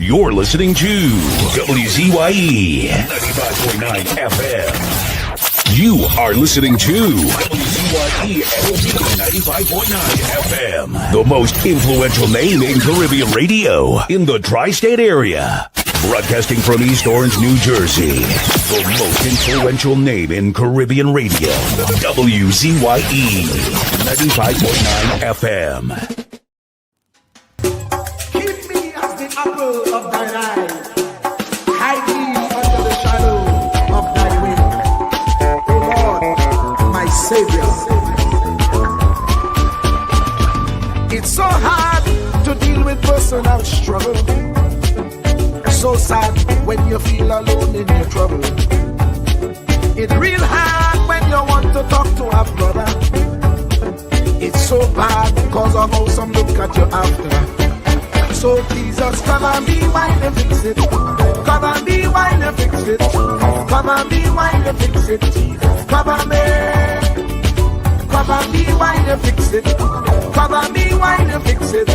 You're listening to WZYE 95.9 FM. You are listening to WZYE 95.9 FM. The most influential name in Caribbean radio in the tri-state area. Broadcasting from East Orange, New Jersey. The most influential name in Caribbean radio. WZYE 95.9 FM. Apple of thine eye, hide me under the shadow of thy wing, O Lord, my Savior. It's so hard to deal with personal struggle, so sad when you feel alone in your trouble. It's real hard when you want to talk to a brother. It's so bad because of how some look at you after. So Jesus, cover me while you fix it. Cover me while you fix it. Cover me while you fix it. Jesus, cover me. Cover me while you fix it. Cover me while you fix it.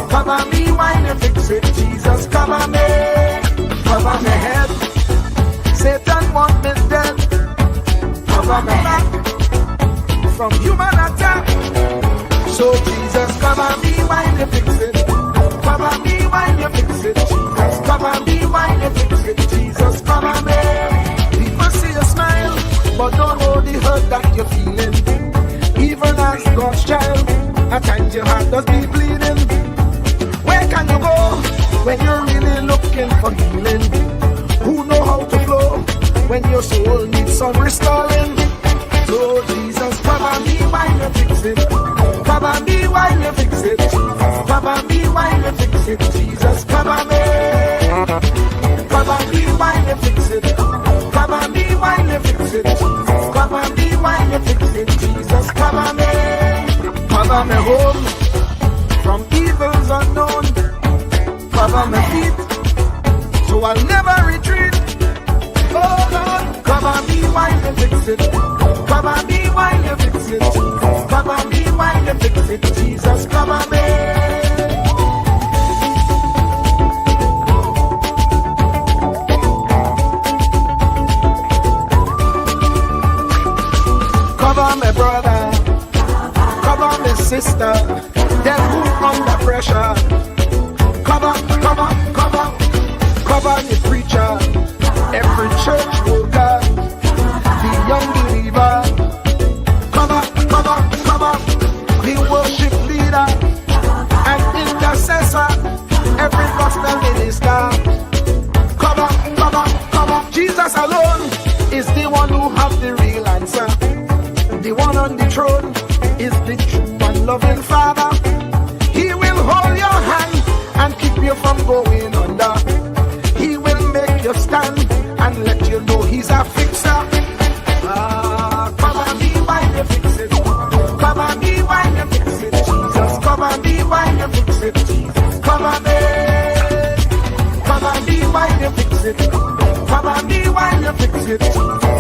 Cover me while you fix it. Jesus, cover me. Cover my head. Satan want me dead. Cover my back from human attack. So Jesus, cover me while you fix it. Cover me while you fix it, Jesus. Cover me while you fix it, Jesus. Cover me. People see you smile, but don't know the hurt that you're feeling. Even as God's child, at times your heart does be bleeding. Where can you go when you're really looking for healing? Who know how to flow when your soul needs some restoring? So Jesus, cover me while you fix it. Cover me while you fix it. Cover me while you fix it, Jesus, cover me. Cover me while you fix it. Cover me while you fix it. Cover me while you fix it, Jesus, cover me. Cover me home from evils unknown. Cover my feet so I'll never retreat. Oh Lord, cover me while you fix it. Cover me while you fix it. Cover me while you fix it, Jesus, cover me. Cover my brother, cover my sister, them who under pressure. Cover the preacher, every church worker, the young believer. Cover the worship leader and intercessor, every gospel minister. Cover. Jesus alone is the one who has the real answer. The one on the throne is the true and loving Father. He will hold your hand and keep you from going under. He will make you stand and let you know He's a fixer. Cover me while you fix it. Cover me while you fix it, Jesus. Cover me while you fix it, Jesus. Cover me. Cover me while you fix it. Cover me while you fix it.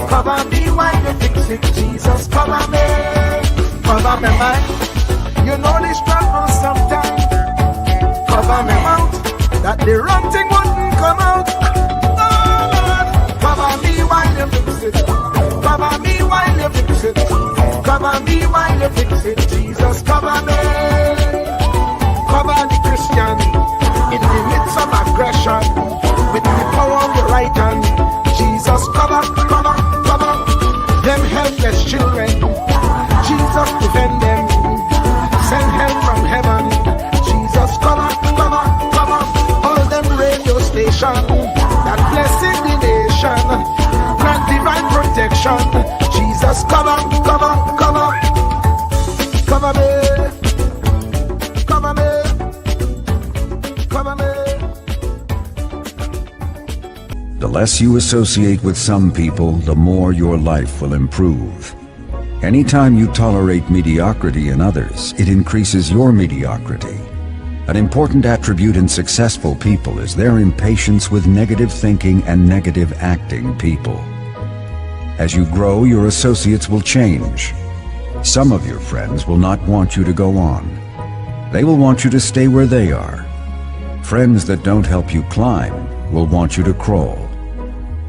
Cover me while you fix it, Jesus. Cover me. Cover me mind. You know the struggle sometimes. Cover me mouth, that the wrong thing wouldn't come out. Oh Lord, cover me while you fix it. Cover me while you fix it. Cover me while you fix it, Jesus. Cover me. Cover the Christian in the midst of aggression with the power of your right hand. Jesus, cover them helpless children. Jesus, defend them. Send help from heaven. Jesus, cover all them radio stations that blessing the nation. Grant divine protection. Jesus, cover me. The less you associate with some people, the more your life will improve. Anytime you tolerate mediocrity in others, it increases your mediocrity. An important attribute in successful people is their impatience with negative thinking and negative acting people. As you grow, your associates will change. Some of your friends will not want you to go on. They will want you to stay where they are. friends that don't help you climb will want you to crawl.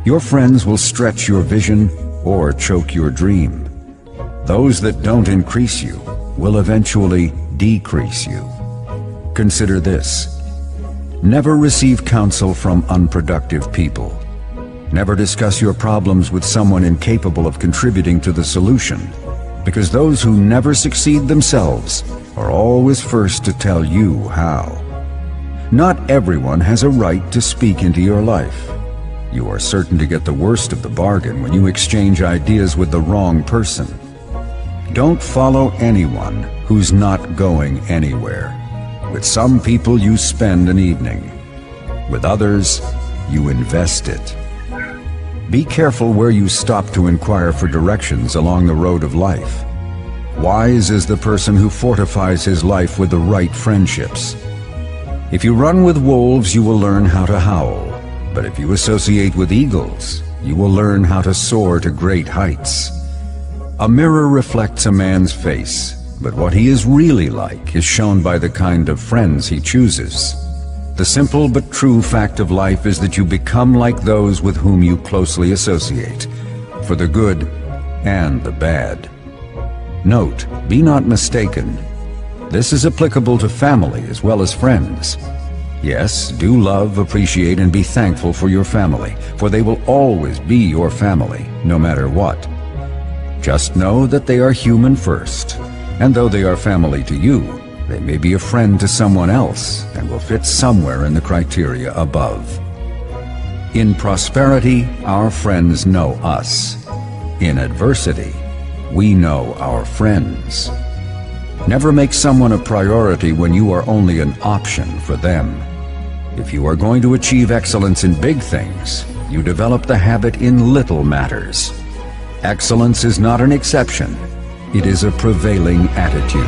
Your friends will stretch your vision or choke your dream. Those that don't increase you will eventually decrease you. Consider this. Never receive counsel from unproductive people. Never discuss your problems with someone incapable of contributing to the solution, because those who never succeed themselves are always first to tell you how. Not everyone has a right to speak into your life. You are certain to get the worst of the bargain when you exchange ideas with the wrong person. Don't follow anyone who's not going anywhere. With some people you spend an evening. With others, you invest it. Be careful where you stop to inquire for directions along the road of life. Wise is the person who fortifies his life with the right friendships. If you run with wolves, you will learn how to howl. But if you associate with eagles, you will learn how to soar to great heights. A mirror reflects a man's face, but what he is really like is shown by the kind of friends he chooses. The simple but true fact of life is that you become like those with whom you closely associate, for the good and the bad. Note, be not mistaken. This is applicable to family as well as friends. Yes, do love, appreciate, and be thankful for your family, for they will always be your family, no matter what. Just know that they are human first, and though they are family to you, they may be a friend to someone else and will fit somewhere in the criteria above. In prosperity, our friends know us. In adversity, we know our friends. Never make someone a priority when you are only an option for them. If you are going to achieve excellence in big things, you develop the habit in little matters. Excellence is not an exception. It is a prevailing attitude.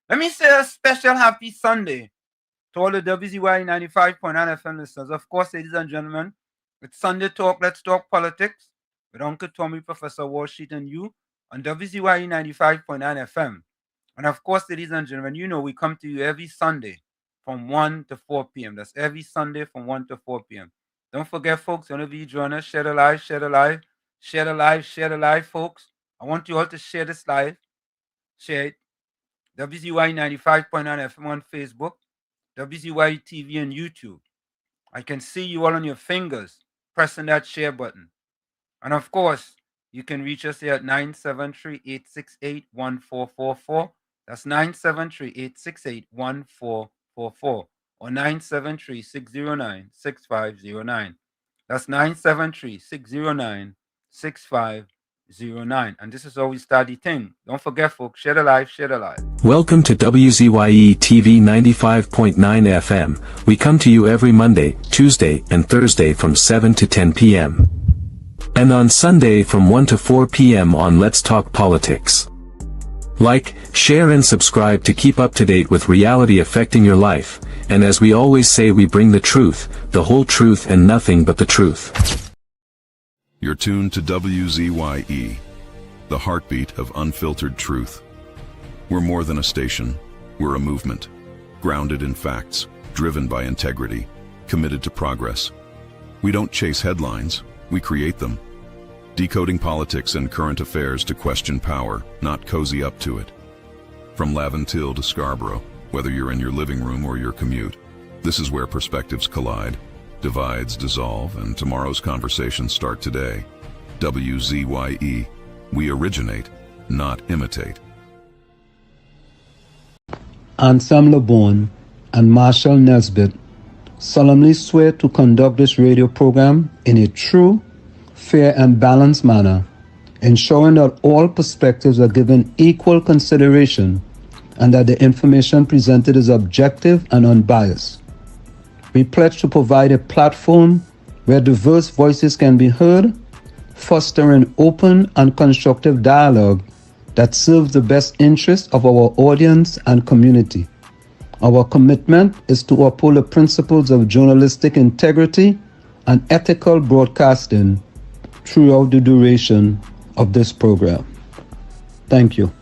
Let me say a special happy Sunday to all the WZYE 95.9 FM listeners. Of course, ladies and gentlemen, it's Sunday Talk, Let's Talk Politics with Uncle Tommy, Professor Walsheet, and you on WZYE 95.9 FM. And of course, ladies and gentlemen, you know we come to you every Sunday from 1 to 4 p.m. That's every Sunday from 1 to 4 p.m. Don't forget, folks, whenever you join us, share the live, share the live, share the live, share the live, folks. I want you all to share this live. Share it. WZYE 95.9 FM on Facebook, WZYE TV and YouTube. I can see you all on your fingers pressing that share button. And of course, you can reach us here at 973-868-1444. That's 973-868-1444 or 973-609-6509. That's 973-609-6509. And this is how we start the thing. Don't forget, folks, share the live, share the live. Welcome to WZYE TV 95.9 FM. We come to you every Monday, Tuesday, and Thursday from 7 to 10 p.m. and on Sunday from 1 to 4 p.m. on Let's Talk Politics. Like, share and subscribe to keep up to date with reality affecting your life, and as we always say, we bring the truth, the whole truth and nothing but the truth. You're tuned to WZYE, the heartbeat of unfiltered truth. We're more than a station, we're a movement, grounded in facts, driven by integrity, committed to progress. We don't chase headlines, we create them. Decoding politics and current affairs to question power, not cozy up to it. From Laventille to Scarborough, whether you're in your living room or your commute, this is where perspectives collide, divides dissolve, and tomorrow's conversations start today. WZYE, we originate, not imitate. Ansam LeBon and Marshall Nesbitt solemnly swear to conduct this radio program in a true, fair, and balanced manner, ensuring that all perspectives are given equal consideration and that the information presented is objective and unbiased. We pledge to provide a platform where diverse voices can be heard, fostering open and constructive dialogue that serves the best interests of our audience and community. Our commitment is to uphold the principles of journalistic integrity, and ethical broadcasting throughout the duration of this program. Thank you.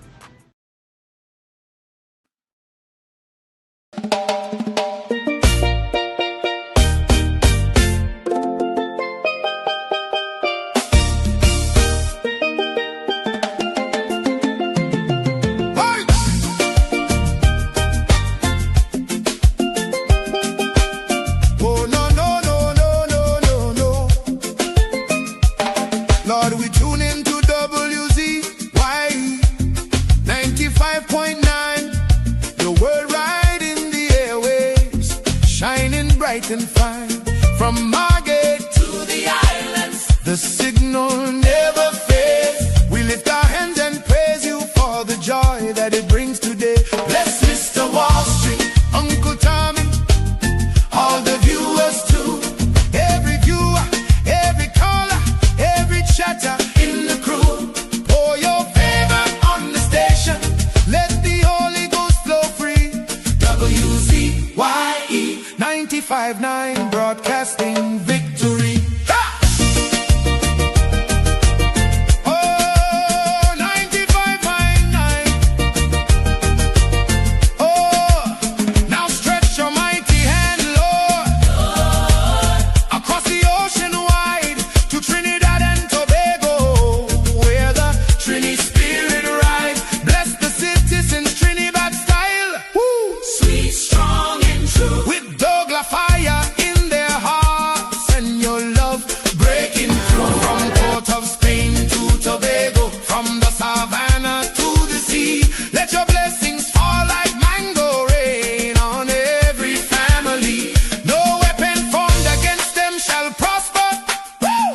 WZYE 95.9 broadcasting victory. Oh, 95.9. Oh, now stretch your mighty hand, Lord, across the ocean wide to Trinidad and Tobago, where the Trini Spirit rides. Bless the citizens, Trinidad style. Woo. Sweet, strong, and true, with Douglas fire in their hearts and your love breaking through. From Port of Spain to Tobago, from the savannah to the sea, let your blessings fall like mango rain on every family. No weapon formed against them shall prosper. Woo!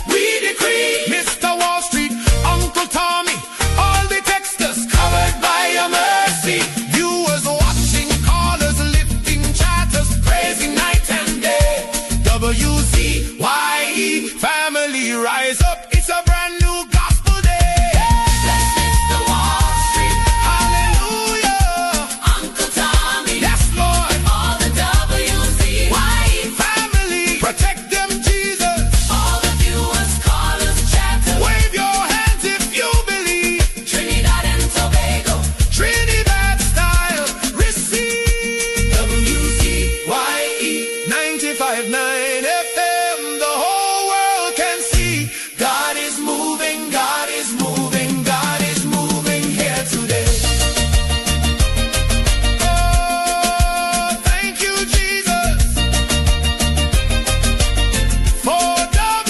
We decree, Mr. Wall Street, Uncle Tommy, all the texters covered by your mercy. Viewers watching, callers lifting, chatters praising night and day. WZYE family rise up, it's a brand new gospel day. Bless Mr. Wall Street, hallelujah, Uncle Tommy, yes Lord, all the WZYE family, protect them Jesus, all the viewers, callers, chatters, wave your hands if you believe. Trinidad and Tobago, Trinidad style, receive. WZYE 95.9 FM, the whole world can see. God is moving, God is moving, God is moving here today. Oh, thank you, Jesus, for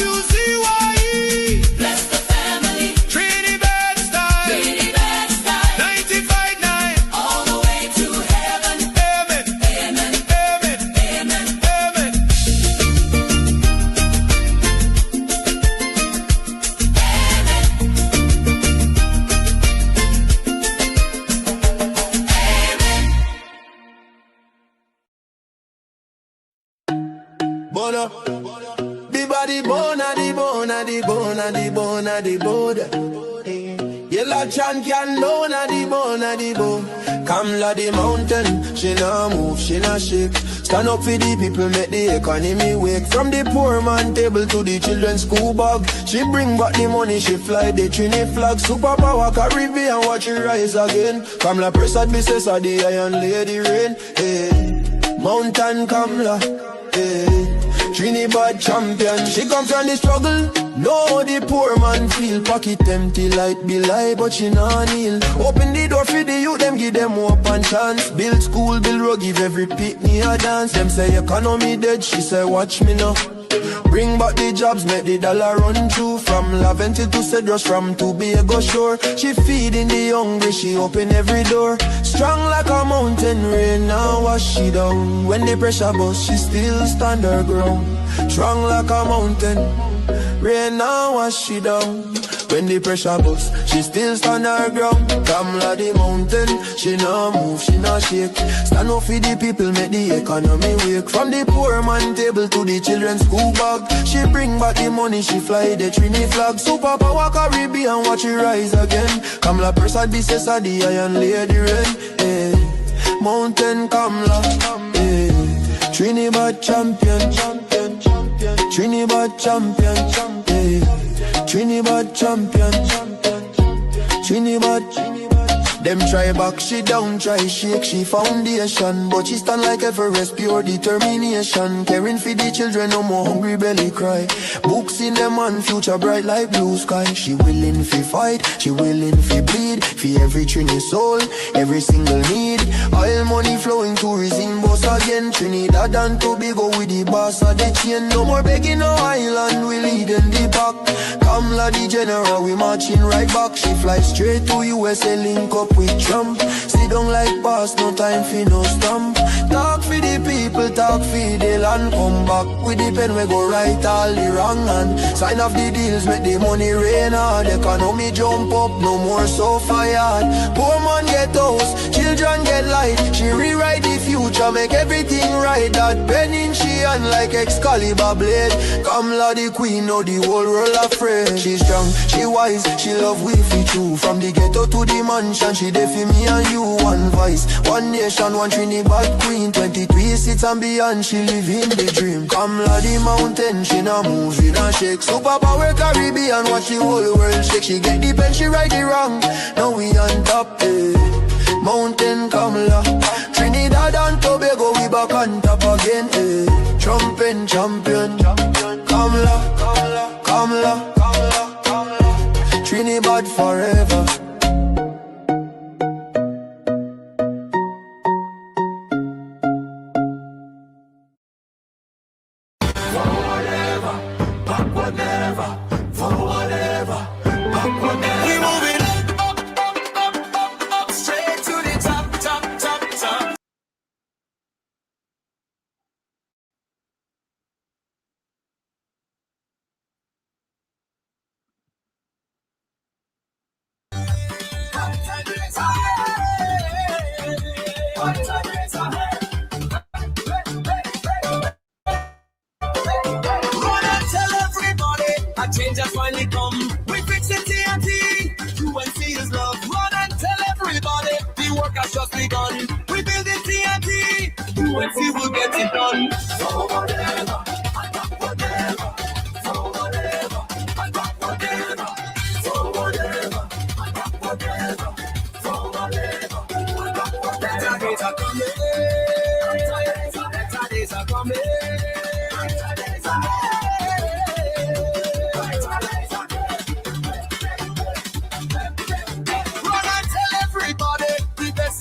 WZYE. Bless the family, Trinidad style, 95.9, all the way to heaven. Amen, amen, amen, amen, amen. Bono, the body bona, the bona, the bona, the bona, the bona. Yellow chan can lona, the bona, the bona. Kamla the mountain, she nah move, she nah shake. Stand up for the people, make the economy wake. From the poor man table to the children's school bag, she bring back the money, she fly the Trini flag. Superpower Caribbean, watch it rise again. Kamla Prasad, Mrs. the Iron Lady Rain. Hey, Mountain Kamla, hey. Trinidad champion, she come from the struggle. No, the poor man feel pocket empty, light be lie, but she nah kneel. Open the door for the youth, them give them hope and chance. Build school, build road, give every pitney a dance. Them say economy dead, she say watch me now. Bring back the jobs, make the dollar run through. From Laventil to Cedros, from Tobago shore. She feeding the hungry, she open every door. Strong like a mountain, rain now wash she down. When the pressure bust, she still stand her ground. Strong like a mountain, rain now wash she down. When the pressure bust, she still stand her ground. Kamla the mountain, she nah move, she nah shake. Stand up for the people, make the economy wake. From the poor man table to the children's school bag, she bring back the money, she fly the Trini flag. Superpower Caribbean, watch it rise again. Kamla Prasad, Mrs. the Iron Lady Rain. Hey, Mountain Kamla, hey. Trinidad champion, champion, champion. Trinidad champion, Trinidad champion, Trinidad. Them try back, she down, try shake, she foundation. But she stand like Everest, pure determination. Caring for the children, no more hungry belly cry. Books in them and future bright like blue sky. She willing fi fight, she willing fi bleed. For every Trini soul, every single need. Oil money flowing, tourism boss again. Trinidad and Tobago with the boss of the chain. No more begging no island, we leading the pack. Kamla the general, we marching right back. She fly straight to USA, link up with Trump. Sit down like boss, no time for no stump. Talk for the people, talk for the land. Come back with the pen, we go right all the wrong. And sign off the deals, make the money rain hard. Economy jump up, no more so fired. Poor man get house, children get light. She rewrite the future, make everything right. That pen in she hand like Excalibur blade. Kamla the queen, know the whole world afraid. She strong, she wise, she love we fi true. From the ghetto to the mansion, she there for me and you. One voice, one nation, one Trinidad queen. 23 seats and beyond, she live in the dream. Kamla the mountain, she na move, she na shake. Superpower Caribbean, watch the whole world shake. She get the pen, she right the wrong. Now we on top, eh. Mountain Kamla, Trinidad and Tobago, we back on top again, eh. Trumpin' champion, Kamla, Kamla, Trinidad forever. Change has finally come. We fix it TNT. UNC is love. Run and tell everybody the work has just begun. We build it TNT. UNC will get it done. So whatever, and that whatever. So whatever, and that whatever. So whatever, and that whatever. So whatever, and that whatever. Better days are coming. Better days are coming. Better days are coming.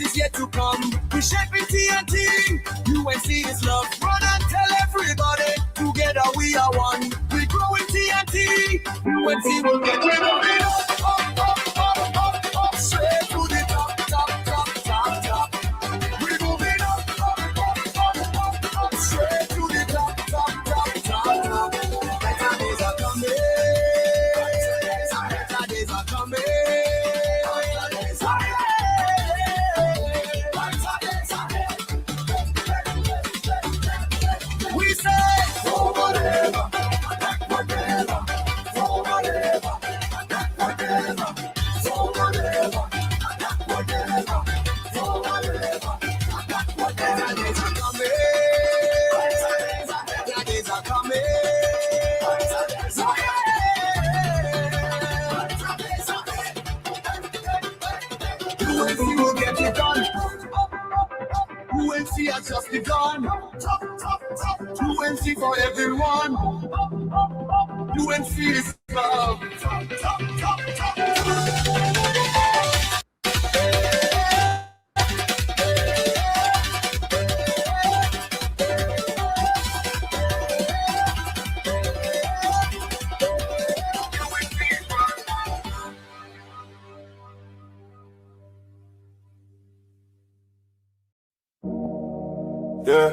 Is yet to come. We shaping TNT. UNC is love. Run and tell everybody. Together we are one. We grow in TNT. UNC will get rid of it. Up, straight to the top. We moving up, straight to the top. Better days are coming. Better days are coming. UNC has just begun. UNC for everyone. UNC is love. Yeah,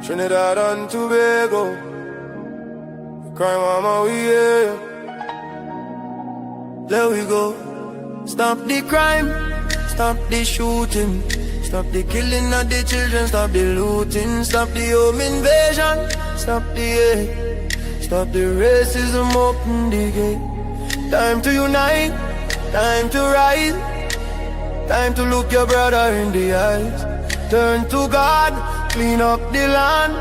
Trinidad and Tobago, crime mama, we here. There we go. Stop the crime, stop the shooting, stop the killing of the children, stop the looting, stop the home invasion, stop the hate, stop the racism, open the gate. Time to unite, time to rise, time to look your brother in the eyes. Turn to God, clean up the land,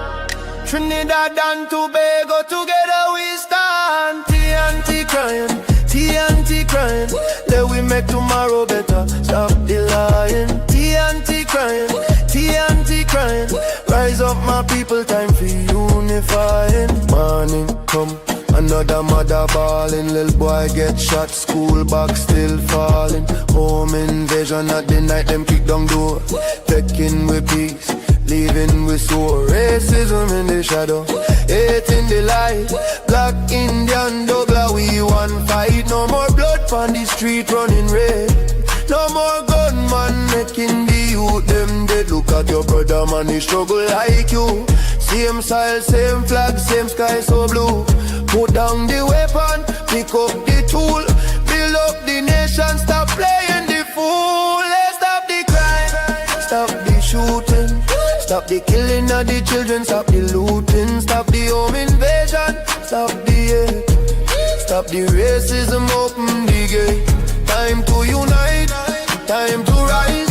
Trinidad and Tobago, together we stand. TNT crying, TNT crying. Let we make tomorrow better. Stop the lying. TNT crying, TNT crying. Rise up my people, time for unifying. Morning come, another mother bawling. Little boy get shot, school bag still falling. Home invasion at the night, them kick down door. Taking with peace, leaving with sore. Racism in the shadow, hate in the light. Black Indian double, we one fight. No more blood on the street running red. No more gunman making the youth them dead. Look at your brother, man, he struggle like you. Same style, same flag, same sky so blue. Put down the weapon, pick up the tool. Build up the nation, stop playing the fool. Let's stop the crime, stop the shooting. Stop the killing of the children, stop the looting. Stop the home invasion, stop the hate. Stop the racism, open the gate. Time to unite, time to rise.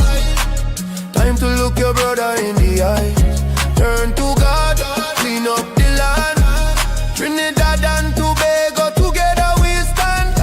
Time to look your brother in the eyes. Turn to God, clean up the land. Trinidad and Tobago, together we stand.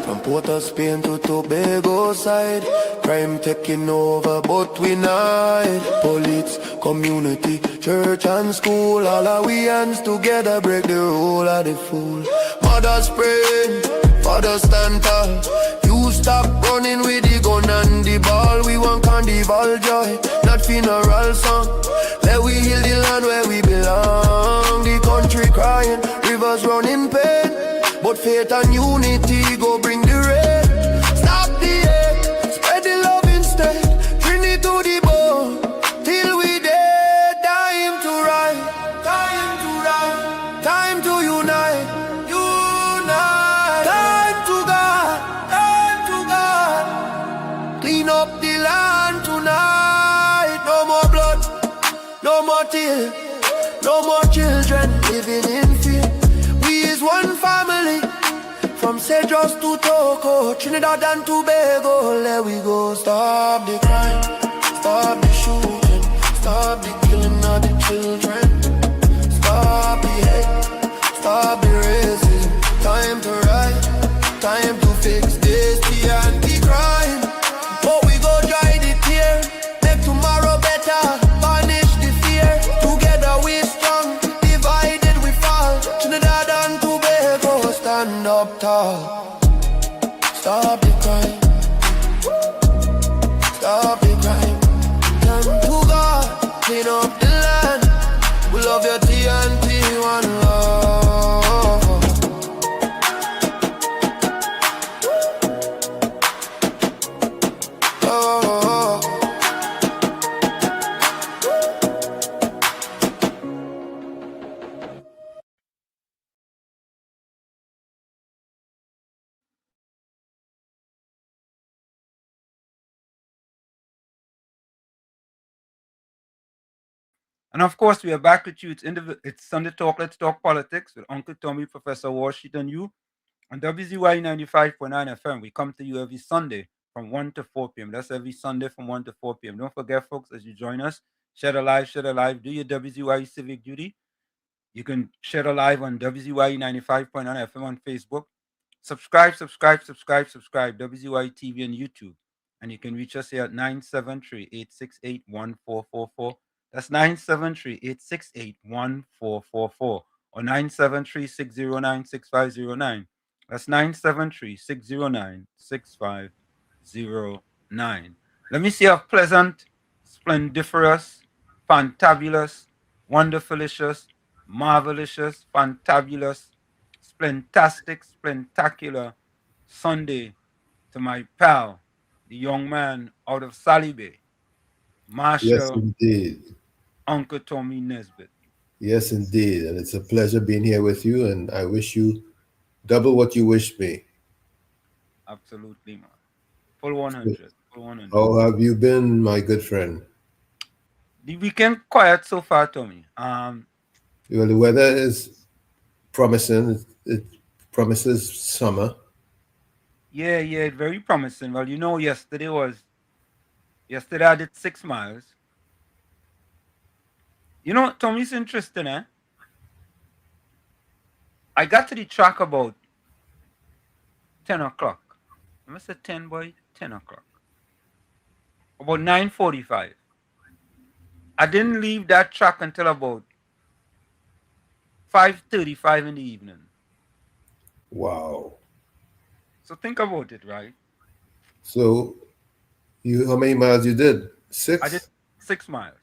From Port of Spain to Tobago side, crime taking over, but we not. Police, community, church and school, all our we hands together break the rule of the fool. Mothers praying, fathers stand tall. You stop running with the gun and the ball. We want carnival joy, not funeral song. Let we heal the land where we belong. The country crying, rivers running pain, but faith and unity go bring the rain. Stop the hate, spread the love instead. Bring it to the bone, till we dead. Time to rise, time to rise, time to unite, unite. Time to God, time to God. Clean up the land tonight. No more blood, no more tears, no more children living in fear. We is one family, from Cedros to Toco, Trinidad and Tobago. Let we go. Stop the crime, stop the shooting, stop the killing of the children. Stop the hate, stop the racism. Time to rise, time to fix this TNT crime. But we go dry the tear, make tomorrow better, banish the fear. Together we strong, divided we fall. Trinidad and Tobago, stand up tall. Stop the crime, stop the crime. Time to God, clean up the land. We love your TNT, one love. Oh. And of course, we are back with you. It's Sunday Talk, Let's Talk Politics with Uncle Tommy, Professor Washington, you on WZYE 95.9 FM. We come to you every Sunday from 1 to 4 p.m. That's every Sunday from 1 to 4 p.m. Don't forget, folks, as you join us, share the live, do your WZYE civic duty. You can share the live on WZYE 95.9 FM on Facebook. Subscribe, WZYE TV on YouTube. And you can reach us here at 973-868-1444. That's 973-868-1444 or 973-609-6509. That's 973-609-6509. Let me see how pleasant, splendiferous, fantabulous, wonderfulicious, marvelicious, fantabulous, splentastic, splentacular Sunday to my pal, the young man out of Sally Bay, Marshall. Yes, indeed. Uncle Tommy Nesbitt. Yes, indeed. And it's a pleasure being here with you, and I wish you double what you wish me. Absolutely, man. Full 100. Full 100. How have you been, my good friend? The weekend quiet so far, Tommy. Well, the weather is promising. It promises summer. Yeah, very promising. Well, yesterday I did 6 miles. Tommy, it's interesting, eh? I got to the track about 10 o'clock. I must say 10 boy, 10 o'clock. About 9:45. I didn't leave that track until about 5:35 in the evening. Wow. So think about it, right? So you, how many miles you did? I did 6? 6 miles.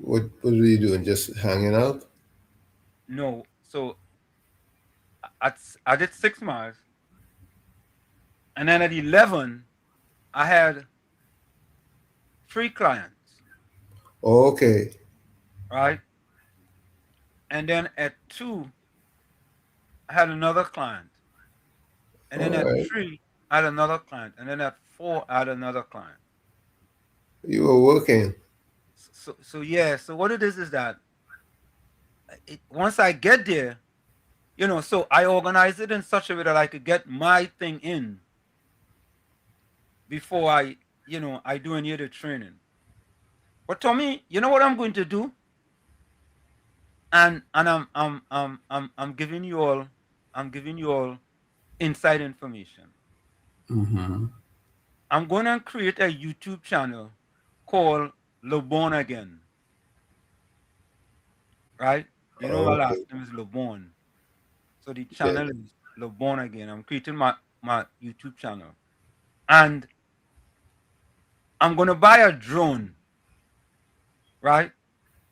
What were you doing? Just hanging out? No, so I did 6 miles, and then at 11, I had 3 clients, Okay. right? And then at 2, I had another client, and then All at right. 3, I had another client, and then at 4, I had another client. You were working. So yeah. So what it is that once I get there, so I organize it in such a way that I could get my thing in before I do any of the training. But Tommy, you know what I'm going to do? And I'm giving you all inside information. Mm-hmm. I'm going to create a YouTube channel called LeBon Again, right? My Okay. last name is LeBon. So the Yeah. channel is LeBon Again. I'm creating my YouTube channel. And I'm going to buy a drone, right?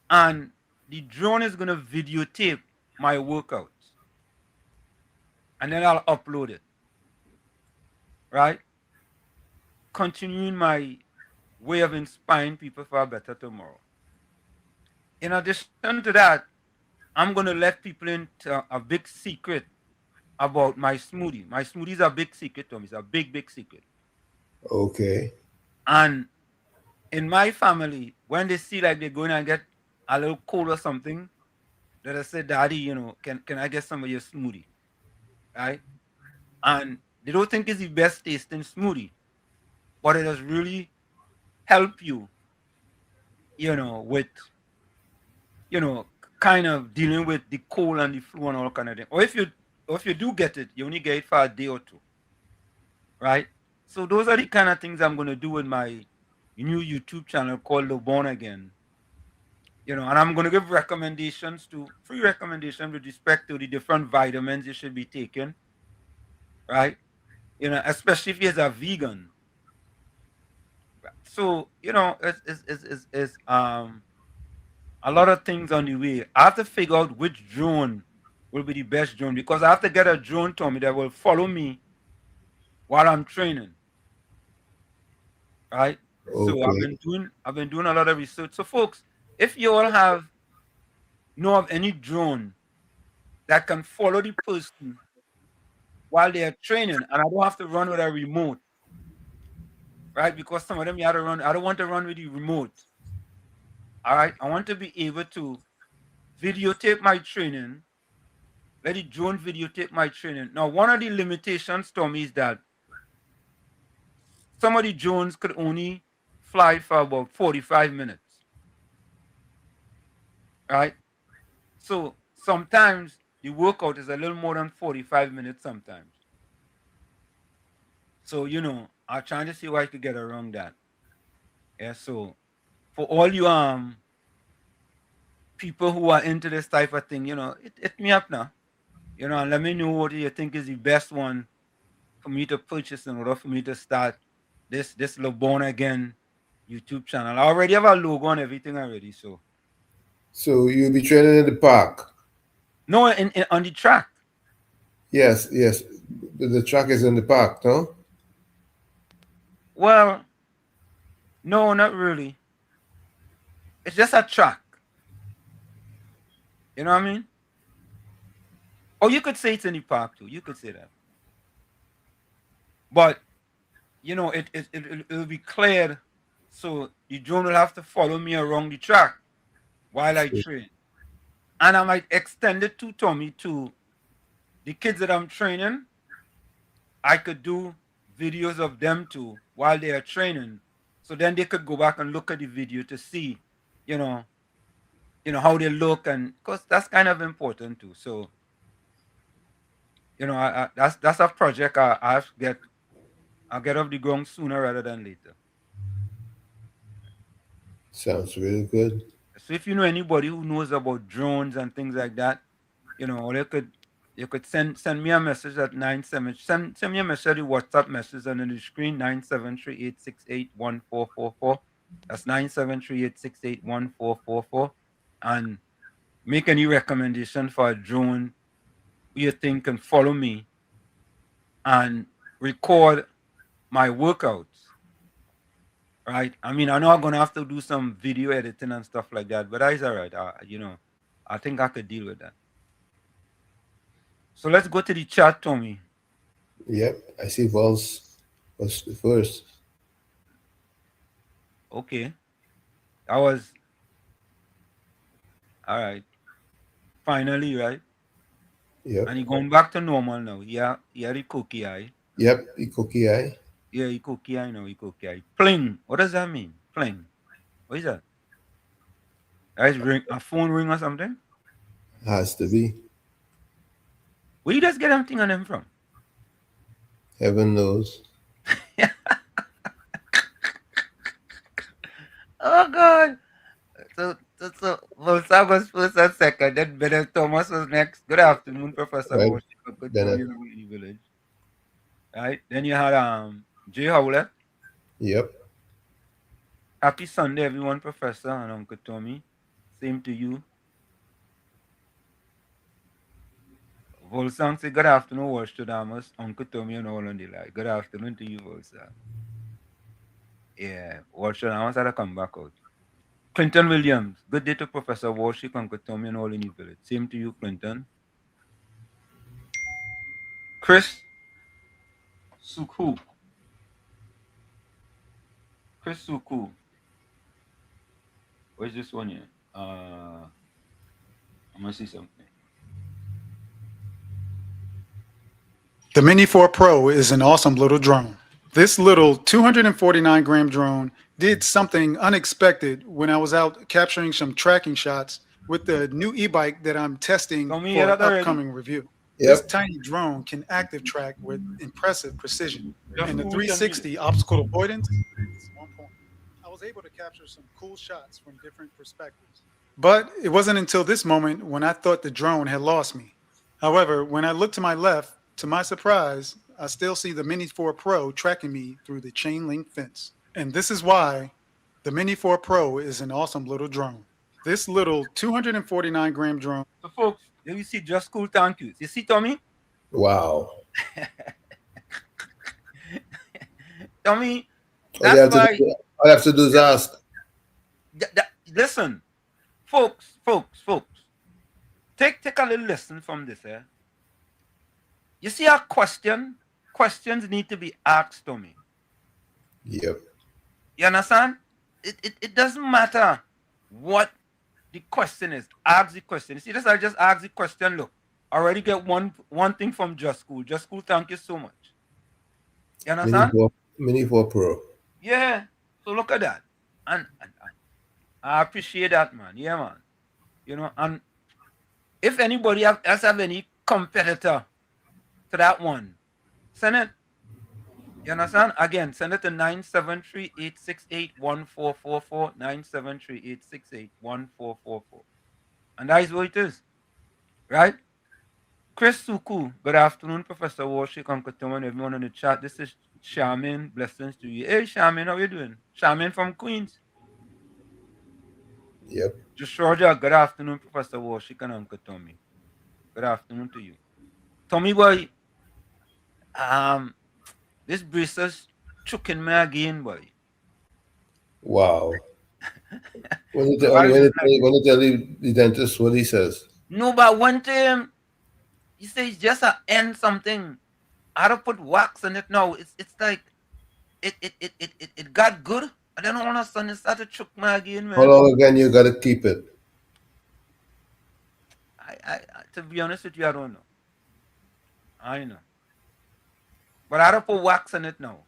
And the drone is going to videotape my workouts. And then I'll upload it, right? Continuing my way of inspiring people for a better tomorrow. In addition to that, I'm going to let people into a big secret about my smoothie. My smoothie is a big secret to me. It's a big, big secret. Okay. And in my family, when they see like they're going and get a little cold or something, they'll say, Daddy, can I get some of your smoothie? Right? And they don't think it's the best tasting smoothie, but it does really help you, with, you know, kind of dealing with the cold and the flu and all kind of thing. Or if you do get it, you only get it for a day or two. Right? So those are the kind of things I'm gonna do with my new YouTube channel called The Born Again. And I'm gonna give free recommendations with respect to the different vitamins you should be taking, right? Especially if you're a vegan. So, it's a lot of things on the way. I have to figure out which drone will be the best drone because I have to get a drone, Tommy, that will follow me while I'm training. Right? So I've Okay. been doing a lot of research. So folks, if you all know of any drone that can follow the person while they are training, and I don't have to run with a remote, right? Because some of them you have to run. I don't want to run with the remote. All right. I want to be able to videotape my training. Let the drone videotape my training. Now, one of the limitations, Tommy, is that some of the drones could only fly for about 45 minutes. Right? So sometimes the workout is a little more than 45 minutes sometimes. So, I'm trying to see how I could get around that. Yeah, so for all you people who are into this type of thing, hit me up now. And let me know what you think is the best one for me to purchase in order for me to start this LeBron Again YouTube channel. I already have a logo and everything already, so So you'll be training in the park? no, on the track. Yes, yes. The track is in the park, no? Well, no, not really. It's just a track. You know what I mean? Or you could say it's in the park too. You could say that. But it'll be cleared, so the drone will have to follow me around the track while I train. And I might extend it to Tommy to the kids that I'm training. I could do videos of them too while they are training. So then they could go back and look at the video to see, you know, you know, how they look, and because that's kind of important too. So, you know, that's a project I have to I'll get off the ground sooner rather than later. Sounds really good. So if you know anybody who knows about drones and things like that, you know, or you could send me a message at 97 send me a message, a WhatsApp message, and on the screen 973-868-1444. That's 973-868-1444. And make any recommendation for a drone who you think can follow me and record my workouts. Right? I mean, I know I'm gonna have to do some video editing and stuff like that, but that's all right. You know, I think I could deal with that. So let's go to the chat, Tommy. Yep, I see Vols was the first. Okay. That was all right. Finally, right? Yep. And he going back to normal now. Yeah, the cookie eye. Yep, the cookie eye. Yeah, he cookie eye now, he cookie eye. Pling. What does that mean? Pling. What is that? That is ring a phone ring or something? Has to be. Where you just get them thing on them from? Heaven knows. Oh God. So Volsa was first and second, then Bennett Thomas was next. Good afternoon, Professor Right, Walsh. Good to Bennett. you in the village. Right? Then you had Jay Howlett. Yep. Happy Sunday, everyone, Professor and Uncle Tommy. Same to you. Volsang say good afternoon, Walsh to Damas, Uncle Tommy and all on the line. Good afternoon to you, Volsang. Yeah, Walsh to Damas had to come back out. Clinton Williams, good day to Professor Walsh, Uncle Tommy and all in the village. Same to you, Clinton. Chris Suku. Chris Suku. Where's this one here? I'm gonna see something. The Mini 4 Pro is an awesome little drone. This little 249 gram drone did something unexpected when I was out capturing some tracking shots with the new e-bike that I'm testing Don't we for hear an that already? upcoming review. Yep. This tiny drone can active track with impressive precision, and the 360 obstacle avoidance is on point. I was able to capture some cool shots from different perspectives. But it wasn't until this moment when I thought the drone had lost me. However, when I looked to my left, to my surprise, I still see the Mini 4 Pro tracking me through the chain link fence. And this is why the Mini 4 Pro is an awesome little drone. This little 249 gram drone. So, folks, here you see Just Cool Thank Yous. You see, Tommy? Wow. Tommy, All you have to do is ask. Listen, folks, take a little lesson from this, eh? You see our questions need to be asked to me. Yep. You understand? It doesn't matter what the question is. Ask the question. You see this? I just ask the question. Look, I already get one thing from Just Cool. Just Cool, thank you so much. You understand? Mini 4 Pro. Yeah. So look at that. And I appreciate that, man. Yeah, man. You know, and if anybody else have any competitor to that one, send it. You understand? Again, send it to 973-868-1444, 973-868-1444. And that is what it is. Right? Chris Suku, good afternoon, Professor Warshik, Uncle Tom, and everyone on the chat. This is Charmin. Blessings to you. Hey, Charmin, how you doing? Charmin from Queens. Yep. Just Georgia, good afternoon, Professor Warshik and Uncle Tommy. Good afternoon to you. Tommy boy, this braces choking me again, boy. Wow. When you tell the dentist what he says. No, but one time he says just a end something. I don't put wax on it now. It's like it got good, and then all of a sudden it started choke me again, man. How long again you gotta keep it? I to be honest with you, I don't know. I know. But I don't put wax on it now.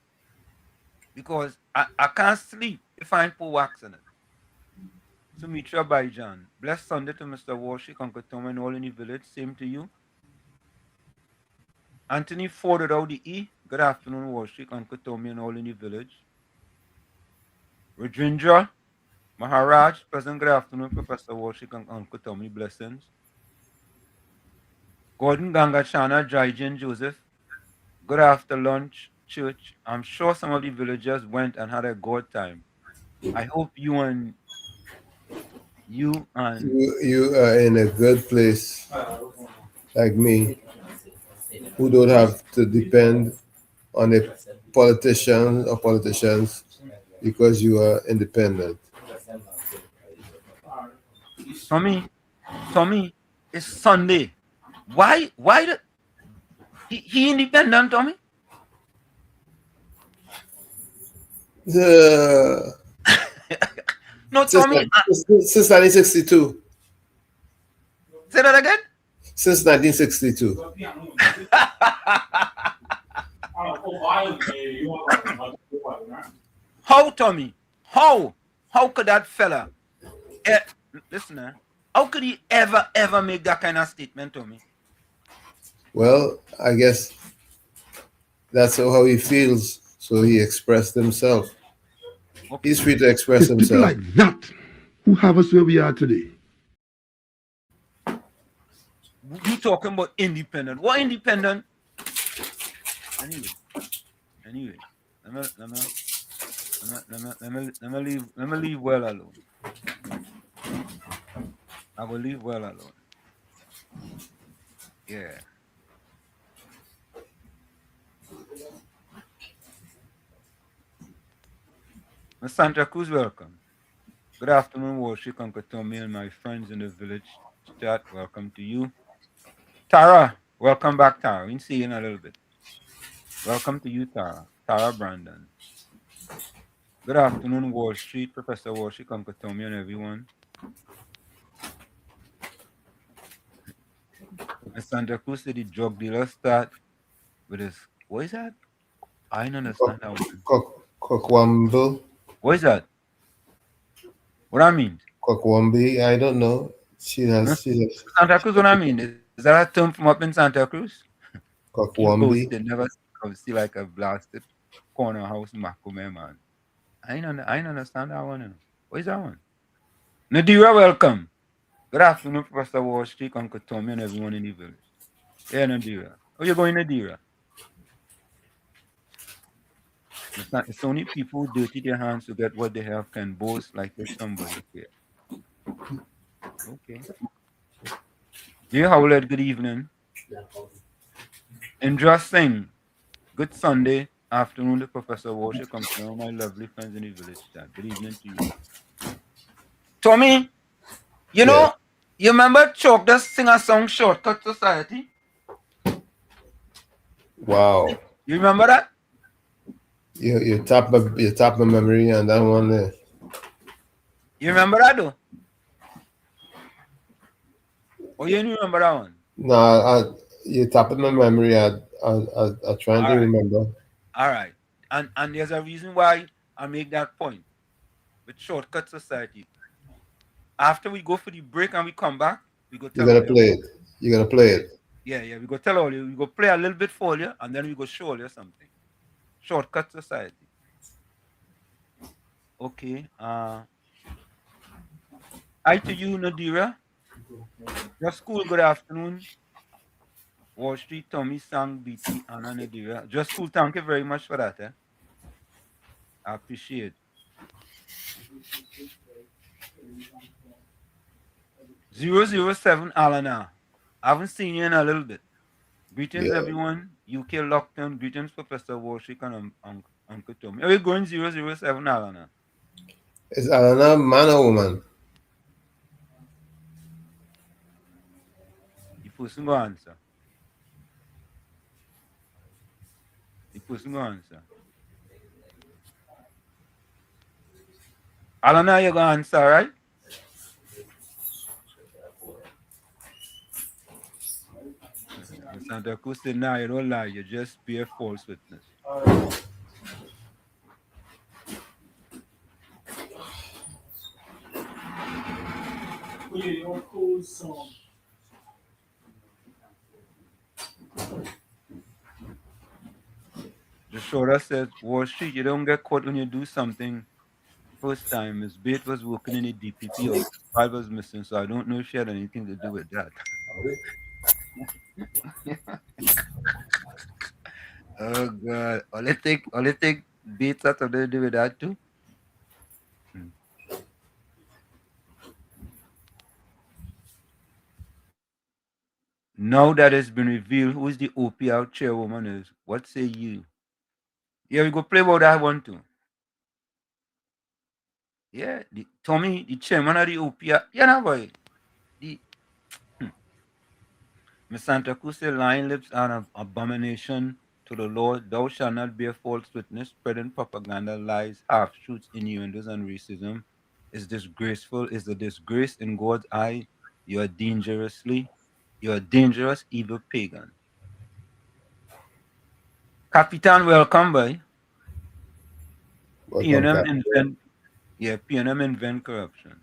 Because I can't sleep if I ain't put wax on it. Sumitra Baijan. Blessed Sunday to Mr. Warshik, Uncle Tom, and all in the village. Same to you. Anthony Ford without the E. Good afternoon, Warshik, Uncle Tommy, and all in the village. Rajendra Maharaj, present. Good afternoon, Professor Warshik, and Uncle Tommy. Blessings. Gordon Gangachana, Jaijan Joseph. Good after lunch, church. I'm sure some of the villagers went and had a good time. I hope you and You are in a good place, like me, who don't have to depend on a politician or politicians because you are independent. Tommy, it's Sunday. Why he independent, Tommy? No, Tommy. Since 1962. Say that again? Since 1962. How, Tommy? How could that fella? Listen, how could he ever make that kind of statement, Tommy? Well, I guess that's how he feels, so he expressed himself. Okay. He's free to express himself. People like that who have us where we are today. You talking about independent? What independent? Anyway, let me leave well alone. I will leave well alone. Yeah. Miss Santa Cruz, welcome. Good afternoon, Warshik, Uncle Tommy, and my friends in the village chat. Welcome to you. Tara, welcome back, Tara. We'll see you in a little bit. Welcome to you, Tara. Tara Brandon. Good afternoon, Wall Street, Professor Warshik, Uncle Tommy, and everyone. Miss Santa Cruz said the drug dealer start with his, what is that? I don't understand that one. Kokwambo. What is that? What I mean? Kokwambi, I don't know. She has. Santa Cruz, what I mean? Is that a term from up in Santa Cruz? Kokwambi. They never see like a blasted corner house Makume, man. I ain't understand that one. What is that one? Nadira, welcome. Good afternoon, Professor Wall Street, Uncle Tommy, and everyone in the village. Yeah, Nadira. Oh, you're going, Nadira? It's only people who dirty their hands to get what they have can boast like there's somebody here. Okay. Dear Howlett, good evening. Indra Singh, good Sunday afternoon to Professor Walsh. Come to all my lovely friends in the village chat. Good evening to you. Tommy, you know, you remember Chalk just sing a song, Shortcut Society? Wow. You remember that? You tap my memory on that one there. You remember that though? Oh, you didn't remember that one? No, you tapping my memory. I'm trying to remember. All right. And there's a reason why I make that point with Shortcut Society. After we go for the break and we come back, we go tell you. You're gonna play it. Yeah, we go tell all you. We go play a little bit for you, and then we go show you something. Shortcut Society. Okay. Hi to you, Nadira. Just school, good afternoon. Wall Street, Tommy, Sang, BT, Anna, Nadira. Just school, thank you very much for that. I appreciate it. 007 Alana. I haven't seen you in a little bit. Greetings, everyone. UK Lockdown. Greetings, Professor Warshik and Uncle Tommy. Are we going 007 Alana? Is Alana man or woman? The person go answer. The person go answer. Alana, you're going to answer, right? Santa Cruz said, nah, you don't lie. You just bear false witness. The shorter says, Wall Street, you don't get caught when you do something first time. Miss Bate was working in the DPP office. I was missing, so I don't know if she had anything to do with that. Oh God. All it take Bates had to do with that too. Hmm. Now that it's been revealed who is the OPR chairwoman is, what say you? Yeah, we go play about that one too. Yeah, Tommy, the chairman of the OPR, you know boy. The Miss Santa Cruz said, lying lips are an abomination to the Lord. Thou shalt not bear false witness, spreading propaganda, lies, half truths, innuendos, and racism is disgraceful, is a disgrace in God's eye. You are a dangerous, evil pagan. Capitan, welcome, boy. Welcome, PNM Captain. invent, yeah, PNM invent corruption.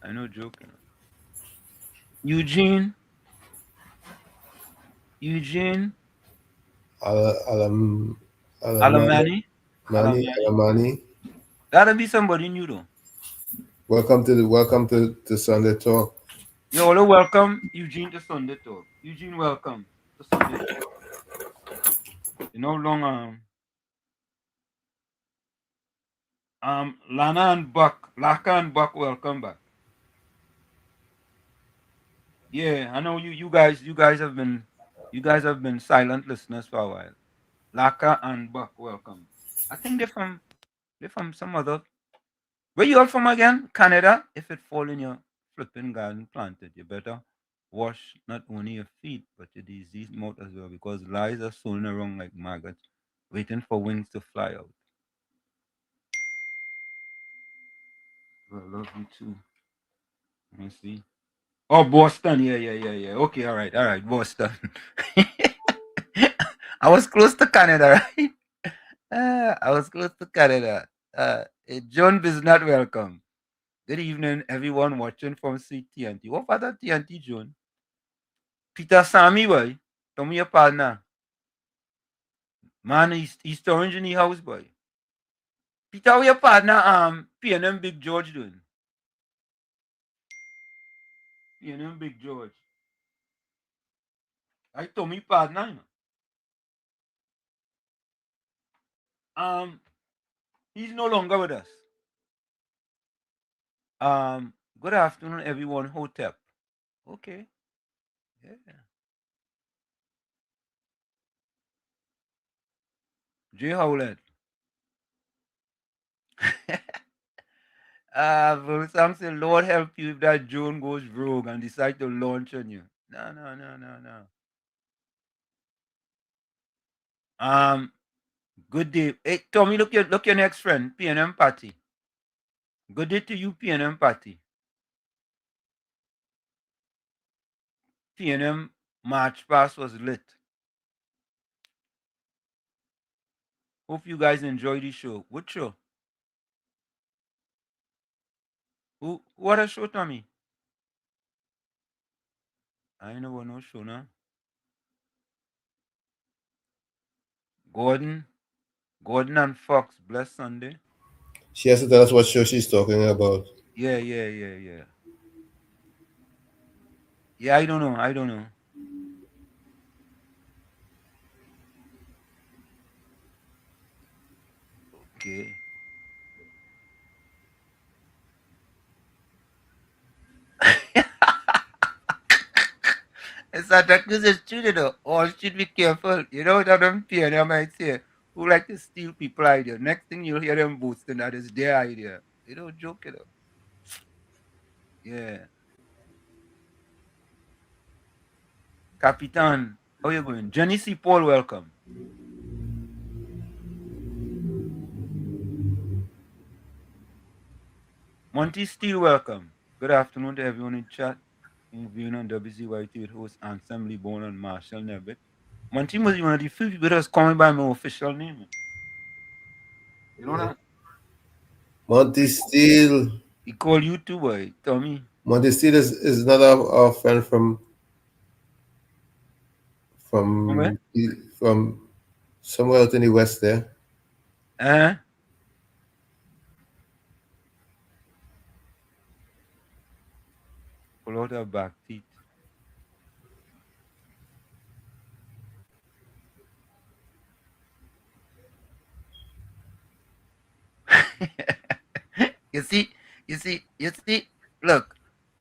I know, joking. Eugene, Eugene, Alam, Alamani, Alamani, Mani, Alamani. Alamani. That'll be somebody new though. Welcome to Sunday Talk. Yo, hello, welcome Eugene to Sunday Talk. Eugene, welcome to Sunday Talk. You know, long Lana and Buck, Laka and Buck, welcome back. Yeah, I know you guys have been silent listeners for a while. Laka and Buck, welcome. I think they're from some other. Where you all from again? Canada. If it fall in your flipping garden planted, you better wash not only your feet but your diseased mouth as well, because lies are swimming around like maggots, waiting for wings to fly out. Well, I love you too. Let me see. Oh, Boston. Yeah, yeah, yeah, yeah. Okay, all right, Boston. I was close to Canada, right? I was close to Canada. John is not welcome. Good evening, everyone watching from CTNT. What part of TNT, John? Peter Sammy, boy. Tell me your partner. Man, he's orange in the house, boy. Peter, how your partner, PNM Big George doing? PNM Big George. I told me partner, you know. He's no longer with us. Good afternoon, everyone. Hotep. Okay. Yeah. Jay Howlett. Bro, Sam say, Lord help you if that drone goes rogue and decide to launch on you. No, no, no, no, no. Good day. Hey, Tommy, look your next friend, PNM Party. Good day to you, PNM Party. PNM March Pass was lit. Hope you guys enjoy the show. What show? What a show, Tommy? I know what no show now. Gordon and Fox, Bless Sunday. She has to tell us what show she's talking about. Yeah, yeah, yeah, yeah. Yeah, I don't know. Okay. Santa Cruz is true, you know. All should be careful. You know what them PNM might say, who like to steal people idea. Next thing you'll hear them boasting that is their idea. You don't joke, you know. Yeah. Capitan, how you going? Jenny C. Paul, welcome. Monty Steele, welcome. Good afternoon to everyone in chat. Viewing on WZYE with host Anselm Born and Marshall Nebbit. Monty was one of the few people that's calling by my official name. You know that? Monty Steele. He called you too, boy. Tommy. Monte Steele is another friend from somewhere out in the west there. Pull out her back teeth. You see, look,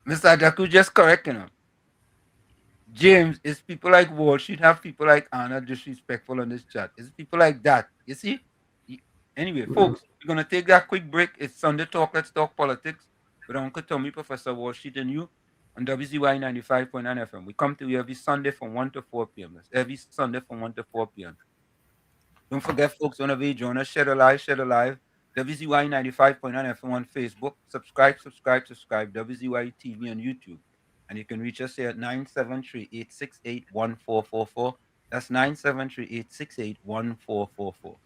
Mr. Jaku just correct, James, it's people like Wall Street have people like Anna disrespectful on this chat. It's people like that. You see? Anyway, folks, we're going to take that quick break. It's Sunday Talk. Let's talk politics with Uncle Tommy, Professor Wall Street, and you on WZYE 95.9 FM. We come to you every Sunday from 1 to 4 p.m. That's every Sunday from 1 to 4 p.m. Don't forget, folks, whenever you join us, share the live. WZYE 95.9 FM on Facebook. Subscribe. WZYE TV on YouTube. And you can reach us here at 973-868-1444. That's 973-868-1444.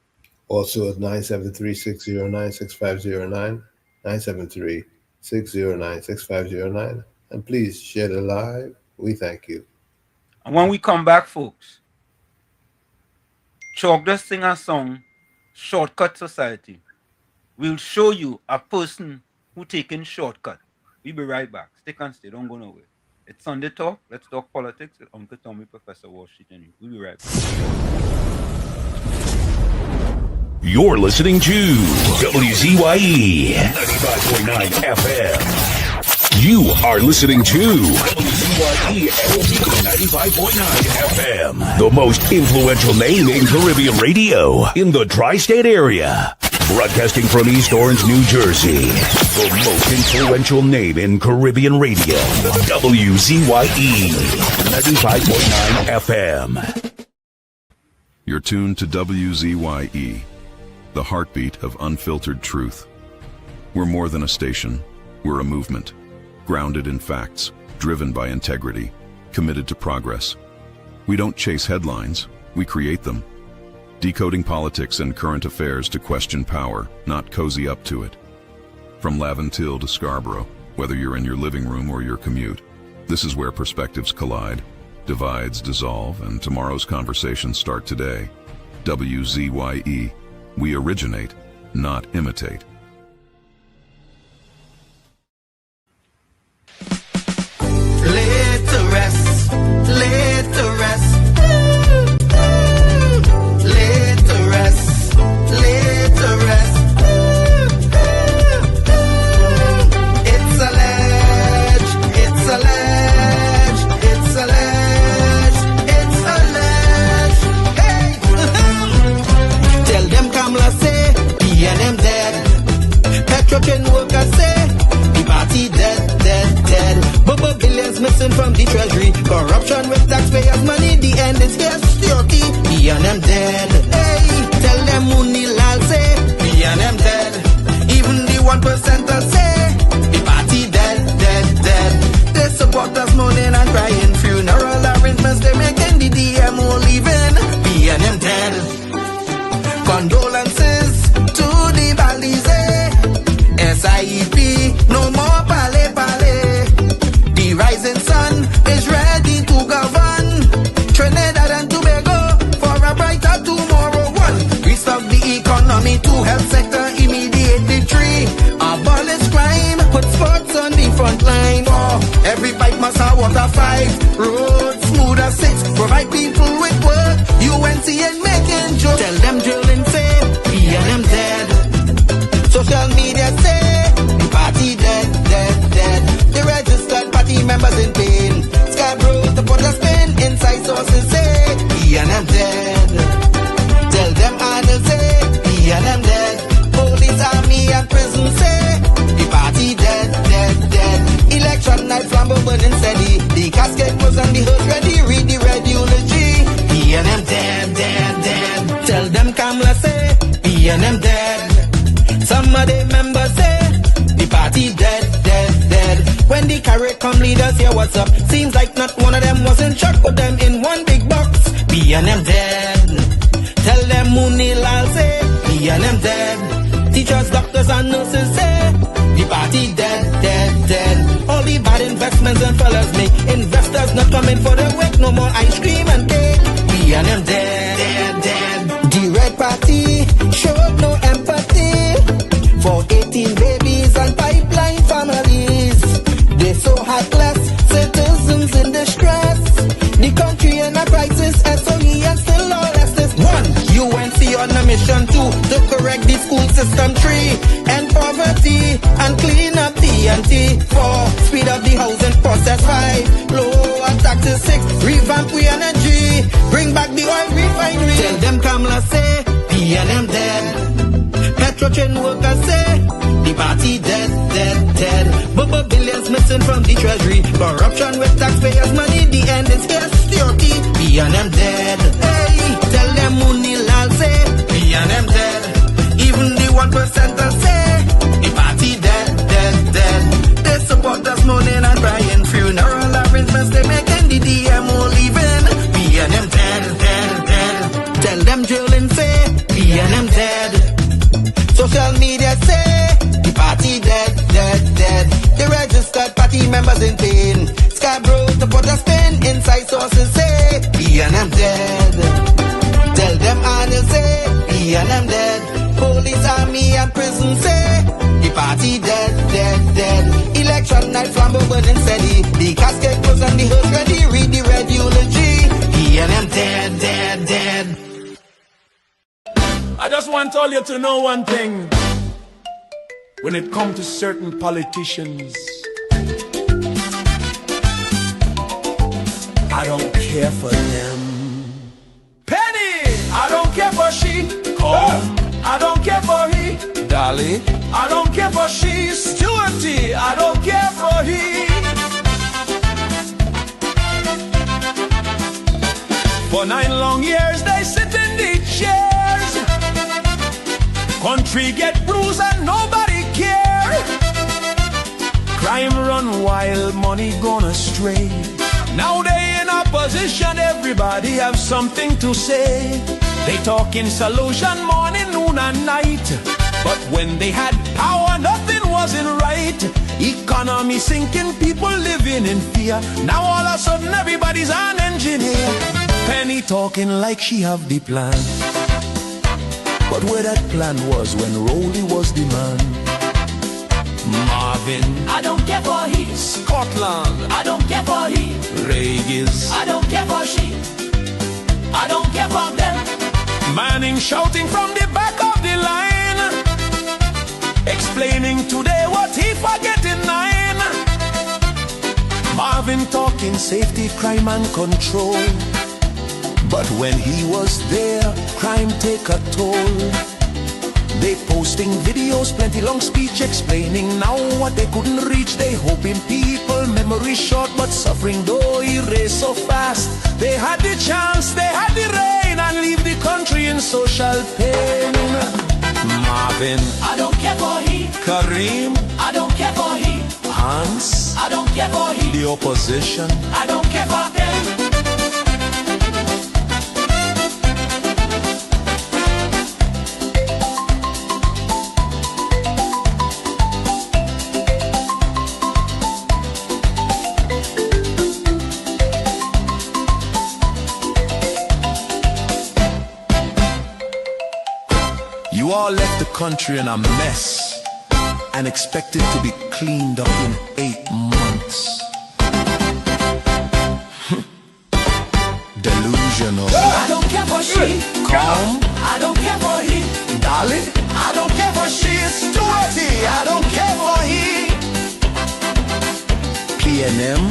Also at 973-609-6509. 973-609-6509. And please share the live. We thank you. And when we come back, folks, Chalk does sing a song, Shortcut Society. We'll show you a person who taking shortcut. We'll be right back. Stick and stay. Don't go nowhere. It's Sunday Talk. Let's talk politics with Uncle Tommy, Professor Wall Street, and you. We'll be right back. You're listening to WZYE 95.9 FM. You are listening to WZYE 95.9 FM, the most influential name in Caribbean radio in the tri-state area. Broadcasting from East Orange, New Jersey, the most influential name in Caribbean radio, WZYE 95.9 FM. You're tuned to WZYE, the heartbeat of unfiltered truth. We're more than a station, we're a movement, grounded in facts, driven by integrity, committed to progress. We don't chase headlines, we create them. Decoding politics and current affairs to question power, not cozy up to it. From Laventille to Scarborough, whether you're in your living room or your commute, this is where perspectives collide, divides dissolve, and tomorrow's conversations start today. WZYE. We originate, not imitate. Laid to rest, laid to rest. Laid to rest, laid to rest. It's alleged, it's alleged, it's alleged, it's alleged. Hey! Tell them Kamala say, PNM dead. Petrocan workers say, the party dead, dead, dead. Bubba billions missing from the treasury. Corruption with taxpayers' money, the end is here, security. PNM dead. Hey, tell them Munilal say, PNM dead. Even the 1% say, the party dead, dead, dead. They support us mourning and crying. Funeral arrangements they making, the DMO leaving. PNM dead. Condolences to the Balize. SIEP, no more pale pale. The rising sun is ready to govern Trinidad and Tobago for a brighter tomorrow. One, restart the economy, two, health sector immediately. Three, abolish crime, put sports on the front line. Four, every pipe must have water. Five, roads smooth as. Six, provide people with work. UNC and making jokes. Tell them drilling say, PNM dead. Social media say, the party dead, dead, dead. The registered party members in pain. Scarborough, the put a spin. Inside sources say, PNM dead. Tell them others say, PNM dead. Police, army and prison say, the party dead, dead, dead. Election night, flambeau burning steady. The casket was on the hood ready. Read the red eulogy. PNM dead, dead, dead. Tell them Kamala say, PNM dead. Some of the members say, the party dead, dead, dead. When the carrot come leaders hear what's up, seems like not one of them was in shock. Put them in one big box, PNM dead. Tell them Munilal say, PNM dead. Teachers, doctors and nurses say, the party dead, dead, dead. All the Excuse me, investors not coming for the work, no more ice cream and cake. We and them dead. The Red Party showed no empathy for 18 babies and pipeline families. They so heartless, citizens in distress. The country in a crisis, SOE and still all this. 1. UNC on a mission 2 to correct the school system. 3. End poverty and clean up TNT. 4. Speed up the housing process. 5. Lower taxes. 6. Revamp we energy. Bring back the oil refinery. Tell them Kamala say PNM dead. Petrotrain workers say the party dead. Bubba billions missing from the treasury. Corruption with taxpayers' money. The end is here. Security. PNM dead. Hey, tell them Munilal say PNM dead. Even the 1% say the party dead. They support us mourning and crying. Funeral arrangements they making. The DMO leaving. PNM dead. Tell them drilling say PNM dead. Social media say the party dead. The registered party members in pain. Scarborough to put a spin. Inside sources say PNM dead. Tell them Arnold say PNM dead. Police, army and prison say the party dead. Election night flambeau burning steady. The casket closed and the hearse ready. Read the red eulogy. PNM dead. I just want all you to know one thing. When it comes to certain politicians, I don't care for them. Penny, I don't care for she. I don't care for he. Dolly, I don't care for she. Stewarty, I don't care for he. For 9 long years they sit in the chairs. Country get bruised and nobody care. Crime run wild, money gone astray. Now they in opposition, everybody have something to say. They talking solution morning, noon and night. But when they had power, nothing wasn't right. Economy sinking, people living in fear. Now all of a sudden everybody's an engineer. Penny talking like she have the plan. But where that plan was when Rolly was the man. Marvin, I don't care for he. Scotland, I don't care for he. Regis, I don't care for she. I don't care for them. Manning shouting from the back of the line, explaining today what he forget in 9. Marvin talking safety, crime and control. But when he was there, crime take a toll. They posting videos, plenty long speech explaining now what they couldn't reach. They hoping people memory short, but suffering though erase so fast. They had the chance, they had the rain, and leave the country in social pain. Marvin, I don't care for he. Kareem, I don't care for he. Hans, I don't care for he. The opposition, I don't care for them. you all left the country in a mess and expected to be cleaned up in 8 months. Delusional. I don't care for she. Calm. I don't care for he. Dolly. I don't care for she. Stewarty. I don't care for he. PNM.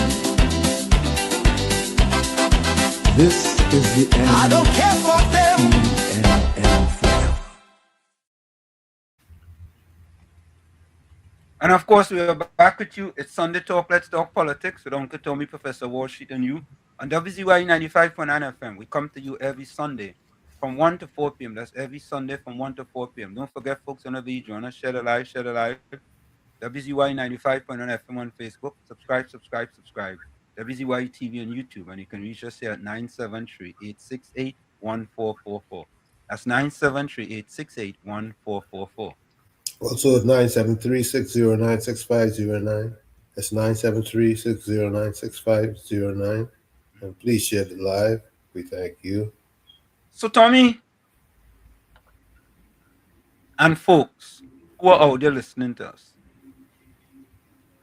This is the end. I don't care for them. And of course, we are back with you. It's Sunday Talk, Let's Talk Politics with Uncle Tommy, Professor Wall Street, and you on WZYE 95.9 FM. We come to you every Sunday from 1 to 4 p.m. That's every Sunday from 1 to 4 p.m. Don't forget, folks, whenever you join us, share the live. WZYE 95.9 FM on Facebook. Subscribe. WZYE TV on YouTube. And you can reach us here at 973-868-1444. That's 973-868-1444. Also at 973-609-6509. It's 973-609-6509. And please share the live. We thank you. So, Tommy and folks who are out there listening to us,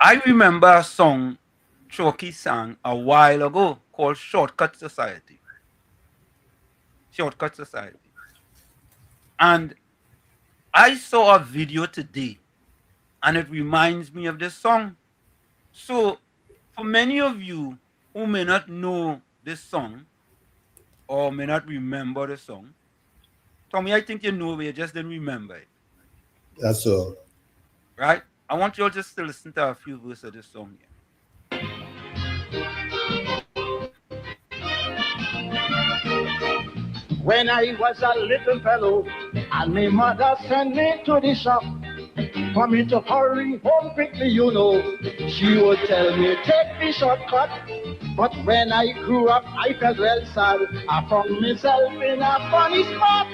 I remember a song Chalky sang a while ago called Shortcut Society. Shortcut Society. And I saw a video today, and it reminds me of this song. So, for many of you who may not know this song or may not remember the song, Tommy, I think you know, but you just didn't remember it. That's all. Right? I want you all just to listen to a few verses of this song here. When I was a little fellow, and my mother sent me to the shop for me to hurry home quickly, you know. She would tell me, take the shortcut. But when I grew up, I felt well sad. I found myself in a funny spot.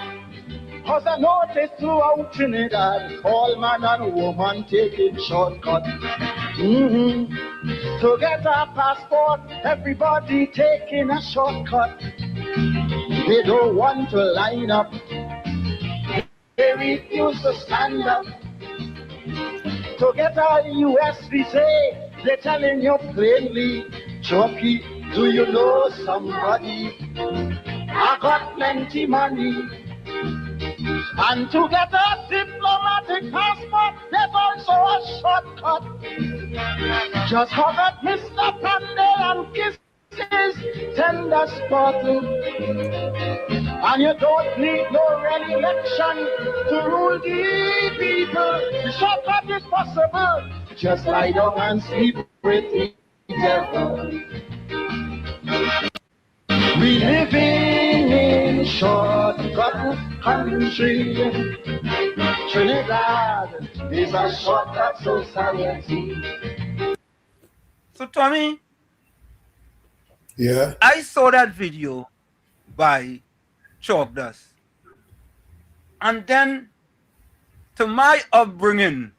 Cause I noticed throughout Trinidad, all man and woman taking shortcut. To get a passport, everybody taking a shortcut. They don't want to line up. They refuse to stand up. To get a US visa, they're telling you plainly, Chucky, do you know somebody? I got plenty money. And to get a diplomatic passport, there's also a shortcut. Just hug at Mr. Pandey and kiss his tender spot. And you don't need no re-election to rule the people. The shortcut is possible. Just lie down and sleep with the devil. We living in shortcut country. Trinidad is a shortcut society. So, Tommy, yeah, I saw that video by Chalk Dust. And then, to my upbringing,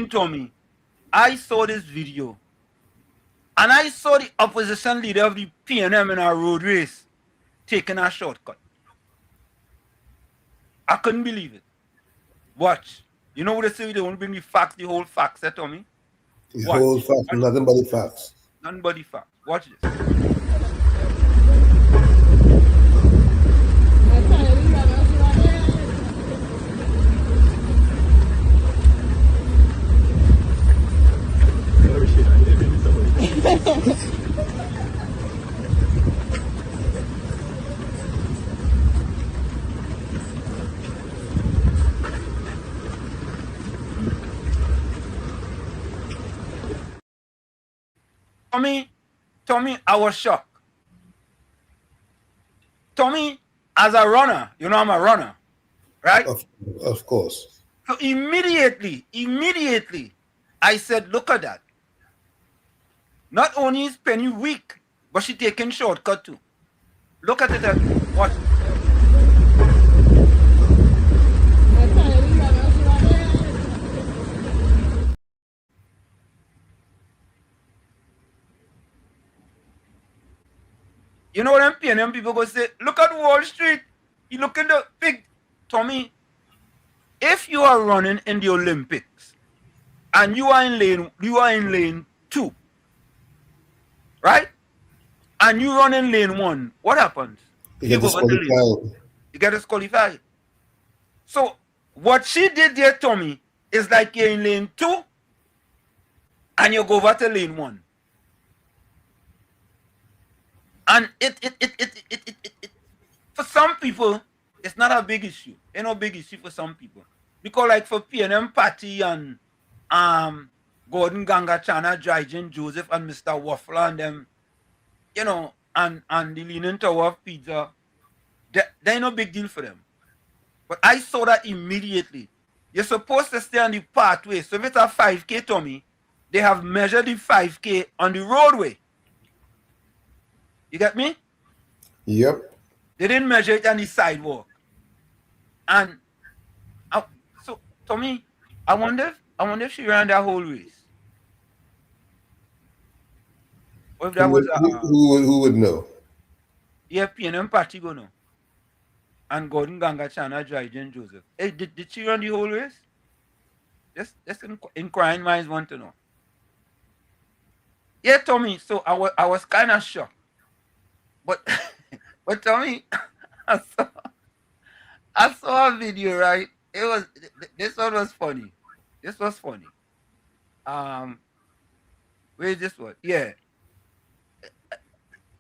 Tommy, I saw this video. And I saw the opposition leader of the PNM in a road race taking a shortcut. I couldn't believe it. Watch. You know what they say? They won't bring the facts, the whole facts, Tommy? The whole facts, nothing but the facts. Nothing but the facts. Watch this. Tommy, I was shocked. Tommy, as a runner, you know I'm a runner, right? Of course. So immediately, I said, look at that. Not only is Penny weak, but she taking shortcut too. Look at it. What? You know what I'm PNM people go say, look at Wall Street. You look at the big Tommy. If you are running in the Olympics and you are in lane 2, right? And you run in lane 1, what happens? You get disqualified. You get disqualified. So what she did there, Tommy, is like you're in lane 2 and you go over to lane 1. And it for some people, it's not a big issue. It's not a big issue for some people. Because like for PNM Patty and Gordon Ganga Chana, Drygen Joseph and Mr. Waffler and them, you know, and the Leaning Tower of Pizza, they're no big deal for them. But I saw that immediately. You're supposed to stay on the pathway. So if it's a 5K, Tommy, they have measured the 5K on the roadway. You get me? Yep. They didn't measure it on the sidewalk. And so, Tommy, I wonder if she ran that whole race. Or if that was who would know? Yeah, PNM party go no. And Gordon Ganga Chana Dryden Joseph. Hey, did she run the whole race? Just inquiring minds want to know. Yeah, Tommy. So I was kind of shocked. But but Tommy, I saw a video, right? It was this one was funny. This was funny. Where's this one? Yeah.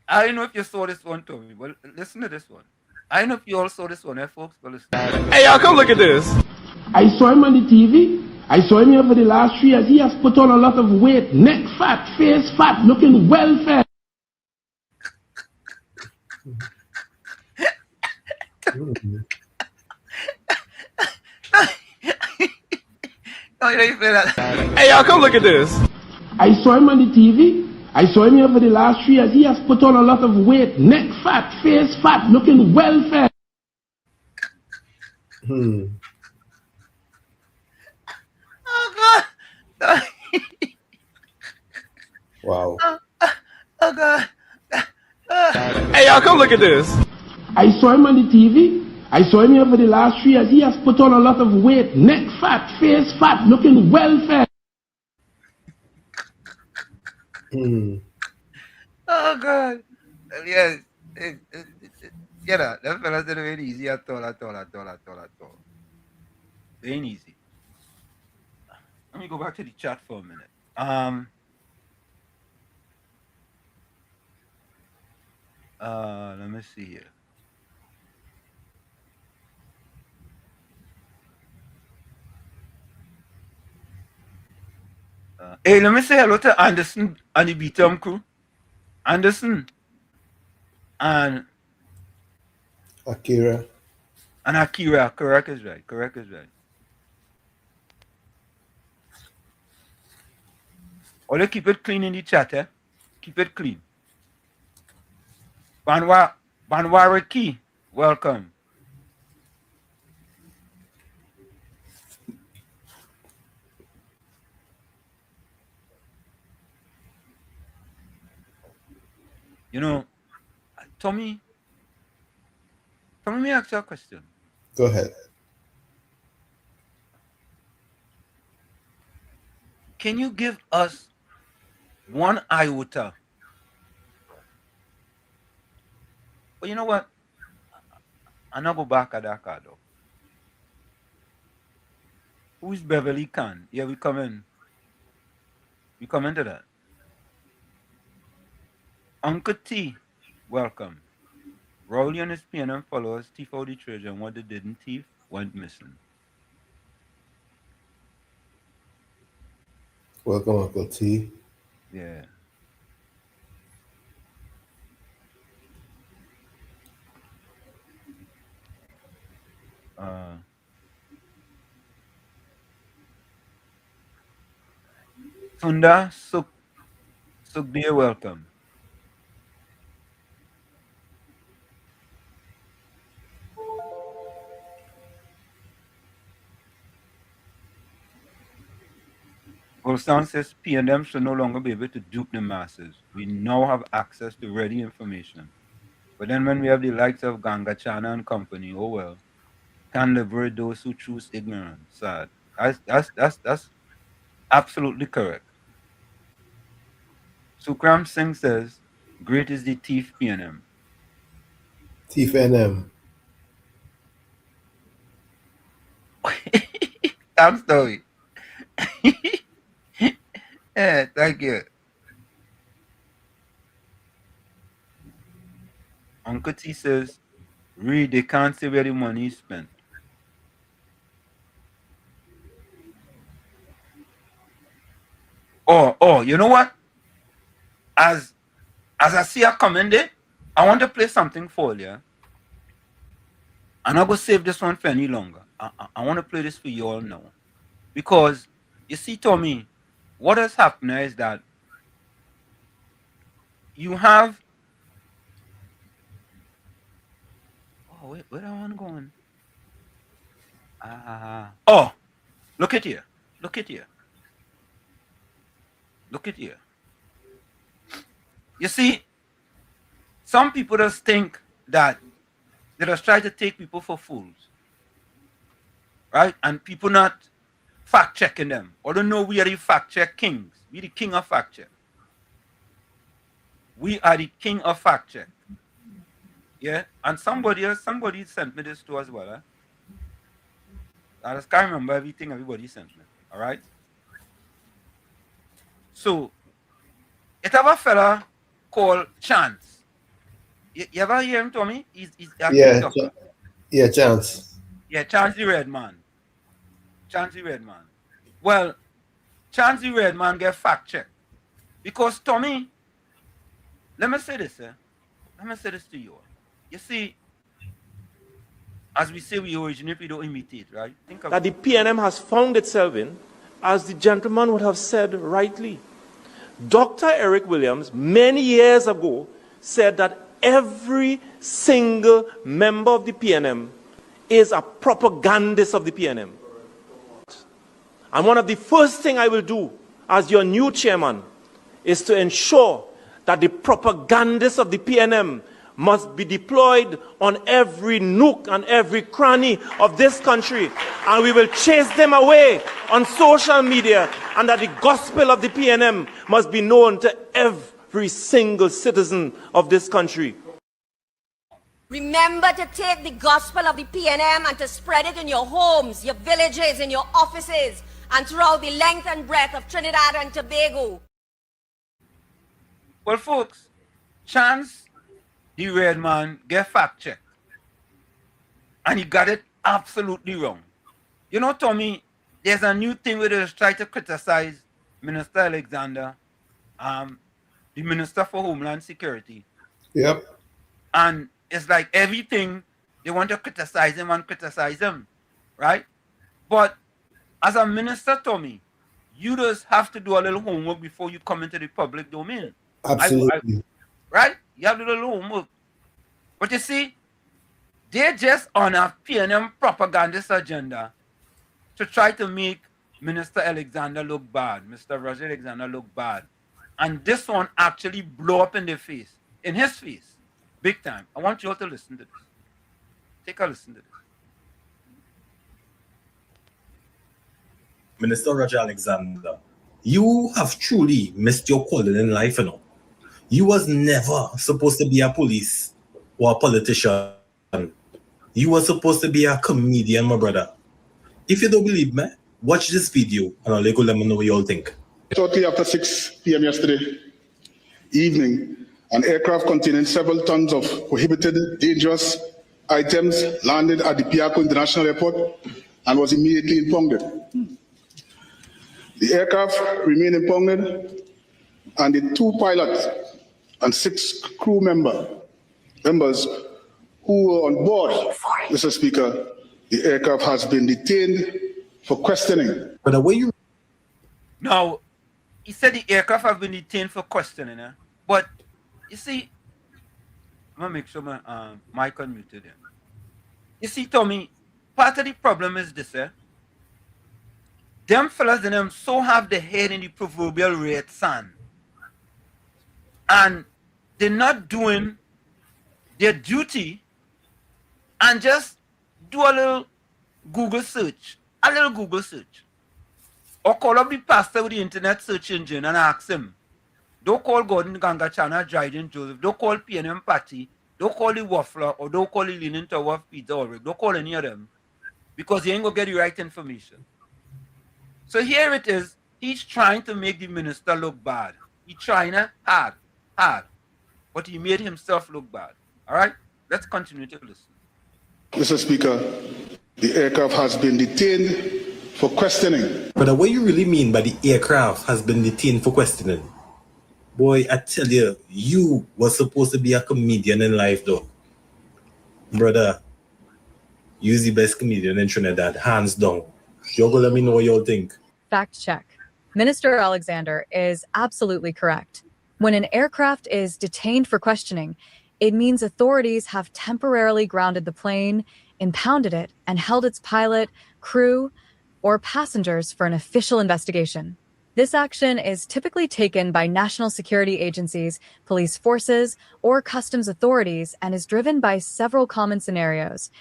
I don't know if you saw this one, Tommy, but listen to this one. I don't know if you all saw this one, folks, but listen. Hey, y'all, come look at this. I saw him on the TV. I saw him over the last 3 years. He has put on a lot of weight, neck fat, face fat, looking well fed. Hey, y'all, come look at this. I saw him on the TV. I saw him over the last 3 years. He has put on a lot of weight, neck fat, face fat, looking well fed. Oh God! Wow. Oh God! Hey, y'all, come look at this. I saw him on the TV. I saw him over the last 3 years. He has put on a lot of weight, neck fat, face fat, looking well fed. Oh God! Yes. That fella said it ain't easy at all. It ain't easy. Let me go back to the chat for a minute. Let me see here. Hey, let me say hello to Anderson and the BTM crew. Anderson and Akira. And Akira. Correct is right. Only keep it clean in the chat, eh? Keep it clean. Banwariki, welcome. You know, Tommy, let me ask you a question. Go ahead. Can you give us one iota? But you know what? I'm not go back at that card though. Who is Beverly Khan? Yeah, we come in. We come into that. Uncle T, welcome. Rowley and his PNM followers thief out the treasure, and what they didn't thief went missing. Welcome, Uncle T. Yeah. Sunda Sukdeya, welcome. Goldstein says PNM should no longer be able to dupe the masses. We now have access to ready information. But then when we have the likes of Ganga Chana and company, oh well, can liberate those who choose ignorance. Sad. That's absolutely correct. Sukram Singh says, great is the thief PNM. Thief NM. Sam story. Yeah, thank you. Uncle T says, read, they can't say where the money is spent. Oh, you know what? As I see her coming there, I want to play something for you. And I'm not going to save this one for any longer. I want to play this for you all now. Because, you see, Tommy, what has happened is that you have... Oh, wait, where do I want to go on? Oh, look at here. Look at here. Look at here. You see, some people just think that they just try to take people for fools. Right? And people not fact checking them. Or don't know we are the fact check kings. We the king of fact check. We are the king of fact check. Yeah? And somebody sent me this too as well. I just can't remember everything everybody sent me. All right? So, it have a fella called Chance. You ever hear him, Tommy? He's a TikToker. Yeah, Chance. Yeah, Chance the Red Man. Chance the Red Man. Well, Chance the Red Man get fact checked. Because, Tommy, let me say this, Let me say this to you. You see, as we say, we originate, we don't imitate, right? Think of that the PNM has found itself in, as the gentleman would have said rightly. Dr. Eric Williams, many years ago, said that every single member of the PNM is a propagandist of the PNM. And one of the first things I will do as your new chairman is to ensure that the propagandists of the PNM must be deployed on every nook and every cranny of this country, and we will chase them away on social media, and that the gospel of the PNM must be known to every single citizen of this country. Remember to take the gospel of the PNM and to spread it in your homes, your villages, in your offices, and throughout the length and breadth of Trinidad and Tobago. Well, folks, Chance the Red Man get fact checked. And he got it absolutely wrong. You know, Tommy, there's a new thing where they try to criticize Minister Alexander, the Minister for Homeland Security. Yep. And it's like everything, they want to criticize him, right? But as a minister, Tommy, you just have to do a little homework before you come into the public domain. Absolutely. Right? You have to do a little homework. But you see, they're just on a PNM propagandist agenda to try to make Minister Alexander look bad, Mr. Roger Alexander look bad. And this one actually blow up in their face, in his face, big time. I want you all to listen to this. Take a listen to this. Minister Roger Alexander, you have truly missed your calling in life, you know. You was never supposed to be a police or a politician. You were supposed to be a comedian, my brother. If you don't believe me, watch this video and I'll let me know what you all think. Shortly after 6 p.m. yesterday evening, an aircraft containing several tons of prohibited, dangerous items landed at the Piaco International Airport and was immediately impounded. The aircraft remained impounded, and the 2 pilots and 6 crew members who were on board, Mr. Speaker, the aircraft has been detained for questioning. But the way you... Now, he said the aircraft have been detained for questioning, but you see, I'm going to make sure my mic unmuted here. You see, Tommy, part of the problem is this, them fellas in them so have the head in the proverbial red sand. And they're not doing their duty and just do a little Google search. Or call up the pastor with the internet search engine and ask him. Don't call Gordon Gangachana, Dryden Joseph. Don't call PNM Patty. Don't call the Waffler, or don't call the Leaning Tower of Peter Ulrich. Don't call any of them. Because you ain't going to get the right information. So here it is. He's trying to make the minister look bad. He's trying hard. But he made himself look bad. All right? Let's continue to listen. Mr. Speaker, the aircraft has been detained for questioning. But what you really mean by the aircraft has been detained for questioning? Boy, I tell you, you were supposed to be a comedian in life, though. Brother, you're the best comedian in Trinidad, hands down. You're going to let me know what you all think. Fact check. Minister Alexander is absolutely correct. When an aircraft is detained for questioning, it means authorities have temporarily grounded the plane, impounded it, and held its pilot, crew, or passengers for an official investigation. This action is typically taken by national security agencies, police forces, or customs authorities and is driven by several common scenarios.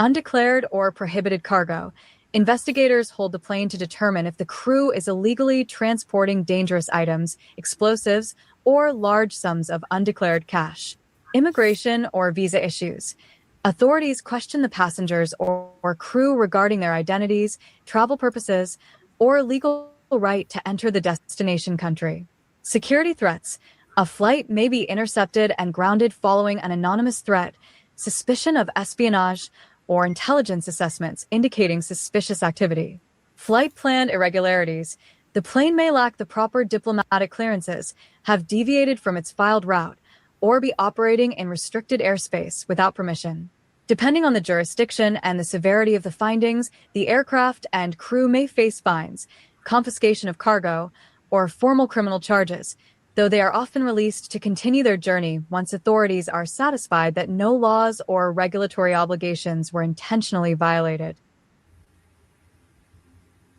Undeclared or prohibited cargo. Investigators hold the plane to determine if the crew is illegally transporting dangerous items, explosives, or large sums of undeclared cash. Immigration or visa issues. Authorities question the passengers or crew regarding their identities, travel purposes, or legal right to enter the destination country. Security threats. A flight may be intercepted and grounded following an anonymous threat, suspicion of espionage, or intelligence assessments indicating suspicious activity. Flight plan irregularities. The plane may lack the proper diplomatic clearances, have deviated from its filed route, or be operating in restricted airspace without permission. Depending on the jurisdiction and the severity of the findings, the aircraft and crew may face fines, confiscation of cargo, or formal criminal charges, though they are often released to continue their journey once authorities are satisfied that no laws or regulatory obligations were intentionally violated.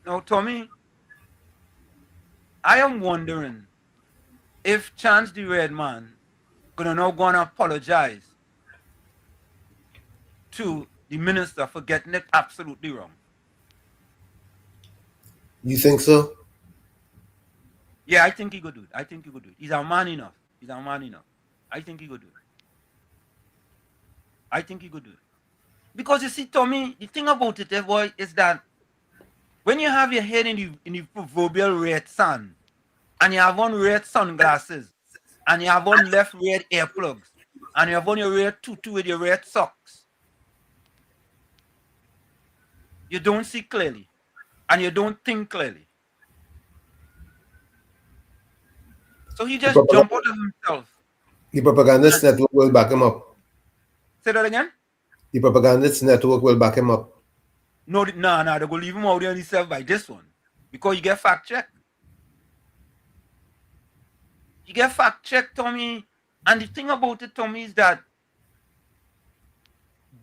Now, Tommy, I am wondering if Chance the Red Man gonna now go and apologize to the minister for getting it absolutely wrong. You think so? Yeah, I think he could do it. I think he could do it. He's a man enough. He's a man enough. I think he could do it. I think he could do it. Because you see, Tommy, the thing about it, boy, is that when you have your head in the proverbial red sun, and you have on red sunglasses, and you have on left red earplugs, and you have on your red tutu with your red socks, you don't see clearly, and you don't think clearly. So he just jumped out of himself. The propagandist network will back him up. Say that again? The propagandist network will back him up. No, they're going to leave him out there himself by this one. Because you get fact checked. You get fact checked, Tommy. And the thing about it, Tommy, is that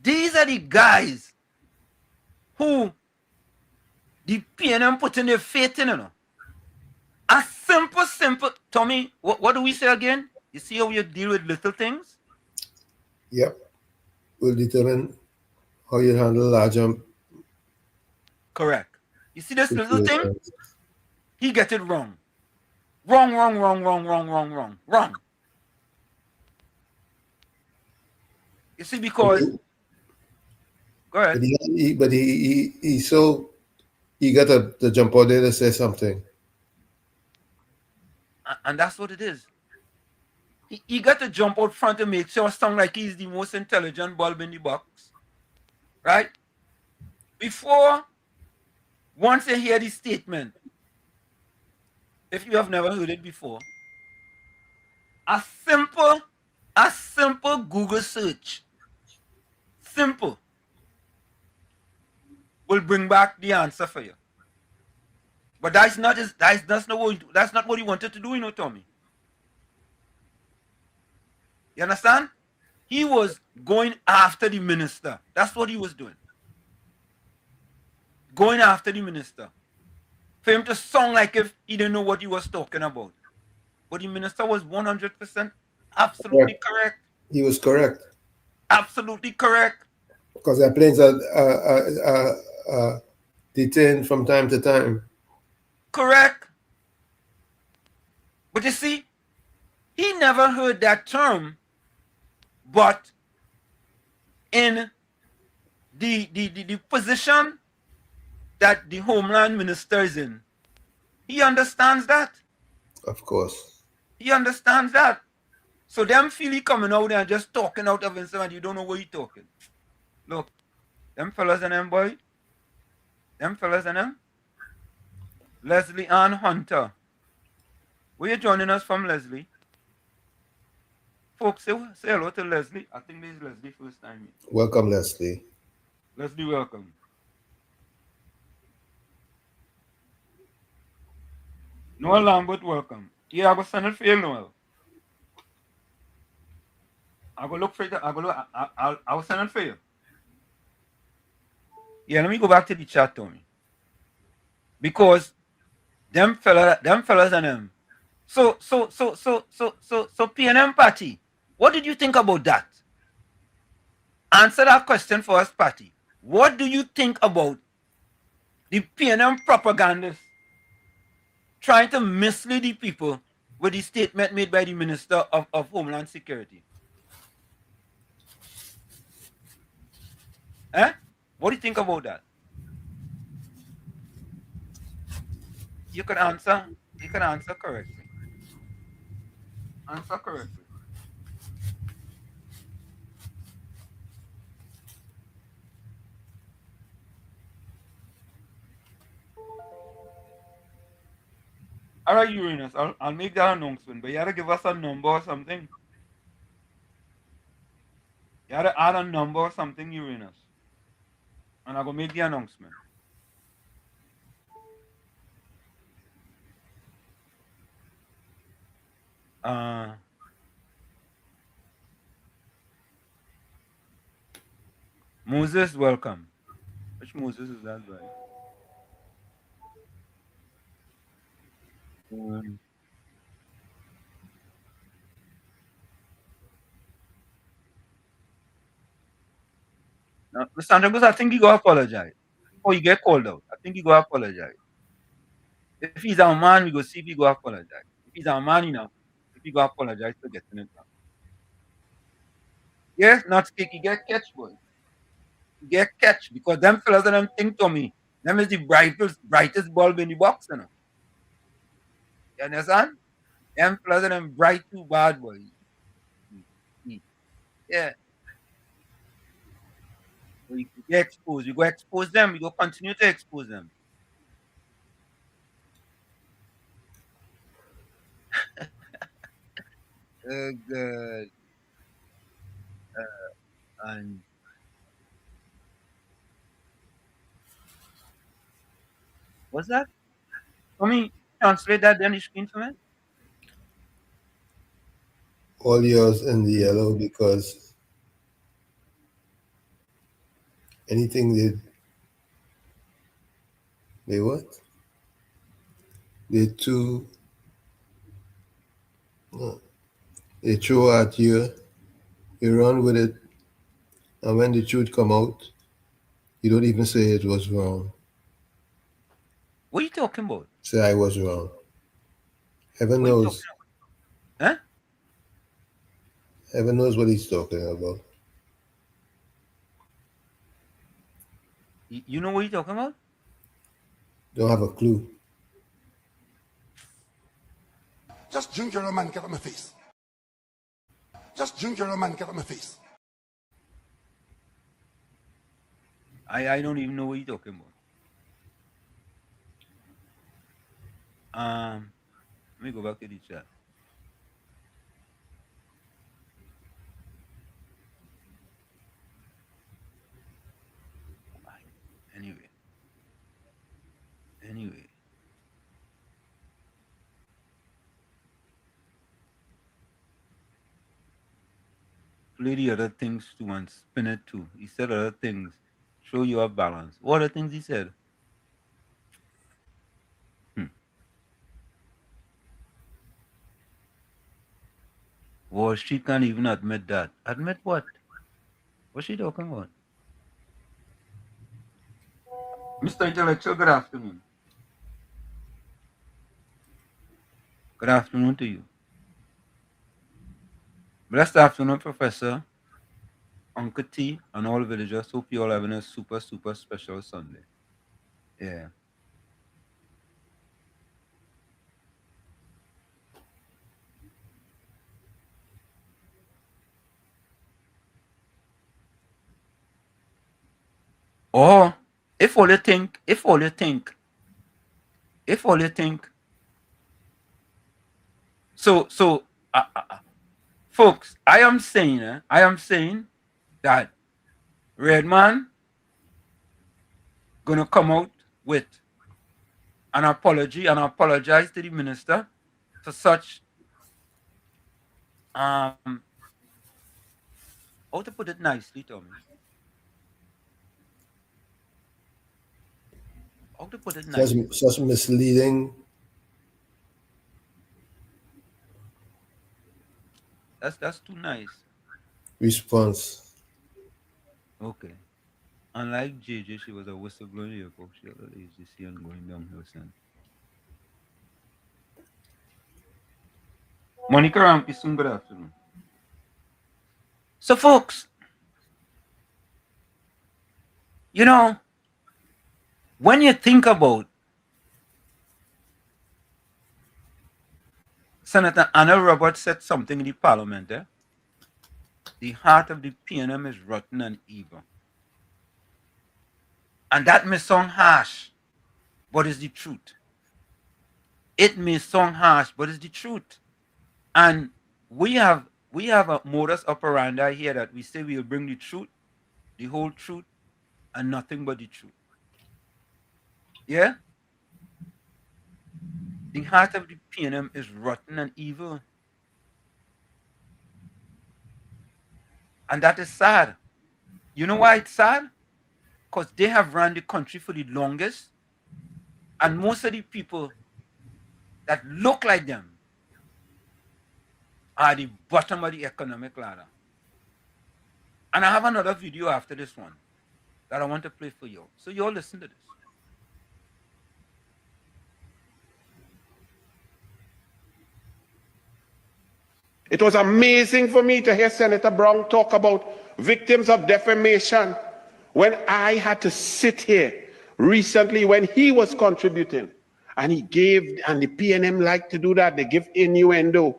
these are the guys who the PNM put in their faith in, you know. A simple, Tommy, what do we say again? You see how you deal with little things? Yep. Will determine how you handle larger. Correct. You see this little thing? He gets it wrong. Wrong. You see, because go ahead. But he so eager to jump out there to say something. And that's what it is. He got to jump out front to make sure sound like he's the most intelligent bulb in the box. Right? Before, once you hear the statement, if you have never heard it before, a simple Google search, simple, will bring back the answer for you. But that's not what he wanted to do, you know, Tommy. You understand? He was going after the minister. That's what he was doing. Going after the minister. For him to sound like if he didn't know what he was talking about. But the minister was 100% absolutely correct. He was correct. Absolutely correct. Because their planes are detained from time to time. Correct. But you see, he never heard that term, but in the position that the Homeland Minister is in, he understands that. Of course. He understands that. So them feel he coming out there and just talking out of himself and you don't know what he's talking. Look, them fellas and them, boy. Them fellas and them. Leslie Ann Hunter. Where you joining us from, Leslie? Folks, say hello to Leslie. I think this is Leslie first time. Welcome, Leslie. Leslie, welcome. Noel Lambert, welcome. Yeah, I will send it for you, Noel. I will look for it. I will send it for you. Yeah, let me go back to the chat, Tommy. because them fellas and them. So PNM party, what did you think about that? Answer that question for us, Patty. What do you think about the PNM propagandists trying to mislead the people with the statement made by the Minister of Homeland Security? Eh? What do you think about that? You can answer. You can answer correctly. Answer correctly. All right, Uranus, I'll make that announcement, but you gotta give us a number or something. You gotta add a number or something, Uranus. And I'm gonna make the announcement. Moses, welcome. Which Moses is that, right? Now, Mr. Andrews, I think you go apologize. Before you get called out, I think you go apologize. If he's our man, we go see if he go apologize. If he's our man enough, if he go apologize for getting it wrong. Yes, not stick, you get catch, boy. You get catch because them fellas and them think to me. Them is the brightest bulb in the box, you know. You understand? Them fellas and them bright too bad, boy. Yeah. So you get exposed. You go expose them. You go continue to expose them. Oh, God. And what's that? Let me translate that then the screen for me. All yours in the yellow because anything they what? They too they throw at you, you run with it, and when the truth come out, you don't even say it was wrong. What are you talking about? Say I was wrong. Heaven knows. Huh? Heaven knows what he's talking about. You know what you're talking about? Don't have a clue. Just drink your rum and get on my face. Just drink your rum and get on my face. I don't even know what you're talking about. Let me go back to the chat. Anyway. Play the other things too and spin it too. He said other things. Show you a balance. What other things he said? Well, she can't even admit that. Admit what? What's she talking about? Mr. Intellectual, good afternoon. Good afternoon to you. Blessed afternoon, Professor, Uncle T, and all villagers. Hope you all having a super, super special Sunday. Yeah. Or if all you think, so folks, I am saying that Redman gonna come out with an apology and apologize to the minister for such how to put it nicely, Tommy. how to put it nicely? Such misleading. That's too nice. Response. Okay. Unlike JJ, she was a whistleblower here, folks. She had a agency and going downhill since. Monica Rampison, good afternoon. So, folks, you know, when you think about Senator Anna Roberts said something in the parliament, the heart of the PNM is rotten and evil. And that may sound harsh, but it's the truth. It may sound harsh, but it's the truth. And we have a modus operandi here that we say we will bring the truth, the whole truth, and nothing but the truth. Yeah? The heart of the PNM is rotten and evil. And that is sad. You know why it's sad? Because they have run the country for the longest. And most of the people that look like them are the bottom of the economic ladder. And I have another video after this one that I want to play for you. So you all listen to this. It was amazing for me to hear Senator Brown talk about victims of defamation when I had to sit here recently when he was contributing. And he gave, and the PNM like to do that. They give innuendo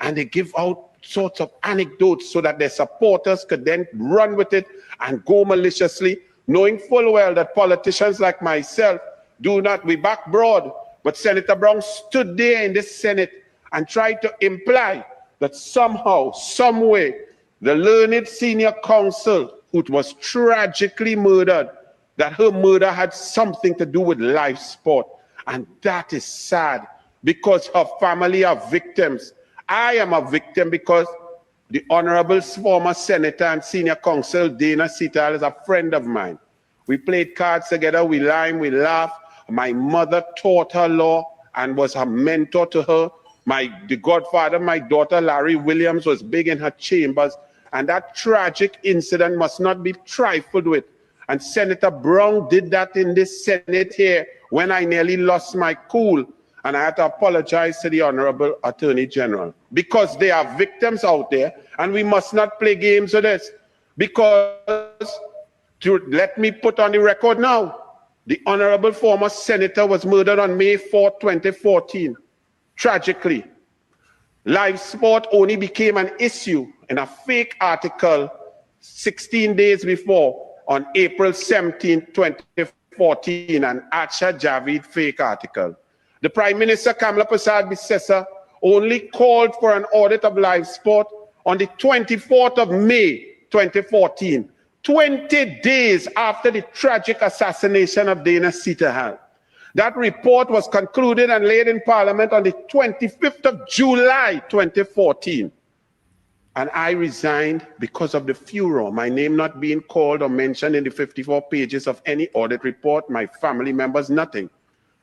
and they give out sorts of anecdotes so that their supporters could then run with it and go maliciously, knowing full well that politicians like myself do not, we back broad. But Senator Brown stood there in the Senate and tried to imply that somehow, some way, the learned senior counsel who was tragically murdered, that her murder had something to do with life sport. And that is sad because her family are victims. I am a victim because the Honorable former Senator and Senior Counsel Dana Sital is a friend of mine. We played cards together, we lime, we laugh. My mother taught her law and was her mentor to her. The godfather, my daughter Larry Williams, was big in her chambers. And that tragic incident must not be trifled with. And Senator Brown did that in this Senate here when I nearly lost my cool. And I had to apologize to the Honorable Attorney General because there are victims out there and we must not play games with this. Because, let me put on the record now, the Honorable former Senator was murdered on May 4, 2014. Tragically. Live sport only became an issue in a fake article 16 days before on April 17, 2014, an Acha Javid fake article. The Prime Minister Kamala Prasad Bisesa only called for an audit of live sport on the 24th of May 2014, 20 days after the tragic assassination of Dana Sitahal. That report was concluded and laid in Parliament on the 25th of July 2014. And I resigned because of the furor, my name not being called or mentioned in the 54 pages of any audit report, my family members, nothing.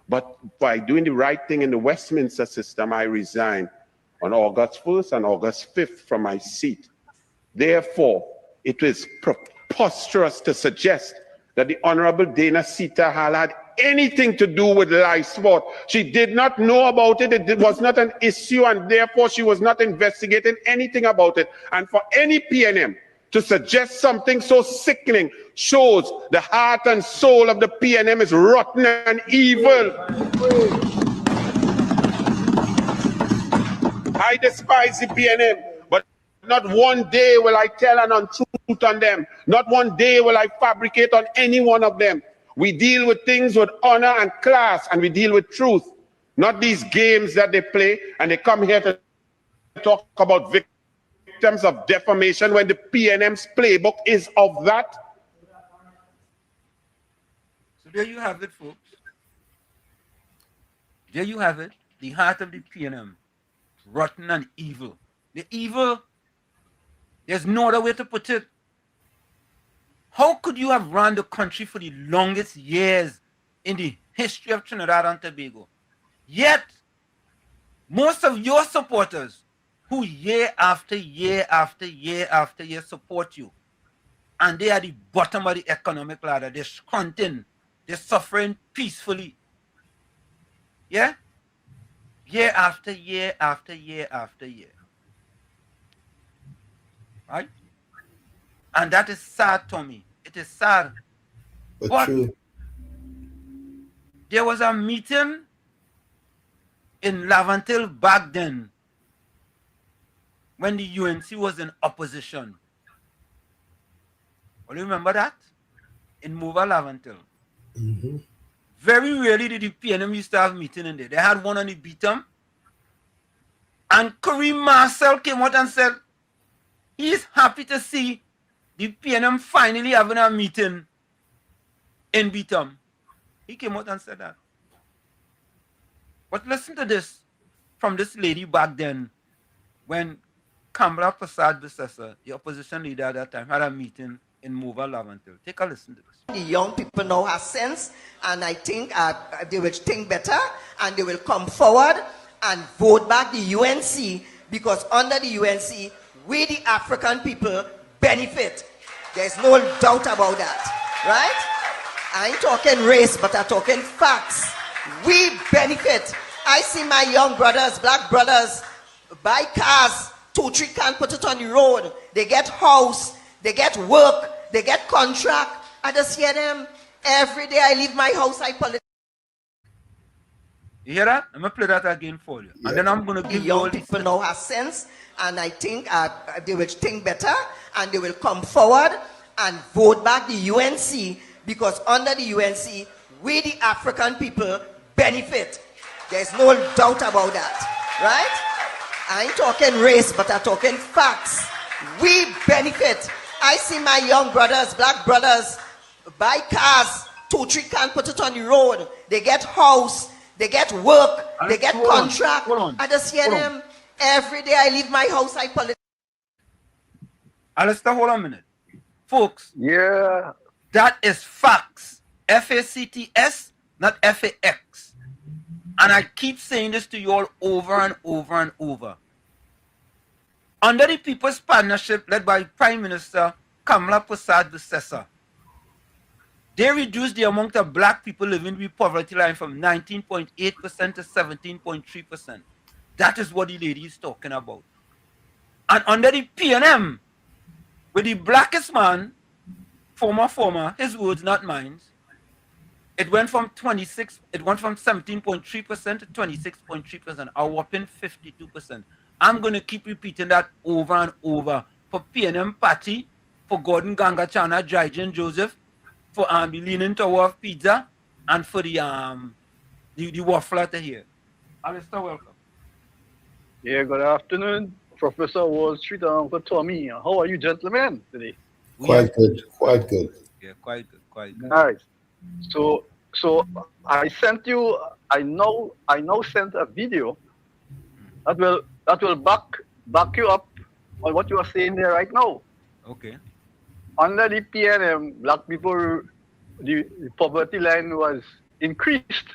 But by doing the right thing in the Westminster system, I resigned on August 1st and August 5th from my seat. Therefore, it is preposterous to suggest that the Honorable Dana Sitahal had anything to do with live sport. She did not know about it. It was not an issue, and therefore she was not investigating anything about it. And for any PNM to suggest something so sickening shows the heart and soul of the PNM is rotten and evil. I despise the PNM, but not one day will I tell an untruth on them. Not one day will I fabricate on any one of them. We deal with things with honor and class, and we deal with truth, not these games that they play, and they come here to talk about victims of defamation when the PNM's playbook is of that. So there you have it, folks. There you have it. The heart of the PNM. Rotten and evil. The evil, there's no other way to put it. How could you have run the country for the longest years in the history of Trinidad and Tobago. Yet, most of your supporters who year after year after year after year support you, and they are the bottom of the economic ladder, they're scrunting, they're suffering peacefully. Yeah? Year after year after year after year. Right? And that is sad, Tommy. It is sad. But true. There was a meeting in Lavantil back then when the UNC was in opposition. Well, you remember that? In Mova Lavantil. Mm-hmm. Very rarely did the PNM used to have meeting in there. They had one on the Beatum. And Kareem Marcel came out and said he is happy to see the PNM finally having a meeting in Beatum. He came out and said that. But listen to this from this lady back then when Kamala Prasad Bissessa, the opposition leader at that time, had a meeting in Mova Lavantil. Take a listen to this. The young people now have sense, and I think they will think better, and they will come forward and vote back the UNC, because under the UNC, we the African people benefit. There's no doubt about that, right? I ain't talking race, but I'm talking facts. We benefit. I see my young brothers, black brothers, buy cars, 2-3 can't put it on the road. They get house, they get work, they get contract. I just hear them every day. I leave my house, I politics. You hear that? I'm going to play that again for you. And then I'm going to give you all young people now have sense, and I think they will think better, and they will come forward and vote back the UNC, because under the UNC, we the African people benefit. There's no doubt about that, right? I ain't talking race, but I'm talking facts. We benefit. I see my young brothers, black brothers, buy cars, 2-3 can't put it on the road. They get house, they get work, they get contract. I just hear them every day. I leave my house, I politics. Alistair, hold on a minute. Folks. Yeah. That is facts. FACTS, not FAX. And I keep saying this to you all over and over and over. Under the People's Partnership led by Prime Minister Kamala Prasad Bissessa, they reduced the amount of black people living with poverty line from 19.8% to 17.3%. That is what the lady is talking about. And under the PNM, with the blackest man, former, his words, not mine, it went from 17.3% to 26.3%, a whopping 52%. I'm going to keep repeating that over and over for PNM Party, for Gordon Gangachana, Drygen Joseph, for the Leaning Tower of Pizza, and for the Waffler to here. Alistair, welcome. Yeah, good afternoon, Professor Wall Street and Uncle Tommy. How are you, gentlemen, today? Quite good, quite good. Yeah, quite good, quite good. Nice. So I sent you. I now sent a video that will back you up on what you are saying there right now. Okay. Under the PNM, black people, the poverty line was increased.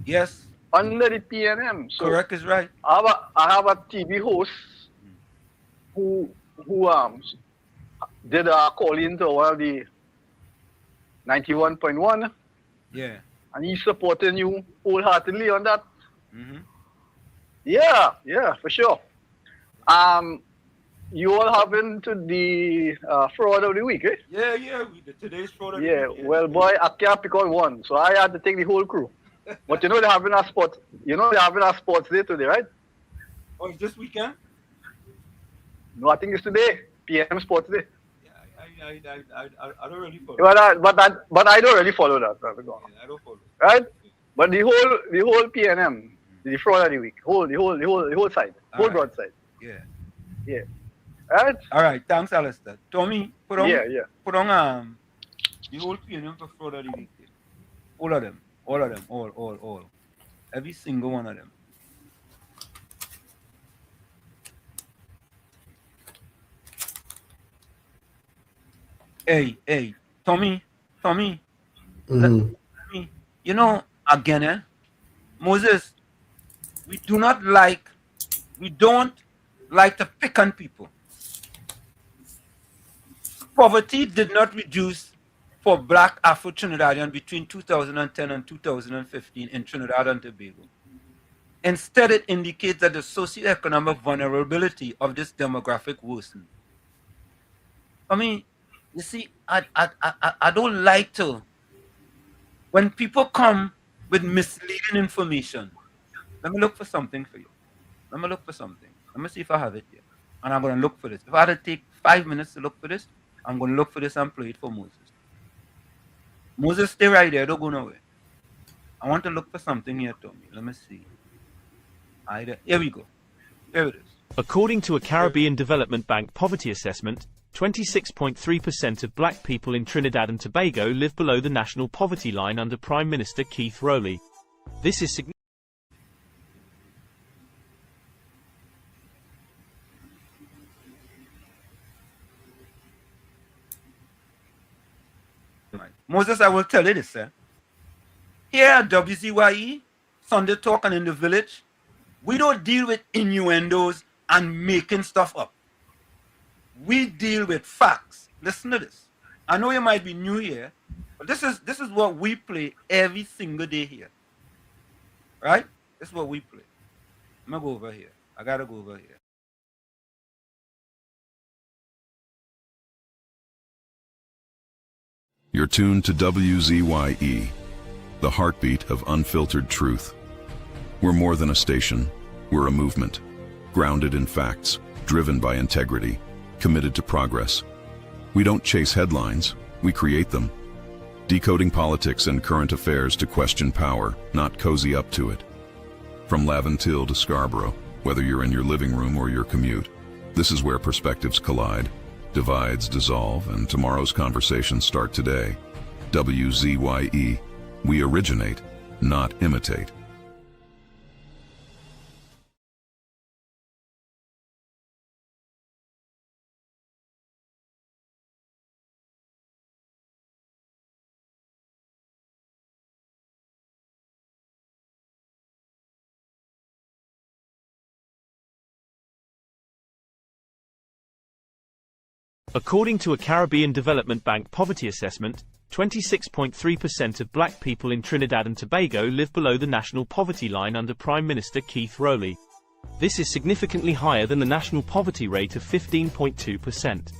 Yes. Under the PNM. So correct is right. I have a TV host who did a call into one of the 91.1. Yeah. And he's supporting you wholeheartedly on that. Mm-hmm. Yeah, for sure. You all having to the fraud of the week, eh? Yeah. Today's fraud of the week. Yeah, well, boy, I can't pick on one, so I had to take the whole crew. But they're having a sport. They're having a sports day today, right? Oh, it's this weekend? No, I think it's today. PM Sports Day. I don't really follow. But I don't really follow that. I don't follow. Right? But the whole PNM, the fraud of the week, the whole side, whole right. broadside. Yeah. Right? All right. Thanks, Alistair. Tommy, put on the whole PNM for fraud of the week. All of them. All. Every single one of them. Hey, Tommy. Mm-hmm. Tommy, You know, again, Moses, we don't like to pick on people. Poverty did not reduce for black Afro-Trinidadian between 2010 and 2015 in Trinidad and Tobago. Instead, it indicates that the socioeconomic vulnerability of this demographic worsened. I mean, you see, I don't like to, when people come with misleading information, let me look for something for you. Let me look for something. Let me see if I have it here. And I'm going to look for this. If I had to take 5 minutes to look for this, I'm going to look for this and play it for Moses. Moses, stay right there. Don't go nowhere. I want to look for something here, Tommy. Let me see. Here we go. Here it is. According to a Caribbean Development Bank poverty assessment, 26.3% of black people in Trinidad and Tobago live below the national poverty line under Prime Minister Keith Rowley. This is significant. Moses, I will tell you this, sir. Here at WZYE, Sunday Talk and in the village, we don't deal with innuendos and making stuff up. We deal with facts. Listen to this. I know you might be new here, but this is what we play every single day here. Right? This is what we play. I'm gonna go over here. I gotta go over here. You're tuned to WZYE, the heartbeat of unfiltered truth. We're more than a station, we're a movement, grounded in facts, driven by integrity, committed to progress. We don't chase headlines, we create them. Decoding politics and current affairs to question power, not cozy up to it. From Laventille to Scarborough, whether you're in your living room or your commute, this is where perspectives collide, divides dissolve, and tomorrow's conversations start today. WZYE, we originate, not imitate. According to a Caribbean Development Bank poverty assessment, 26.3% of black people in Trinidad and Tobago live below the national poverty line under Prime Minister Keith Rowley. This is significantly higher than the national poverty rate of 15.2%.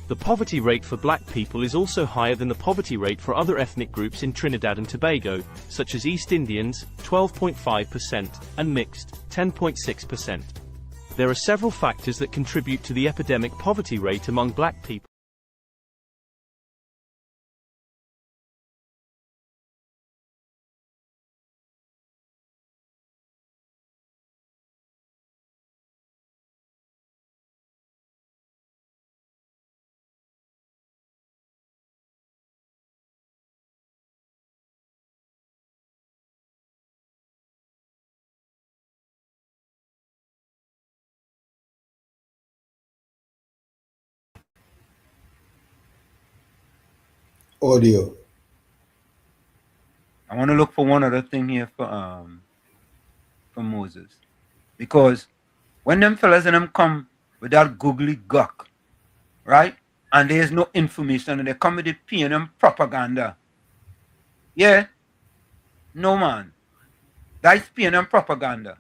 The poverty rate for black people is also higher than the poverty rate for other ethnic groups in Trinidad and Tobago, such as East Indians, 12.5%, and mixed, 10.6%. There are several factors that contribute to the epidemic poverty rate among black people. Audio. I want to look for one other thing here for Moses, because when them fellas and them come with that googly guck, right, and there's no information, and they come with the PNM propaganda. Yeah, no man, that's PNM propaganda.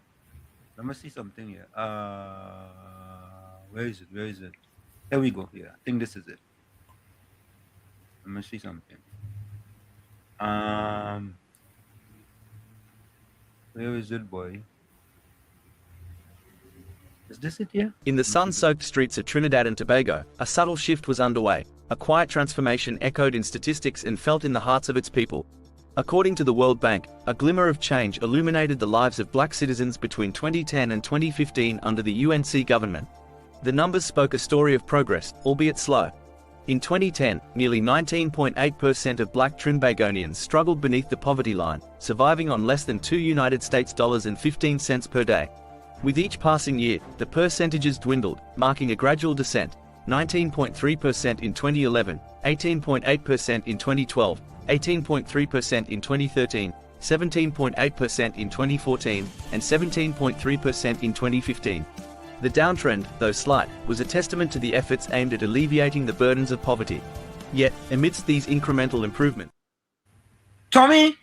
Let me see something here. Where is it? Where is it? There we go. Here, I think this is it. Let me see something. Where is it, boy? Is this it here? In the sun-soaked streets of Trinidad and Tobago, a subtle shift was underway. A quiet transformation echoed in statistics and felt in the hearts of its people. According to the World Bank, a glimmer of change illuminated the lives of black citizens between 2010 and 2015 under the UNC government. The numbers spoke a story of progress, albeit slow. In 2010, nearly 19.8% of black Trinbagonians struggled beneath the poverty line, surviving on less than $2.15 per day. With each passing year, the percentages dwindled, marking a gradual descent: 19.3% in 2011, 18.8% in 2012, 18.3% in 2013, 17.8% in 2014, and 17.3% in 2015. The downtrend, though slight, was a testament to the efforts aimed at alleviating the burdens of poverty. Yet, amidst these incremental improvements, Tommy,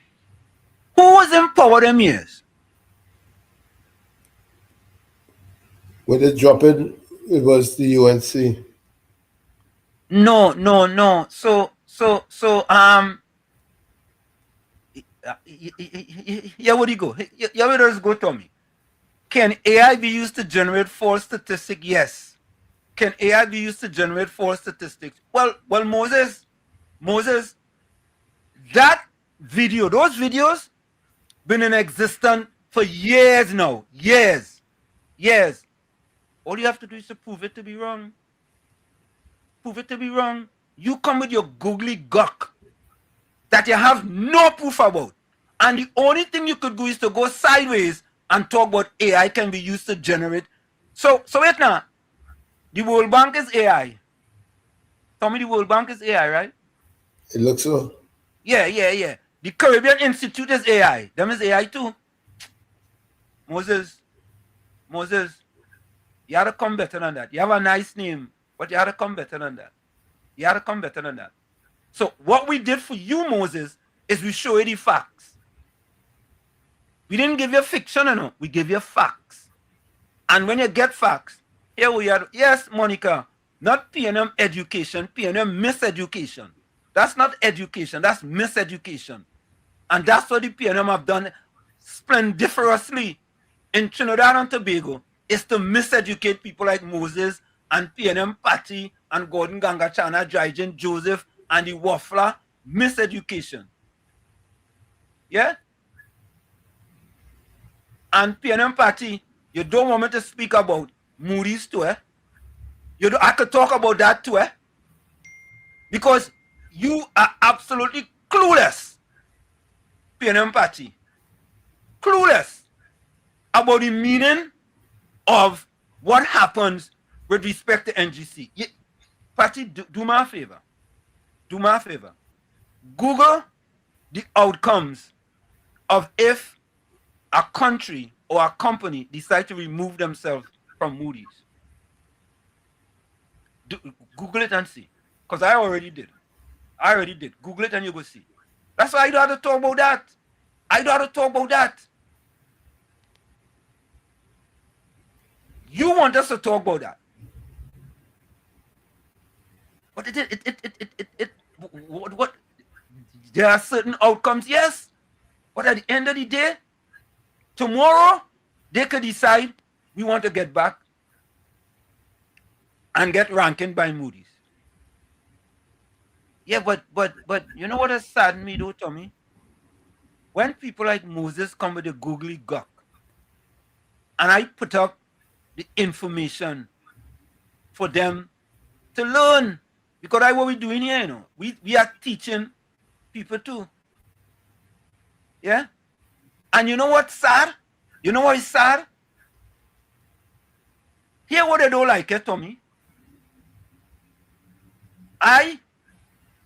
who was in power them years? When it dropped, it was the UNC. No. So, yeah, where do you go? Yeah, where does it go, Tommy? Can AI be used to generate false statistics? Yes. Can AI be used to generate false statistics? Well, Moses, that video, those videos, been in existence for years now. Years. All you have to do is to prove it to be wrong. Prove it to be wrong. You come with your googly gawk that you have no proof about. And the only thing you could do is to go sideways and talk about AI can be used to generate. So wait now. The World Bank is AI. Tell me the World Bank is AI, right? It looks so. Yeah. The Caribbean Institute is AI. Them is AI too. Moses, you had to come better than that. You have a nice name, but you had to come better than that. So what we did for you, Moses, is we show you the facts. We didn't give you fiction, no. We give you facts. And when you get facts, here we are. Yes, Monica, not PNM education, PNM miseducation. That's not education, that's miseducation. And that's what the PNM have done splendiferously in Trinidad and Tobago, is to miseducate people like Moses and PNM Patty and Gordon Gangachana, Drygen Joseph and the Waffler. Miseducation. Yeah? And PNM Party, you don't want me to speak about Moody's too, eh? I could talk about that too, eh? Because you are absolutely clueless, PNM Party. Clueless about the meaning of what happens with respect to NGC. Party, do me a favor. Google the outcomes of if a country or a company decide to remove themselves from Moody's. Google it and see. Because I already did. Google it and you go see. That's why I don't have to talk about that. You want us to talk about that. But what there are certain outcomes, yes. But at the end of the day, tomorrow they could decide we want to get back and get ranking by Moody's. Yeah, but you know what has saddened me though, Tommy? When people like Moses come with a googly gawk and I put up the information for them to learn, because that's what we're doing here, you know. We are teaching people too. Yeah? And you know what's sad? You know what is sad? Here what they don't like it, Tommy. I,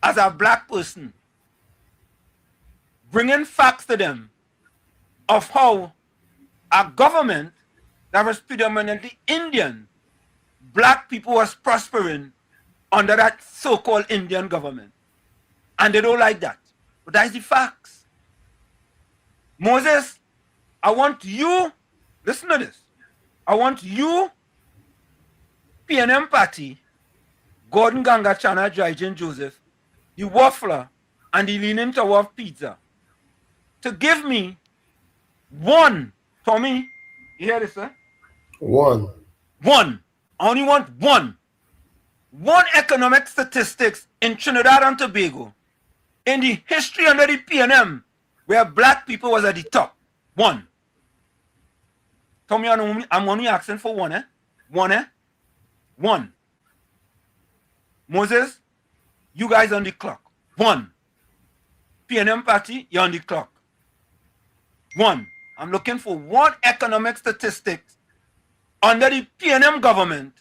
as a black person, bringing facts to them of how a government that was predominantly Indian, black people was prospering under that so-called Indian government. And they don't like that. But that's the facts. Moses, I want you, listen to this. I want you, PNM Party, Gordon Gangachana, Drygen Joseph, the Waffler, and the Leaning Tower of Pizza, to give me one, Tommy, you hear this, sir? One. I only want one economic statistics in Trinidad and Tobago in the history under the PNM where black people was at the top. One. Tommy, I'm only asking for one, eh? One. Moses, you guys on the clock. One. PNM Party, you're on the clock. One. I'm looking for one economic statistics under the PNM government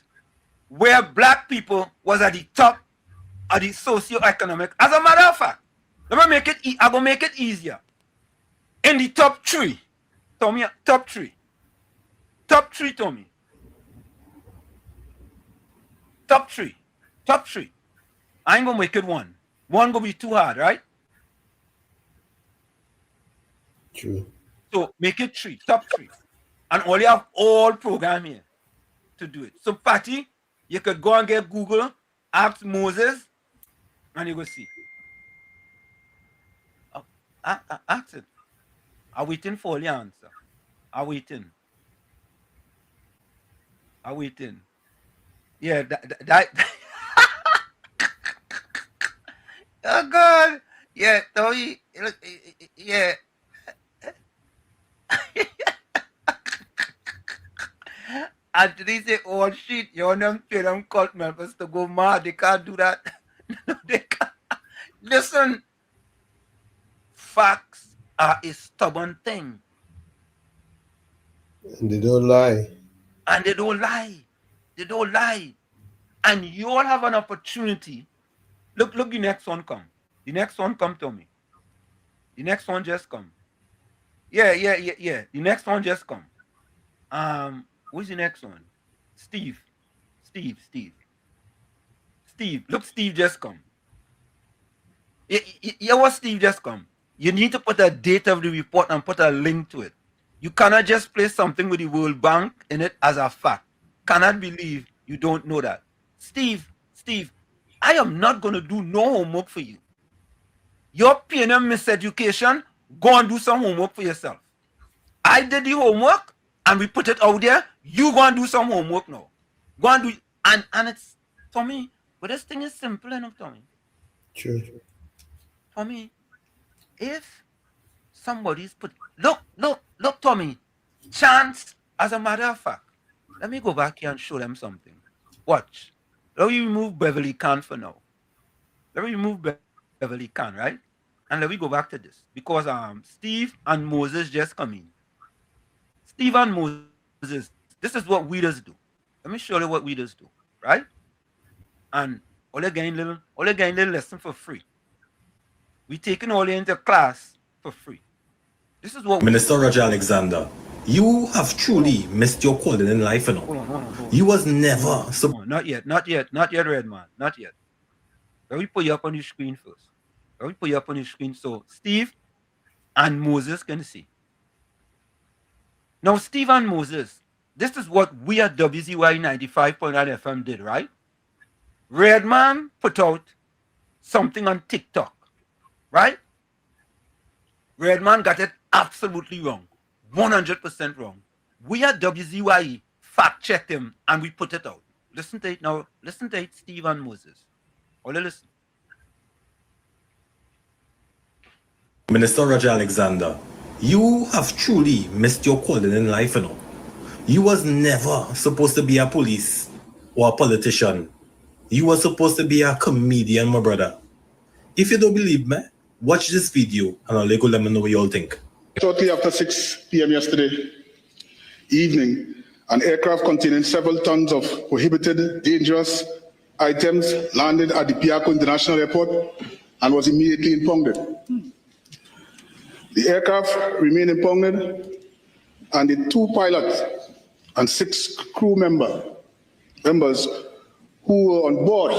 where black people was at the top of the socio-economic. As a matter of fact, I'm gonna make it easier. In the top three, Tommy, top three. Top three, Tommy. Top three. Top three. I ain't gonna make it one. One gonna be too hard, right? True. So make it three, top three. And all you have all program here to do it. So Patty, you could go and get Google, ask Moses, and you will see. Ask it. I'm waiting for the answer. I'm waiting. Yeah, that oh God. Yeah, Tommy. Yeah. Anthony say, oh shit, you want them pay them cult members to go mad. They can't do that. No, they can't. Listen, facts are a stubborn thing. And they don't lie. And they don't lie. They don't lie. And you all have an opportunity. Look, the next one come. The next one come to me. The next one just come. Yeah. The next one just come. Who's the next one? Steve. Look, Steve just come. Yeah, what Steve just come? You need to put a date of the report and put a link to it. You cannot just place something with the World Bank in it as a fact. Cannot believe you don't know that. Steve, I am not going to do no homework for you. You're paying them miseducation. Go and do some homework for yourself. I did the homework and we put it out there. You go and do some homework now. Go and do it. And it's, Tommy, but this thing is simple enough, Tommy. True. Tommy, if somebody's put, look, Tommy, chance, as a matter of fact, let me go back here and show them something. Watch. Let me remove Beverly Khan for now. Let me remove Beverly Khan, right? And let me go back to this. Because Steve and Moses just come in. Steve and Moses, this is what we just do. Let me show you what we just do, right? And all they getting little lesson for free. We taking all into class for free. This is what Minister Roger Alexander, you have truly missed your calling in life, you know. Hold on. You was never not yet, Red Man, not yet. Let me put you up on the screen first. Let me put you up on the screen so Steve and Moses can see. Now, Steve and Moses, this is what we at WZYE 95.9 FM did, right? Redman put out something on TikTok, right? Redman got it absolutely wrong, 100% wrong. We at WZYE fact-checked him and we put it out. Listen to it now. Listen to it, Steve and Moses. Only listen. Minister Roger Alexander, you have truly missed your calling in life, you know. You was never supposed to be a police or a politician. You were supposed to be a comedian, my brother. If you don't believe me, watch this video and I'll let me know what you all think. Shortly after 6 p.m. yesterday evening, an aircraft containing several tons of prohibited, dangerous items landed at the Piaco International Airport and was immediately impounded. The aircraft remained impounded, and the 2 pilots and 6 crew members who were on board,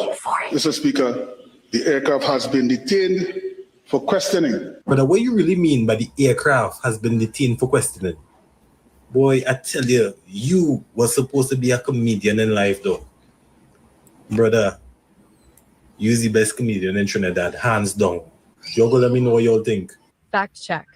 Mr. Speaker, the aircraft has been detained for questioning. Brother, what you really mean by the aircraft has been detained for questioning? Boy, I tell you, you were supposed to be a comedian in life, though. Brother, you're the best comedian in Trinidad, hands down. You're gonna let me know what you all think. Fact check.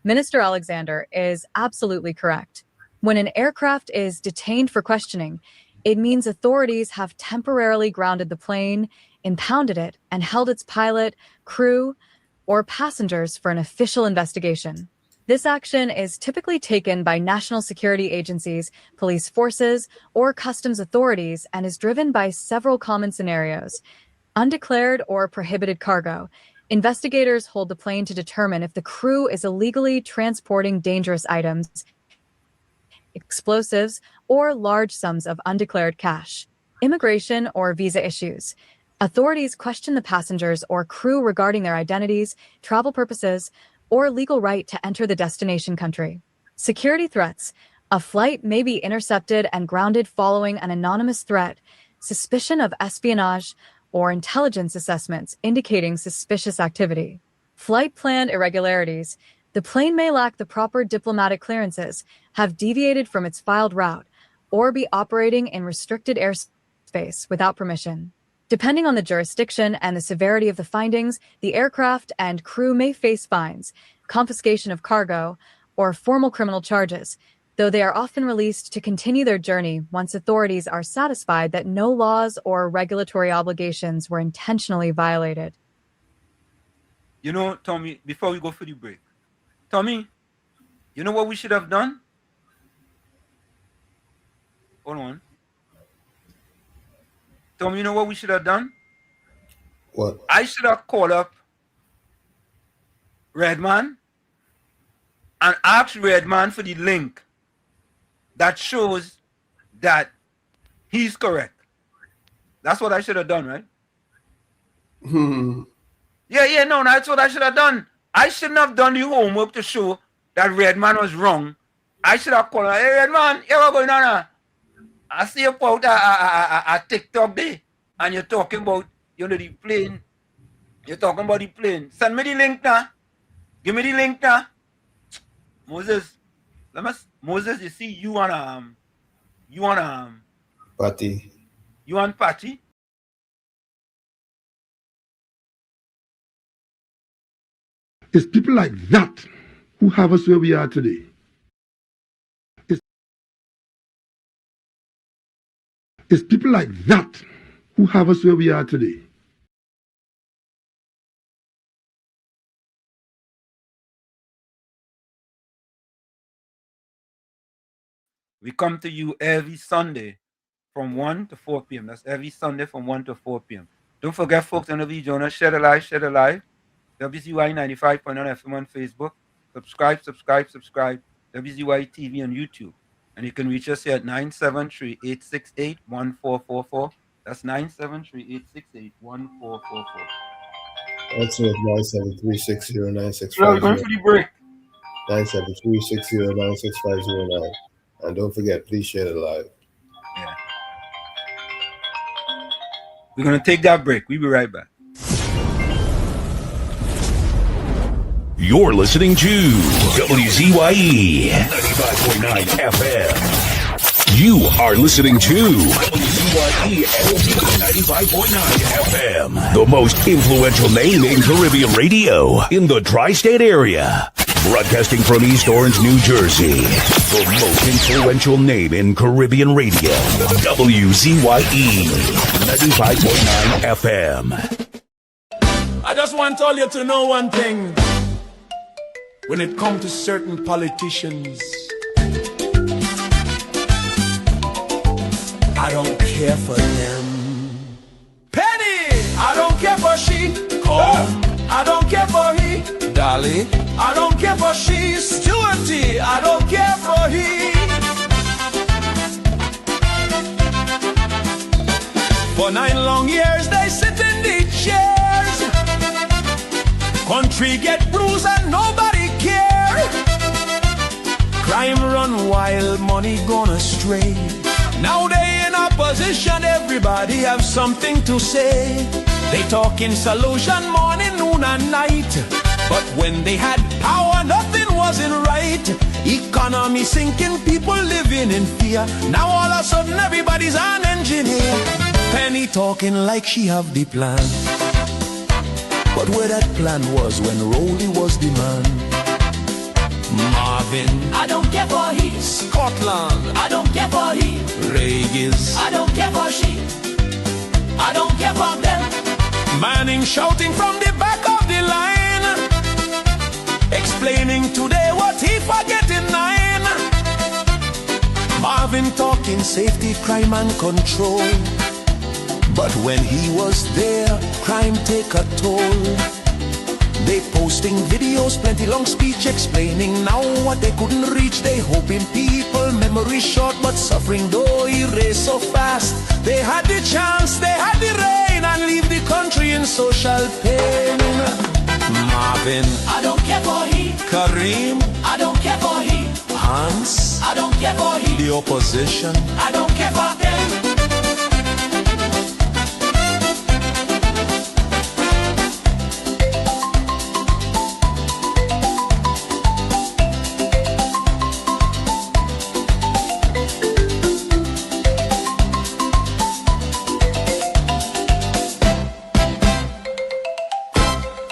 Minister Alexander is absolutely correct. When an aircraft is detained for questioning, it means authorities have temporarily grounded the plane, impounded it, and held its pilot, crew, or passengers for an official investigation. This action is typically taken by national security agencies, police forces, or customs authorities and is driven by several common scenarios. Undeclared or prohibited cargo. Investigators hold the plane to determine if the crew is illegally transporting dangerous items, explosives, or large sums of undeclared cash. Immigration or visa issues. Authorities question the passengers or crew regarding their identities, travel purposes, or legal right to enter the destination country. Security threats. A flight may be intercepted and grounded following an anonymous threat, suspicion of espionage, or intelligence assessments indicating suspicious activity. Flight plan irregularities. The plane may lack the proper diplomatic clearances, have deviated from its filed route, or be operating in restricted airspace without permission. Depending on the jurisdiction and the severity of the findings, the aircraft and crew may face fines, confiscation of cargo, or formal criminal charges, though they are often released to continue their journey once authorities are satisfied that no laws or regulatory obligations were intentionally violated. You know, Tommy, before we go for the break, Tommy, you know what we should have done? Hold on. Tommy, you know what we should have done? What? I should have called up Redman and asked Redman for the link that shows that he's correct. That's what I should have done, right? No, that's what I should have done. I shouldn't have done the homework to show that Redman was wrong. I should have called him, hey, Redman, here what's going on? I see you out a TikTok day, and you're talking about, the plane. You're talking about the plane. Send me the link now. Give me the link now. Moses, you see, you want Patty. You want Patty? It's people like that who have us where we are today. It's people like that who have us where we are today. We come to you every Sunday from 1 to 4 p.m. That's every Sunday from 1 to 4 p.m. Don't forget, folks, on the video, share the live. WZYE 95.9 FM on Facebook. Subscribe. WZYE TV on YouTube. And you can reach us here at 973-868-1444. That's 973-868-1444. That's it, 973-609-6509. Well, going for the break. 973-609-6509. And don't forget, please share the live. Yeah. We're going to take that break. We'll be right back. You're listening to WZYE 95.9 FM. You are listening to WZYE 95.9 FM, the most influential name in Caribbean radio in the tri-state area. Broadcasting from East Orange, New Jersey, the most influential name in Caribbean radio. WZYE 95.9 FM. I just want all you to know one thing. When it comes to certain politicians, I don't care for them. Penny, I don't care for she. Oh, I don't care for he. Dolly, I don't care for she. Stewarty, I don't care for he. For 9 long years they sit in the chairs. Country get bruised and nobody care. Crime run wild, money gone astray. Now they in opposition, everybody have something to say. They talking solution morning, noon and night. But when they had power, nothing wasn't right. Economy sinking, people living in fear. Now all of a sudden everybody's an engineer. Penny talking like she have the plan. But where that plan was when Rolly was the man. Marvin, I don't care for he. Scotland, I don't care for he. Regis, I don't care for she. I don't care for them. Manning shouting from the back of the line, explaining today what he forget in 9. Marvin talking safety, crime and control. But when he was there, crime take a toll. They posting videos, plenty long speech explaining now what they couldn't reach. They hoping people memory short, but suffering though erase so fast. They had the chance, they had the rain, and leave the country in social pain. Marvin, I don't care for he. Kareem, I don't care for he. Hans, I don't care for he. the opposition, I don't care for them.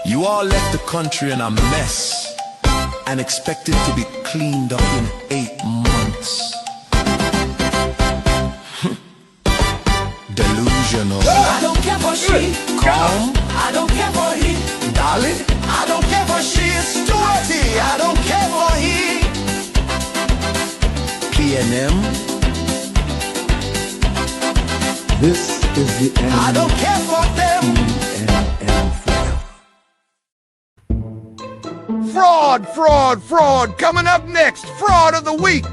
You all left the country in a mess and expected to be cleaned up in 8 months. Delusional. I don't care for she. Calm. I don't care for he. Dolly. I don't care for she. Stuarty. I don't care for he. PNM. This is the end. I don't care for them. Fraud, fraud, fraud. Coming up next, fraud of the week.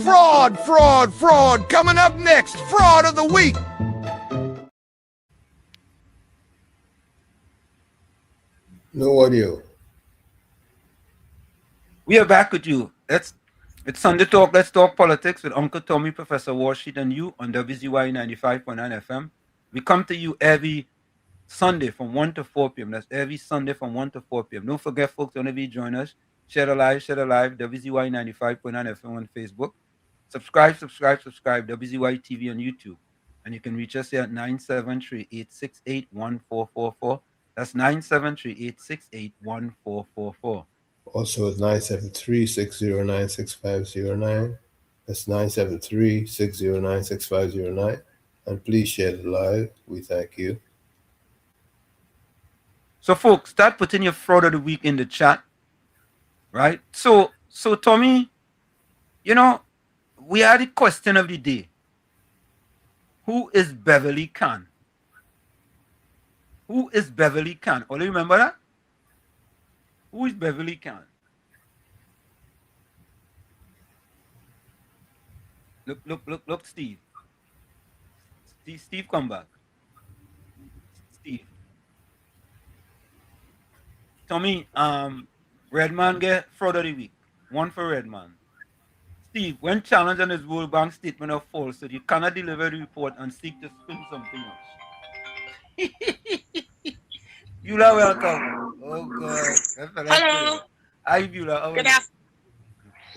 Fraud, fraud, fraud. Coming up next, fraud of the week. No audio. We are back with you. It's Sunday Talk. Let's talk politics with Uncle Tommy, Professor Warsheet, and you on WZYE 95.9 FM. We come to you every Sunday from 1 to 4 p.m. That's every Sunday from 1 to 4 p.m. Don't forget, folks, whenever you join us, share the live, WZYE 95.9 FM on Facebook. Subscribe, WZYE TV on YouTube. And you can reach us here at 973-868-1444. That's 973-868-1444. Also, it's 973-609-6509. That's 973-609-6509. And please share the live. We thank you. So, folks, start putting your fraud of the week in the chat, right? So Tommy, you know, we had the question of the day. Who is Beverly Khan? Who is Beverly Khan? Oh, do you remember that? Who is Beverly Khan? Look, Steve. Steve, come back. Steve. Tommy, Redman get fraud of the week. One for Redman. Steve, when challenged on his World Bank statement of falsehood, you cannot deliver the report and seek to spin something else. Beulah, welcome. Oh, God. Hello. Hi, Beulah.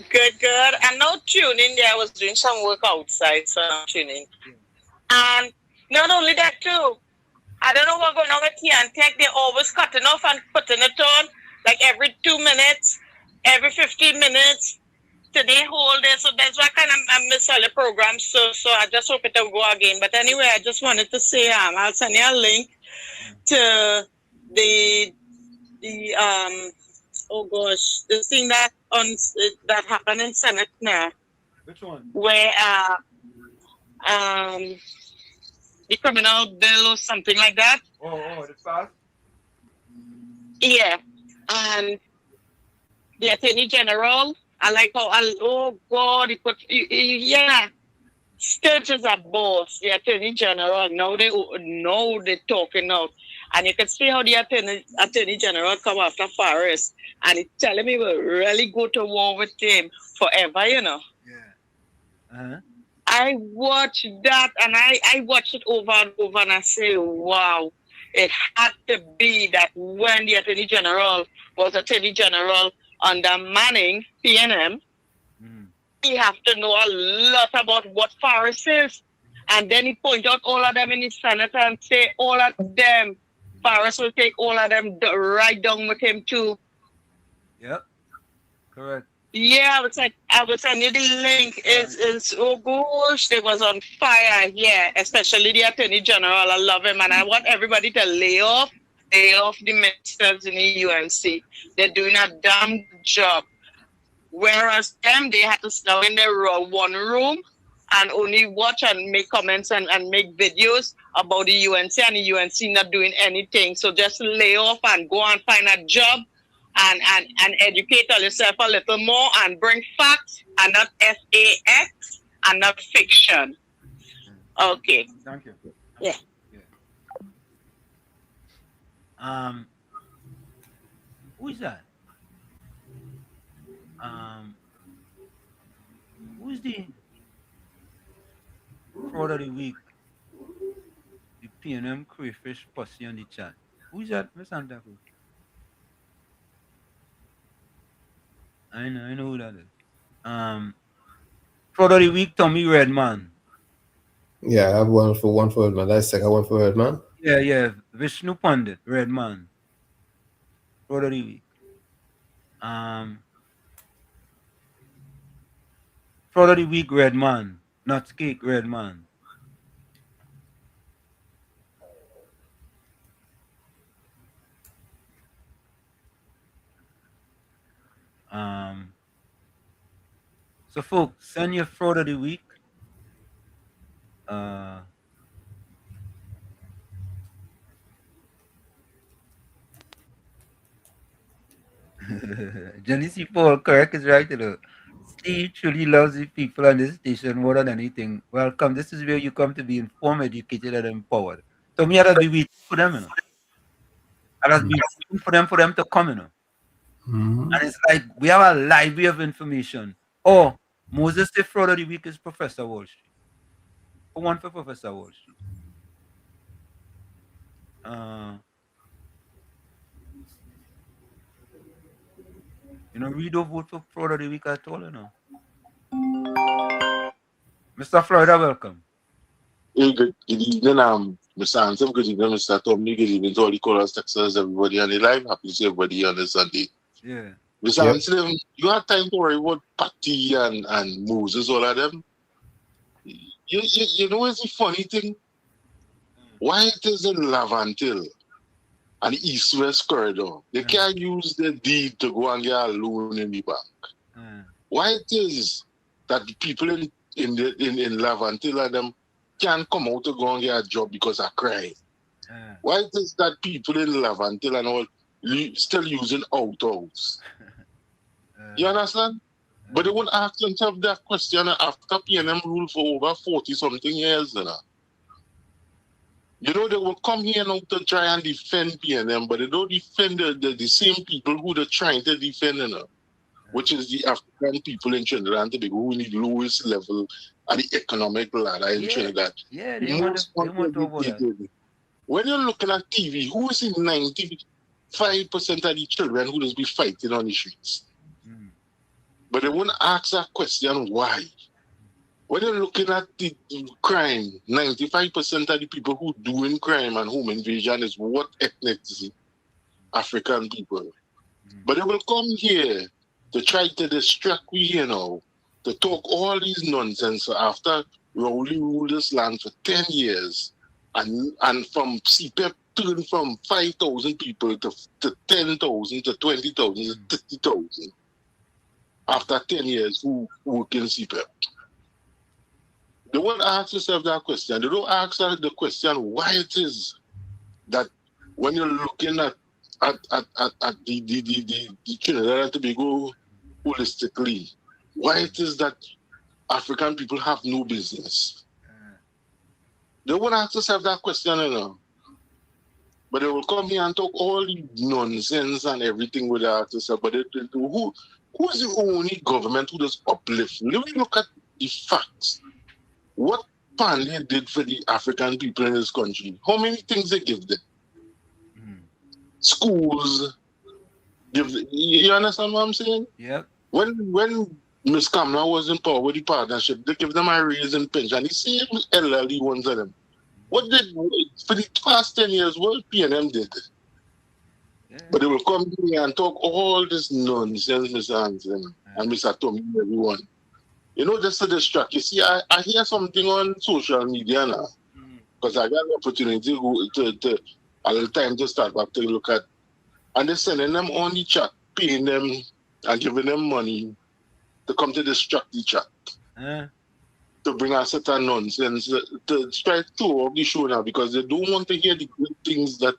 Good. I'm not tuning there. I was doing some work outside, so I'm tuning. And not only that, too. I don't know what's going on with TNTech. They're always cutting off and putting it on, like every 2 minutes, every 15 minutes. Today, whole day. So that's why I miss all the programs. So I just hope it will go again. But anyway, I just wanted to say, I'll send you a link to the thing that happened in Senate now. Which one? Where the criminal bill or something like that. Oh, the fast? Yeah. And the Attorney General, I like how, oh God, he put, yeah. Sturge is a boss, the Attorney General. Now they're talking out. And you can see how the Attorney General come after Faris. And he's telling me we'll really go to war with him forever, you know. Yeah. Uh-huh. I watched that and I watched it over and over and I say, wow, it had to be that when the Attorney General was Attorney General under Manning, PNM, he have to know a lot about what Faris is. And then he point out all of them in his Senate and say all of them, Faris will take all of them right down with him too. Yep. Correct. Yeah, I was send you the link. It's oh gosh, they was on fire. Yeah, especially the Attorney General. I love him, and I want everybody to lay off the ministers in the UNC. They're doing a damn good job. Whereas them, they had to stay in their one room and only watch and make comments and make videos about the UNC, and the UNC not doing anything. So just lay off and go and find a job. And educate yourself a little more and bring facts and not FAX and not fiction. Okay. Thank you. Yeah. Who is that? Who's the fraud of the week? The PNM crayfish pussy on the chat. Who is that, Miss Santa Cruz? I know who that is. Fraud of the week, Tommy Redman. Yeah, I have one for Redman. That's second one for Redman. Yeah. Vishnu Pandit, Redman. Fraud of the week. Fraud of the week, Redman. Nuts cake, Redman. So folks, send your fraud of the week. Jenny C. Paul, correct is right. Steve truly loves the people on this station more than anything. Welcome. This is where you come to be informed, educated, and empowered. So me, I'll be waiting for them, you know. I'll be waiting for them to come, you know. And it's like we have a library of information. Oh, Moses, the fraud of the week is Professor Wall Street. For one for Professor Wall Street. Read or vote for fraud of the week at all, you know. Mr. Florida, welcome. Hey, good evening, Mr. Hanson. Good evening, Mr. Tomney. Good evening to all the callers, Texas, everybody on the live. Happy to see everybody on this Sunday. Yeah. Mr. Hanson, you have time to worry about Patty and Moses, all of them. You know what's the funny thing? Why it is in Lavantil and East-West corridor, they can't use the deed to go and get a loan in the bank. Why it is that the people in Lavantil and them can't come out to go and get a job because of crime? Why it is that people in Lavantil and all still using autos? You understand? But they won't ask themselves that question after PNM rule for over 40-something years. They will come here now to try and defend PNM, but they don't defend the same people who they're trying to defend, which is the African people in Trinidad and Tobago who need lowest level at the economic ladder in Trinidad. Yeah, they want to avoid that. When you're looking at TV, who is in 95% of the children who just be fighting on the streets? But they won't ask that question, why? When you're looking at the crime, 95% of the people who doing crime and home invasion is what ethnicity? African people. But they will come here to try to distract we here now, to talk all these nonsense after Rowley ruled this land for 10 years and from CPEP turned from 5,000 people to 10,000 to 20,000 to 30,000 after 10 years who work in CPEP. They won't ask yourself that question. They don't ask the question why it is that when you're looking at the Trinidad and Tobago holistically, why it is that African people have no business. They won't ask yourself that question, But they will come here and talk all the nonsense and everything with that yourself. But who is the only government who does uplift? Let me look at the facts. What Pandey did for the African people in this country? How many things they give them? Schools. You understand what I'm saying? Yeah. When Ms. Kamala was in power with the partnership, they give them a raise in pension. The same elderly ones of them. What did for the past 10 years? What PNM did? Yeah. But they will come here and talk all this nonsense, Mr. Hanson and Mr. Tommy, everyone. Just to distract. You see, I hear something on social media now because I got an opportunity to a little time to start back to look at, and they're sending them on the chat, paying them and giving them money to come to distract the chat. To bring a certain nonsense to try to throw off the show now because they don't want to hear the good things that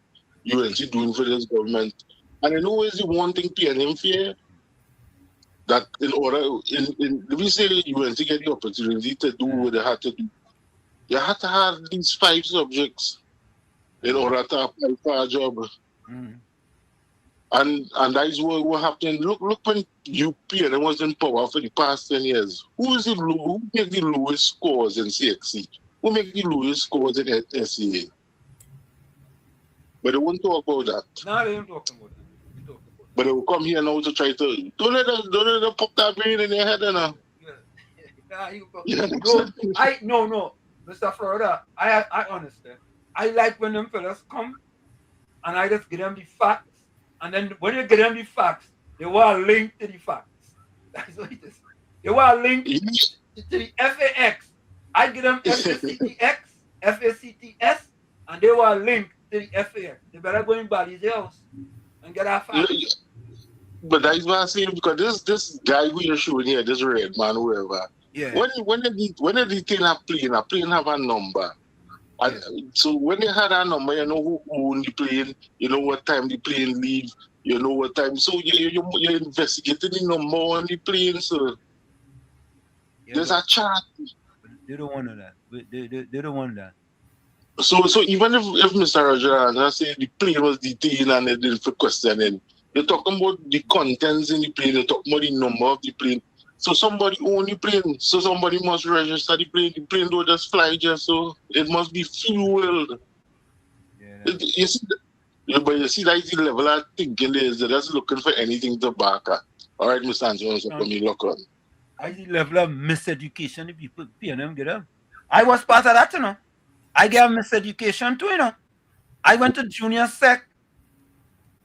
UNC doing for this government. And is the one thing PNM fear that in order, we say UNC get the opportunity to do what they had to do. You have to have these 5 subjects in order to apply for a job. And that is what happened. Look when UPN was in power for the past 10 years. Who make the lowest scores in CXC? Who make the lowest scores in SCA? But they won't talk about that. No, they don't talk about that. But they will come here now to try to don't let them pop that brain in their head, you know. No, Mr. Florida, I understand. I like when them fellas come and I just give them the facts, and then when you give them the facts, they want a link to the facts. That's what it is. They want a link to the FAX. I give them FACTX, FACTS, and they want a link to the FAX. They better go in Bally's house and get our facts. But that's what I'm saying, because this guy who you're showing here, this red man, whoever, when the detail a plane have a number. And so when they had a number, you know who owned the plane, you know what time the plane leave, you know what time. So you're investigating the number on the plane, so there's a chart. They don't want that. They don't want that. So even if Mr. Roger say the plane was detained and they didn't for questioning, you're talking about the contents in the plane, you're talking about the number of the plane. So somebody own the plane, so somebody must register the plane. The plane don't just fly just so it must be fueled. You see, but you see that's the level of thinking there is. They're just looking for anything to back at. All right, Mr. Anthony, so let me look on. I see the level of miseducation the people PNM get them. I was part of that, you know. I get miseducation too, you know. I went to junior sec.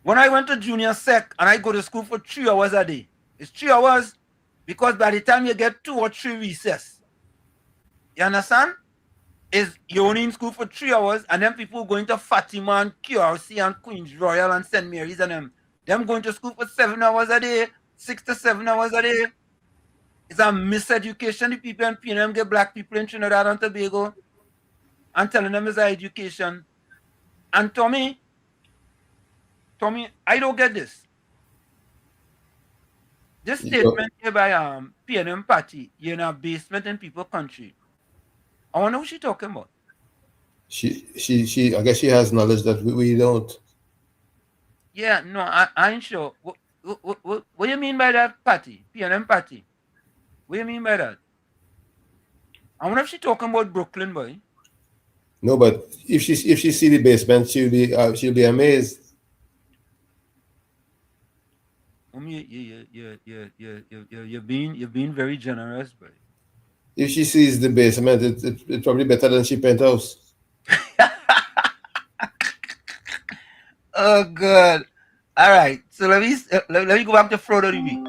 When I went to junior sec and I go to school for 3 hours a day, it's 3 hours because by the time you get 2 or 3 recess, you understand? Is you only in school for 3 hours, and then people going to Fatima and QRC and Queen's Royal and St. Mary's and them going to school for 7 hours a day, 6 to 7 hours a day. It's a miseducation. The people in PNM get black people in Trinidad and Tobago and telling them it's education. And Tommy, I don't get this. This statement here by PNM party, you're in a basement in people's country. I wonder what she's talking about. She I guess she has knowledge that we don't. Yeah, no, I ain't sure. What do you mean by that party? PNM party? What do you mean by that? I wonder if she's talking about Brooklyn, boy. No, but if she see the basement, she'll be amazed. You're being very generous, boy. If she sees the basement, it's probably better than she penthouse. Oh, good. All right. So let me go back to Florida the week.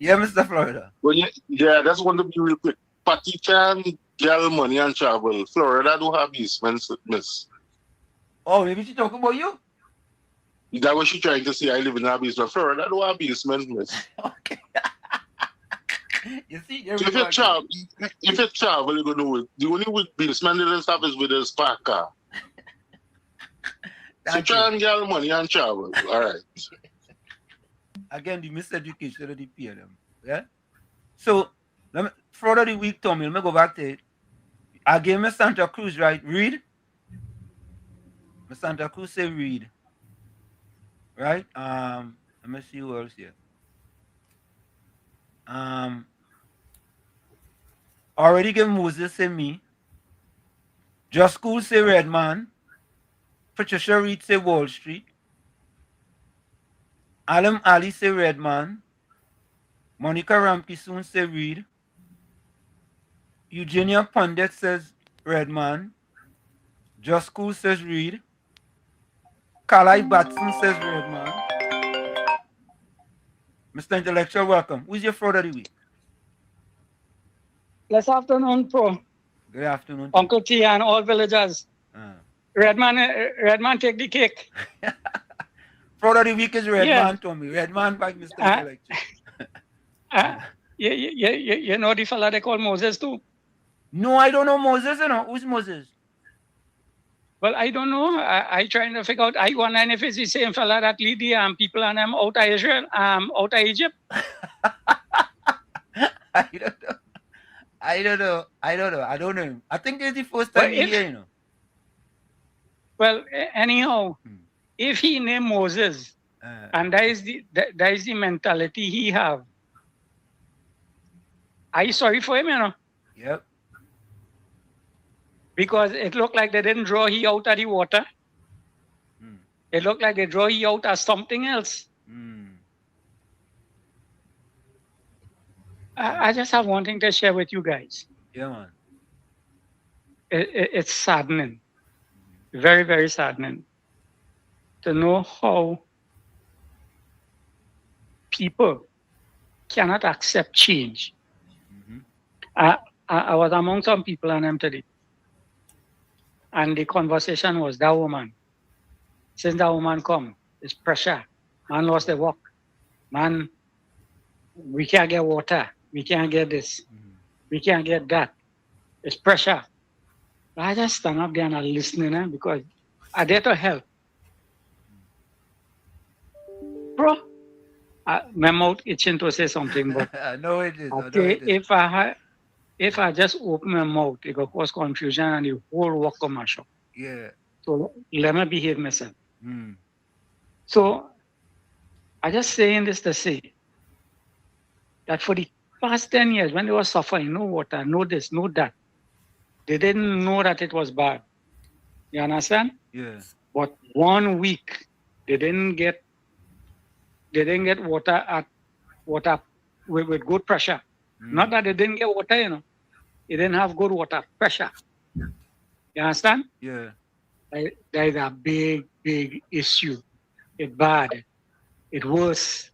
Yeah, Mr. Florida. Well, yeah, that's one to be real quick. Patty can get money and travel. Florida don't have basements, miss. Oh, maybe she talking about you? That's what she trying to say. I live in a basement. Florida don't have basements, miss. Okay. You see, so if you travel, you're gonna know it. The only basement that stuff is with his park car. So try and get money and travel. All right. Again, the miseducation of the PNM. Yeah. So Florida the week, Tommy. Let me go back to it. I gave me Santa Cruz, right? Read. Santa Cruz say read. Right? Let me see who else here. Already give Moses say me. Just School say Redman. Patricia Reed say Wall Street. Alam Ali say Redman. Monica Ramke soon say Reed. Eugenia Pundit says Redman. Just School says Reed. Kalai Batson says Redman. Mr. Intellectual, welcome. Who's your fraud of the week? Good afternoon, Pro. Good afternoon. Uncle T and all villagers. Redman take the cake. Fraud of the week is Redman, Tommy. Redman by Mr. Intellectual. You know the fella they call Moses too? No, I don't know Moses. You know who's Moses? Well, I don't know. I trying to figure out. I wonder if it's the same fella that lead the people and them out of Israel, out of Egypt. I don't know. I don't know him. I think it's the first time you hear, you know. Well, anyhow, if he named Moses, and that is the mentality he have, are you sorry for him, you know? Yep. Because it looked like they didn't draw he out of the water. It looked like they draw he out as something else. I just have one thing to share with you guys. Yeah, man. It's saddening. Very, very saddening to know how people cannot accept change. I was among some people and them today. And the conversation was that woman. Since that woman come, it's pressure. Man lost their work. Man, we can't get water. We can't get this. We can't get that. It's pressure. I just stand up there and I listening because I there to help. Bro, my mouth itching to say something, but I know it is. okay, if I just open my mouth, it will cause confusion and the whole work will mash up. Yeah. So let me behave myself. So I just saying this to say that for the past 10 years, when they were suffering, no water, no this, no that, they didn't know that it was bad. You understand? Yeah. But 1 week, they didn't get water with good pressure. Not that they didn't get water, you know. They didn't have good water pressure. You understand? Yeah. There is a big, big issue. It's bad. It's worse.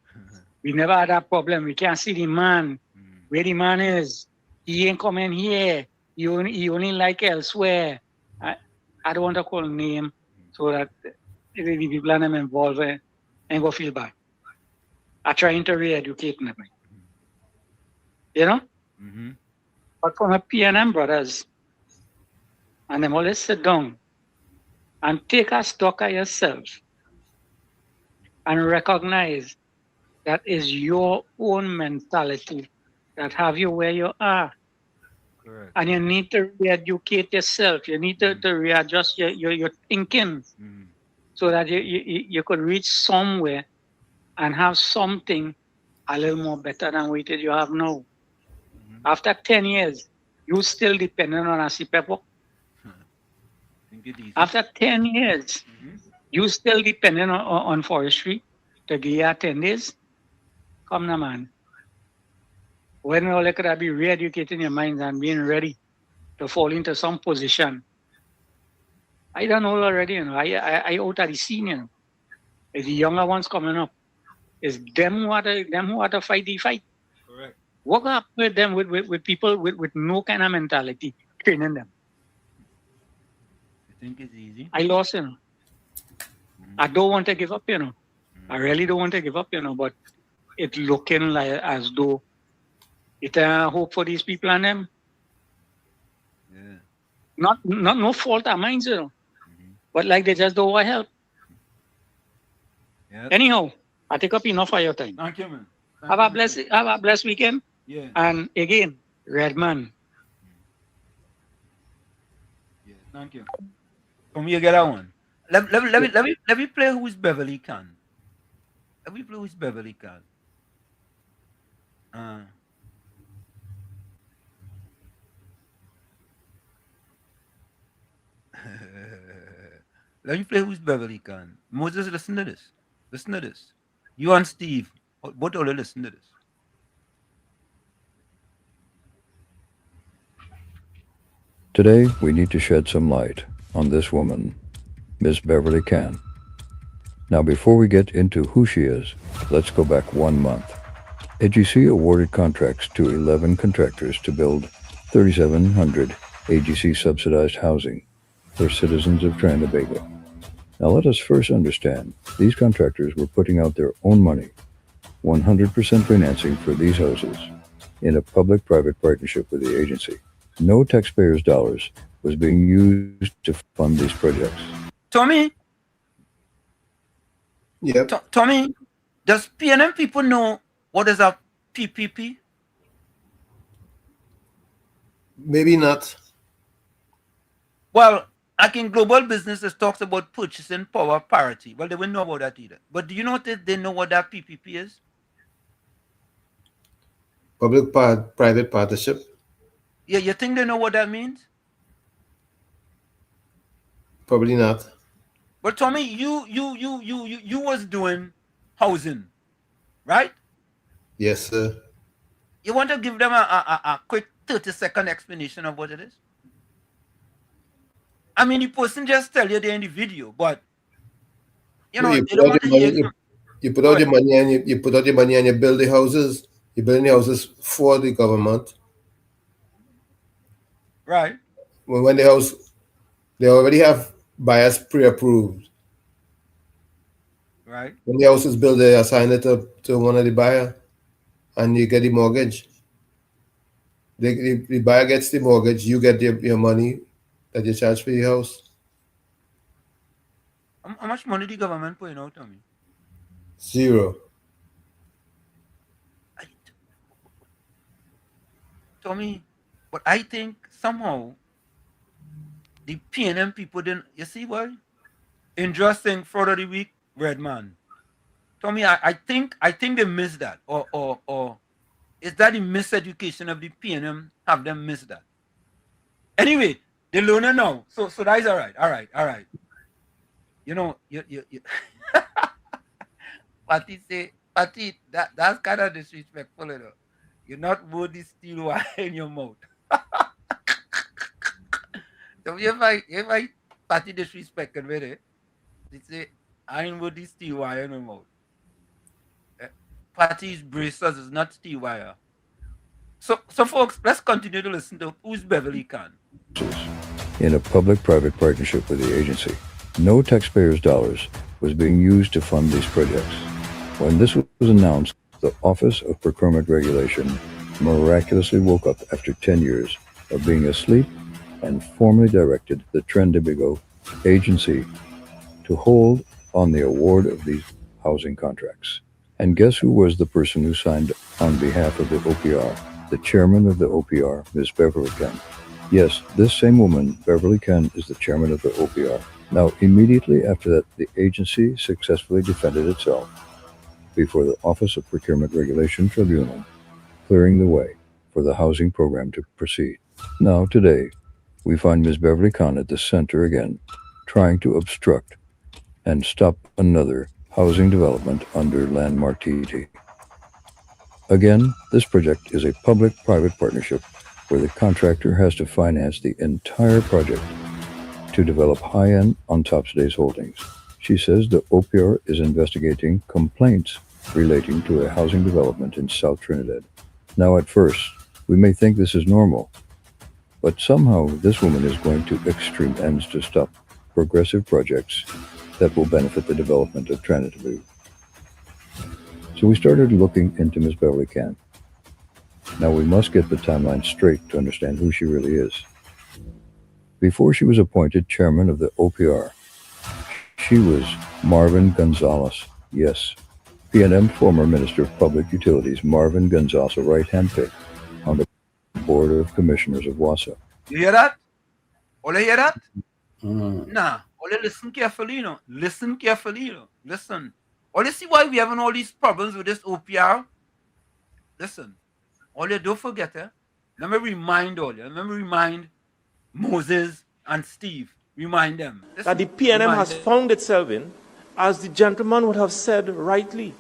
We never had that problem. We can't see the man. Where the man is. He ain't coming here. He only like elsewhere. I don't want to call name so that the people and them involved and go feel bad. I'm trying to re-educate them. You know? But for my PNM brothers, and them always sit down and take a stock of yourself and recognize that is your own mentality that have you where you are. Correct. And you need to re-educate yourself. You need to readjust your thinking so that you could reach somewhere and have something a little more better than what you have now. After 10 years, you still dependent on a CPEP. After 10 years, you still dependent on forestry to give you 10 days. Come now, man. When all you could be re-educating your minds and being ready to fall into some position. I don't know already, you know. I out of the scene, you know. It's the younger ones coming up. It's them who are to fight the fight. Correct. Work up with them with people with no kind of mentality, training them. You think it's easy? I lost, you know. I don't want to give up, you know. I really don't want to give up, you know, but it's looking like as though it's a hope for these people and them. Yeah. Not no fault of mine, you know. But like they just don't want help. Yep. Anyhow, I take up enough of your time. Thank you, man. Have a blessed weekend. Yeah. And again, Redman. Yeah. Thank you. From you get that one. Let me play Who's Beverly Can. Let me play Who's Beverly Can. Let me play Who's Beverly Can. Moses, listen to this. Listen to this. You and Steve, both of you listen to this. Today, we need to shed some light on this woman, Miss Beverly Can. Now, before we get into who she is, let's go back 1 month. AGC awarded contracts to 11 contractors to build 3,700 AGC subsidized housing for citizens of Trinidad and Tobago. Now, let us first understand, these contractors were putting out their own money, 100% financing for these houses, in a public-private partnership with the agency. No taxpayers' dollars was being used to fund these projects. Tommy? Yep. Tommy, does PNM people know what is a PPP? Maybe not. Well, Like in global business, it talks about purchasing power parity. Well, they wouldn't know about that either. But do you know that they know what that PPP is? Public-private partnership. Yeah, you think they know what that means? Probably not. But Tommy, you was doing housing, right? Yes, sir. You want to give them a quick 30-second explanation of what it is? I mean, the person just tell you there in the video, but you know, You they don't want to hear. you put out your money and you put out your money and you build the houses. You build the houses for the government. Right. When the house, they already have buyers pre-approved. Right. When the house is built, they assign it to one of the buyer, and you get the mortgage. The buyer gets the mortgage. You get your money that you charge for your house. How much money the government putting out on me? Zero. Tommy, but I think somehow the PNM people didn't. You see why? Interesting fraud of the week, Redman. Tommy, I think they missed that, or is that the miseducation of the PNM have them miss that? Anyway, they learn it now, so that is all right. You know, you Patty, that's kind of disrespectful, you know. You're not worthy steel wire in your mouth. So if I Patty disrespected with it, they say I ain't worthy steel wire in your mouth. Patty's braces is not steel wire. So folks, let's continue to listen to who's Beverly Khan. In a public-private partnership with the agency, no taxpayers' dollars was being used to fund these projects. When this was announced, the Office of Procurement Regulation miraculously woke up after 10 years of being asleep and formally directed the Trendebigo agency to hold on the award of these housing contracts. And guess who was the person who signed on behalf of the OPR? The chairman of the OPR, Ms. Beverly Khan. Yes, this same woman, Beverly Khan, is the chairman of the OPR. Now, immediately after that, the agency successfully defended itself before the Office of Procurement Regulation Tribunal, clearing the way for the housing program to proceed. Now, today, we find Ms. Beverly Khan at the center again, trying to obstruct and stop another housing development under Landmark TT. Again, this project is a public-private partnership where the contractor has to finance the entire project to develop high-end on top today's holdings. She says the OPR is investigating complaints relating to a housing development in South Trinidad. Now, at first, we may think this is normal, but somehow this woman is going to extreme ends to stop progressive projects that will benefit the development of Trinidad. So we started looking into Ms. Beverly Khan. Now we must get the timeline straight to understand who she really is. Before she was appointed chairman of the OPR, she was Marvin Gonzalez. Yes, PNM former Minister of Public Utilities Marvin Gonzalez, a right-hand pick on the Board of Commissioners of WZYE. You hear that? All you hear that? Nah, all you listen carefully, you know. Listen carefully, you know. Listen. All you see why we having all these problems with this OPR? Listen. All you don't forget, let me remind Moses and Steve. Remind them. Listen, that the PNM has found itself in, as the gentleman would have said rightly.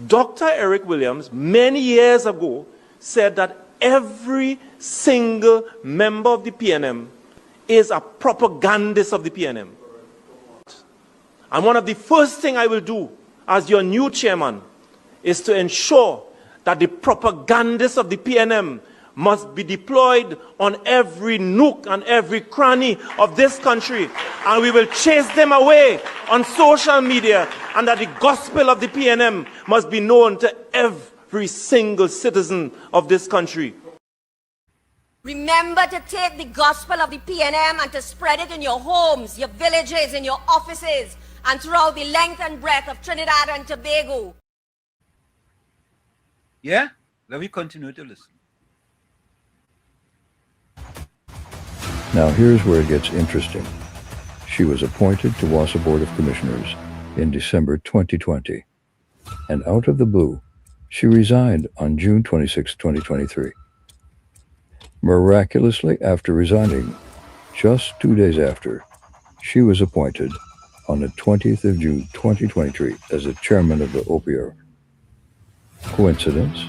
Dr. Eric Williams, many years ago, said that every single member of the PNM is a propagandist of the PNM. And one of the first things I will do as your new chairman is to ensure that the propagandists of the PNM must be deployed on every nook and every cranny of this country. And we will chase them away on social media, and that the gospel of the PNM must be known to every single citizen of this country. Remember to take the gospel of the PNM and to spread it in your homes, your villages, in your offices, and throughout the length and breadth of Trinidad and Tobago. Yeah? Let me continue to listen. Now here's where it gets interesting. She was appointed to WZYE Board of Commissioners in December 2020, and out of the blue, she resigned on June 26, 2023. Miraculously, after resigning, just 2 days after, she was appointed on the 20th of June 2023 as the chairman of the OPR. Coincidence?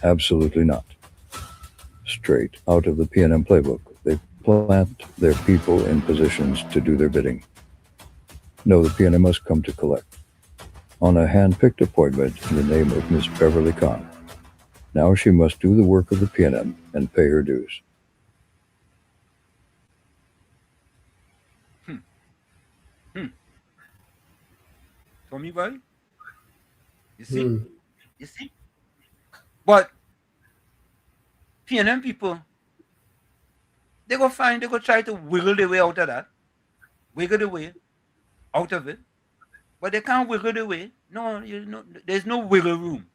Absolutely not. Straight out of the PNM playbook, they plant their people in positions to do their bidding. No, the PNM must come to collect. On a hand-picked appointment in the name of Ms. Beverly Kahn. Now she must do the work of the PNM and pay her dues. Tommy boy? You see? You see? But PNM people, they go try to wiggle their way out of that. Wiggle the way out of it. But they can't wiggle the way. No, there's no wiggle room.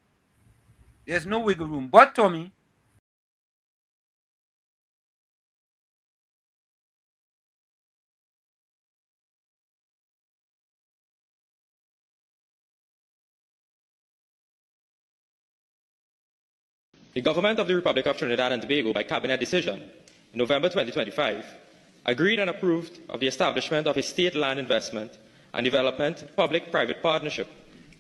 There's no wiggle room. But Tommy, The government of the Republic of Trinidad and Tobago, by cabinet decision in November 2025, agreed and approved of the establishment of a state land investment and development public-private partnership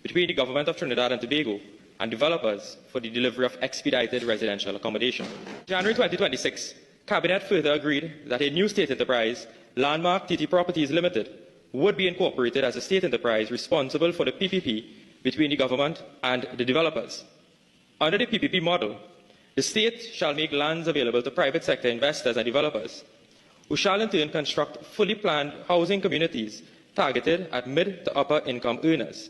between the government of Trinidad and Tobago and developers for the delivery of expedited residential accommodation. In January 2026, cabinet further agreed that a new state enterprise, Landmark TT Properties Limited, would be incorporated as a state enterprise responsible for the PPP between the government and the developers. Under the PPP model, the state shall make lands available to private sector investors and developers, who shall in turn construct fully planned housing communities targeted at mid to upper income earners.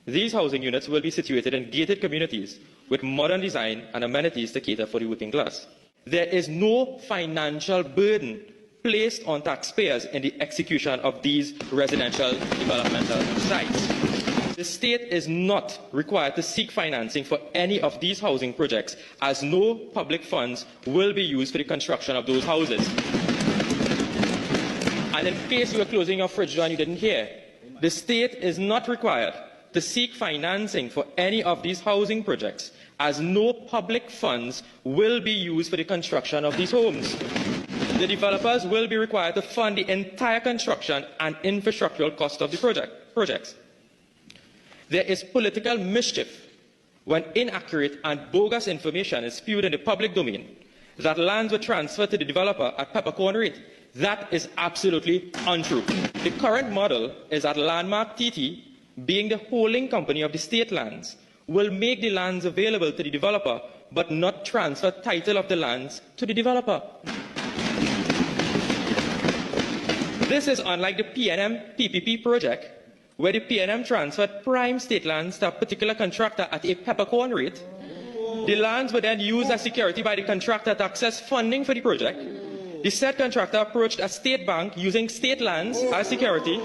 These housing units will be situated in gated communities with modern design and amenities to cater for the working class. There is no financial burden placed on taxpayers in the execution of these residential developmental sites. The state is not required to seek financing for any of these housing projects, as no public funds will be used for the construction of those houses. And in case you were closing your fridge door and you didn't hear, the state is not required to seek financing for any of these housing projects, as no public funds will be used for the construction of these homes. The developers will be required to fund the entire construction and infrastructural cost of the projects. There is political mischief when inaccurate and bogus information is spewed in the public domain that lands were transferred to the developer at peppercorn rate. That is absolutely untrue. The current model is that Landmark TT, being the holding company of the state lands, will make the lands available to the developer but not transfer title of the lands to the developer. This is unlike the PNM PPP project, where the PNM transferred prime state lands to a particular contractor at a peppercorn rate. The lands were then used as security by the contractor to access funding for the project. The said contractor approached a state bank using state lands as security.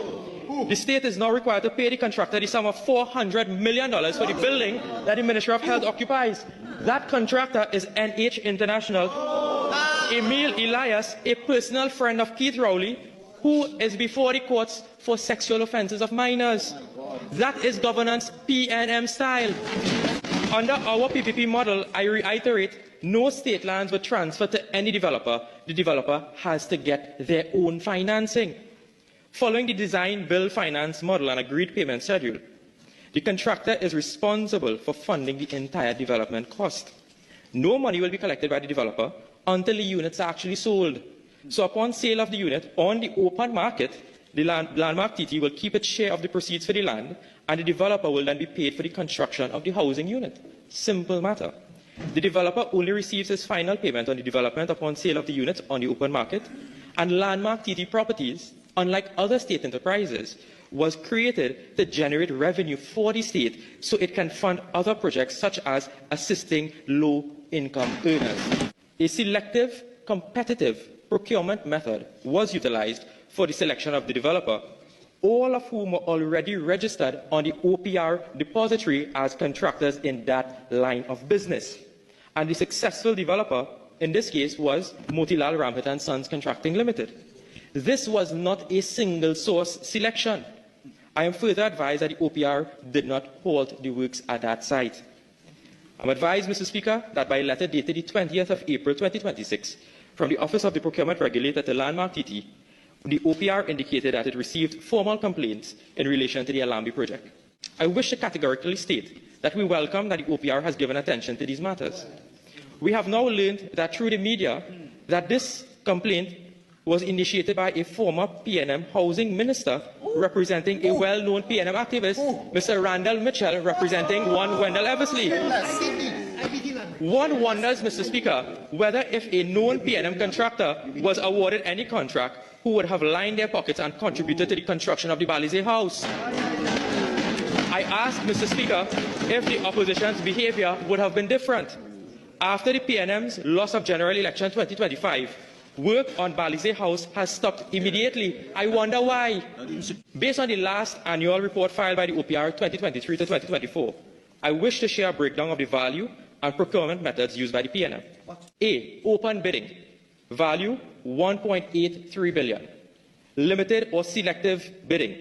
The state is now required to pay the contractor the sum of $400 million for the building that the Ministry of Health occupies. That contractor is NH International. Emil Elias, a personal friend of Keith Rowley, who is before the courts for sexual offences of minors. That is governance PNM style. Under our PPP model, I reiterate, no state lands were transferred to any developer. The developer has to get their own financing. Following the design, build, finance model and agreed payment schedule, the contractor is responsible for funding the entire development cost. No money will be collected by the developer until the units are actually sold. So upon sale of the unit on the open market, the Landmark TT will keep its share of the proceeds for the land, and the developer will then be paid for the construction of the housing unit. Simple matter. The developer only receives his final payment on the development upon sale of the units on the open market, and Landmark TT Properties, unlike other state enterprises, was created to generate revenue for the state so it can fund other projects such as assisting low-income earners. A selective, competitive procurement method was utilized for the selection of the developer, all of whom were already registered on the OPR depository as contractors in that line of business. And the successful developer in this case was Motilal Ramhat and Sons Contracting Limited. This was not a single source selection. I am further advised that the OPR did not halt the works at that site. I'm advised, Mr. Speaker, that by letter dated the 20th of April 2026, from the Office of the Procurement Regulator to Landmark TT, the OPR indicated that it received formal complaints in relation to the Alambi project. I wish to categorically state that we welcome that the OPR has given attention to these matters. We have now learned that through the media that this complaint was initiated by a former PNM housing minister representing a well-known PNM activist, Mr. Randall Mitchell, representing one Wendell Eversley. One wonders, Mr. Speaker, whether if a known PNM contractor was awarded any contract, who would have lined their pockets and contributed to the construction of the Balize House. I ask, Mr. Speaker, if the opposition's behavior would have been different. After the PNM's loss of general election 2025, work on Balize House has stopped immediately. I wonder why. Based on the last annual report filed by the OPR 2023 to 2024, I wish to share a breakdown of the value and procurement methods used by the PNM. A. Open bidding. Value 1.83 billion. Limited or selective bidding.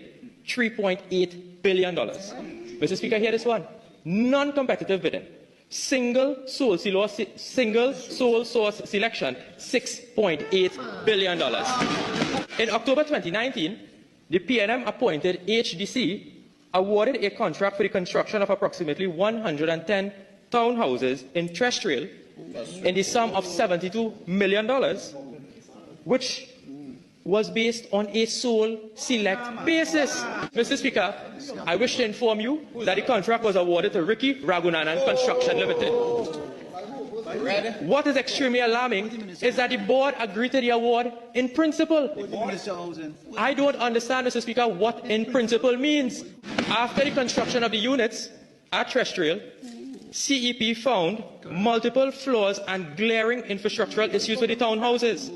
$3.8 billion. Mr. Speaker, hear this one. Non-competitive bidding. Single sole source selection, $6.8 billion. In October 2019, the PNM appointed HDC awarded a contract for the construction of approximately 110 townhouses in Terrestrial in the sum of $72 million, which was based on a sole select basis. Mr. Speaker, I wish to inform you that the contract was awarded to Ricky Ragunanan Construction Limited. What is extremely alarming is that the board agreed to the award in principle. I don't understand, Mr. Speaker, what in principle means. After the construction of the units at Terrestrial, CEP found multiple flaws and glaring infrastructural issues with the townhouses.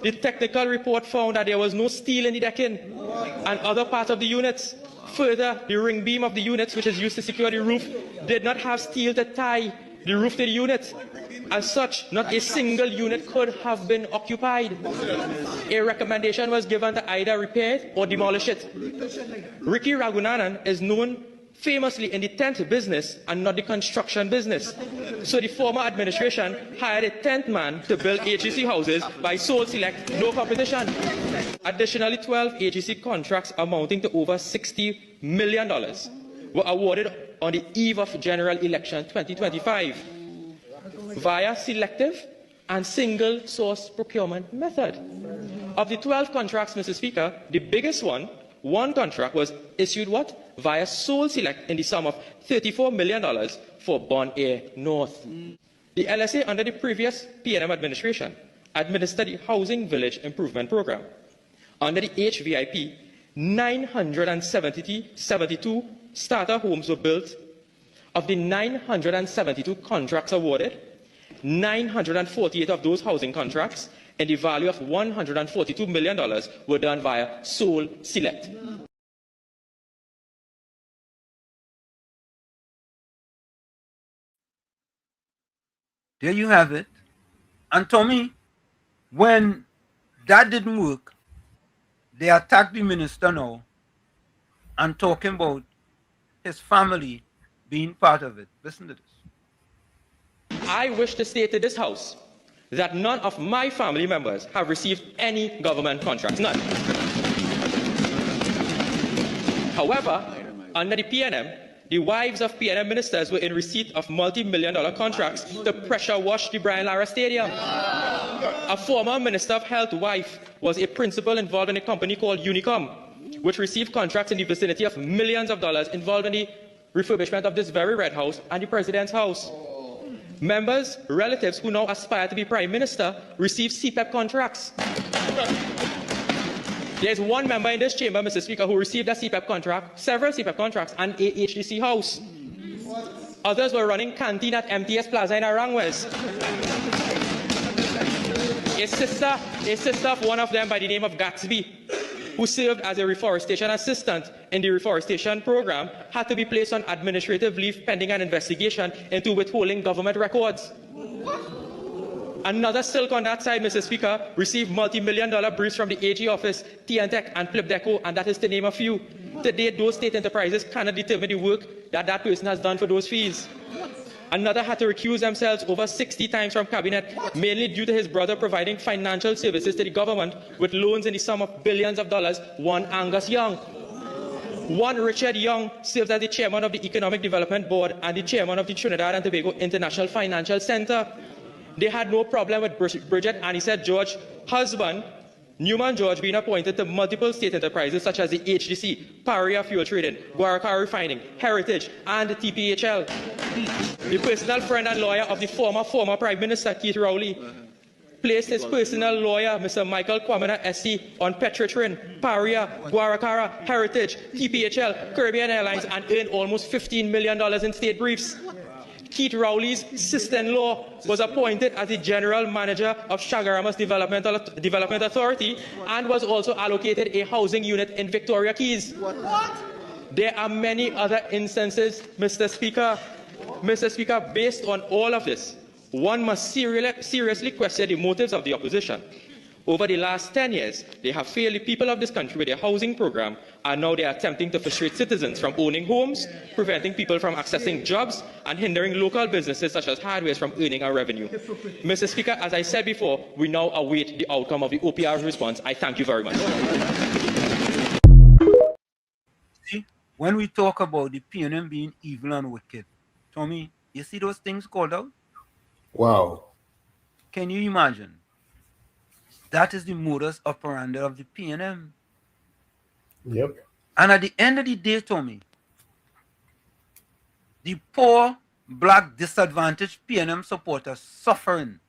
The technical report found that there was no steel in the decking and other parts of the units. Further, the ring beam of the units, which is used to secure the roof, did not have steel to tie the roof to the unit. As such, not a single unit could have been occupied. A recommendation was given to either repair it or demolish it. Ricky Ragunanan is known famously in the tent business and not the construction business. So the former administration hired a tent man to build HGC houses by sole select, no competition. Additionally, 12 HGC contracts amounting to over $60 million were awarded on the eve of general election 2025 via selective and single source procurement method. Of the 12 contracts, Mr. Speaker, the biggest one contract was issued via sole select in the sum of $34 million for Bon Air North. The LSA under the previous PNM administration administered the Housing Village Improvement Program. Under the HVIP, 972 starter homes were built. Of the 972 contracts awarded, 948 of those housing contracts in the value of $142 million were done via sole select. There you have it. And Tommy, when that didn't work, they attacked the minister now and talking about his family being part of it. Listen to this. I wish to state to this House that none of my family members have received any government contracts, none. However, under the PNM, the wives of PNM ministers were in receipt of multi-million-dollar contracts to pressure wash the Brian Lara Stadium. A former Minister of Health wife was a principal involved in a company called Unicom, which received contracts in the vicinity of millions of dollars involved in the refurbishment of this very Red House and the President's house. Members, relatives who now aspire to be Prime Minister receive CPEP contracts. There's one member in this chamber, Mr. Speaker, who received a CPEP contract, several CPEP contracts, and a HDC house. Others were running canteen at MTS Plaza in Arangwes. A sister of one of them by the name of Gatsby, who served as a reforestation assistant in the reforestation program, had to be placed on administrative leave pending an investigation into withholding government records. Another silk on that side, Mr. Speaker, received multi-million-dollar briefs from the AG office, TNTech and Flipdeco, and that is to name a few. Today, those state enterprises cannot determine the work that that person has done for those fees. Another had to recuse themselves over 60 times from cabinet, mainly due to his brother providing financial services to the government with loans in the sum of billions of dollars, one Angus Young. One Richard Young serves as the chairman of the Economic Development Board and the chairman of the Trinidad and Tobago International Financial Center. They had no problem with Bridget Anisette George's husband, Newman George, being appointed to multiple state enterprises such as the HDC, Paria Fuel Trading, Guaracara Refining, Heritage, and the TPHL. The personal friend and lawyer of the former Prime Minister, Keith Rowley, placed his personal lawyer, Mr. Michael Kwamina SC, on Petro-Trin, Paria, Guaracara, Heritage, TPHL, Caribbean Airlines, and earned almost $15 million in state briefs. Keith Rowley's sister-in-law was appointed as the general manager of Chaguaramas Development Authority and was also allocated a housing unit in Victoria Keys. What? There are many other instances, Mr. Speaker. Mr. Speaker, based on all of this, one must seriously question the motives of the opposition. Over the last 10 years, they have failed the people of this country with their housing program, and now they are attempting to frustrate citizens from owning homes, preventing people from accessing jobs, and hindering local businesses such as hardware from earning a revenue. Mr. Speaker, as I said before, we now await the outcome of the OPR's response. I thank you very much. See, when we talk about the PNM being evil and wicked, Tommy, you see those things called out? Wow. Can you imagine? That is the modus operandi of the PNM. Yep. And at the end of the day, Tommy, the poor, black, disadvantaged PNM supporters suffering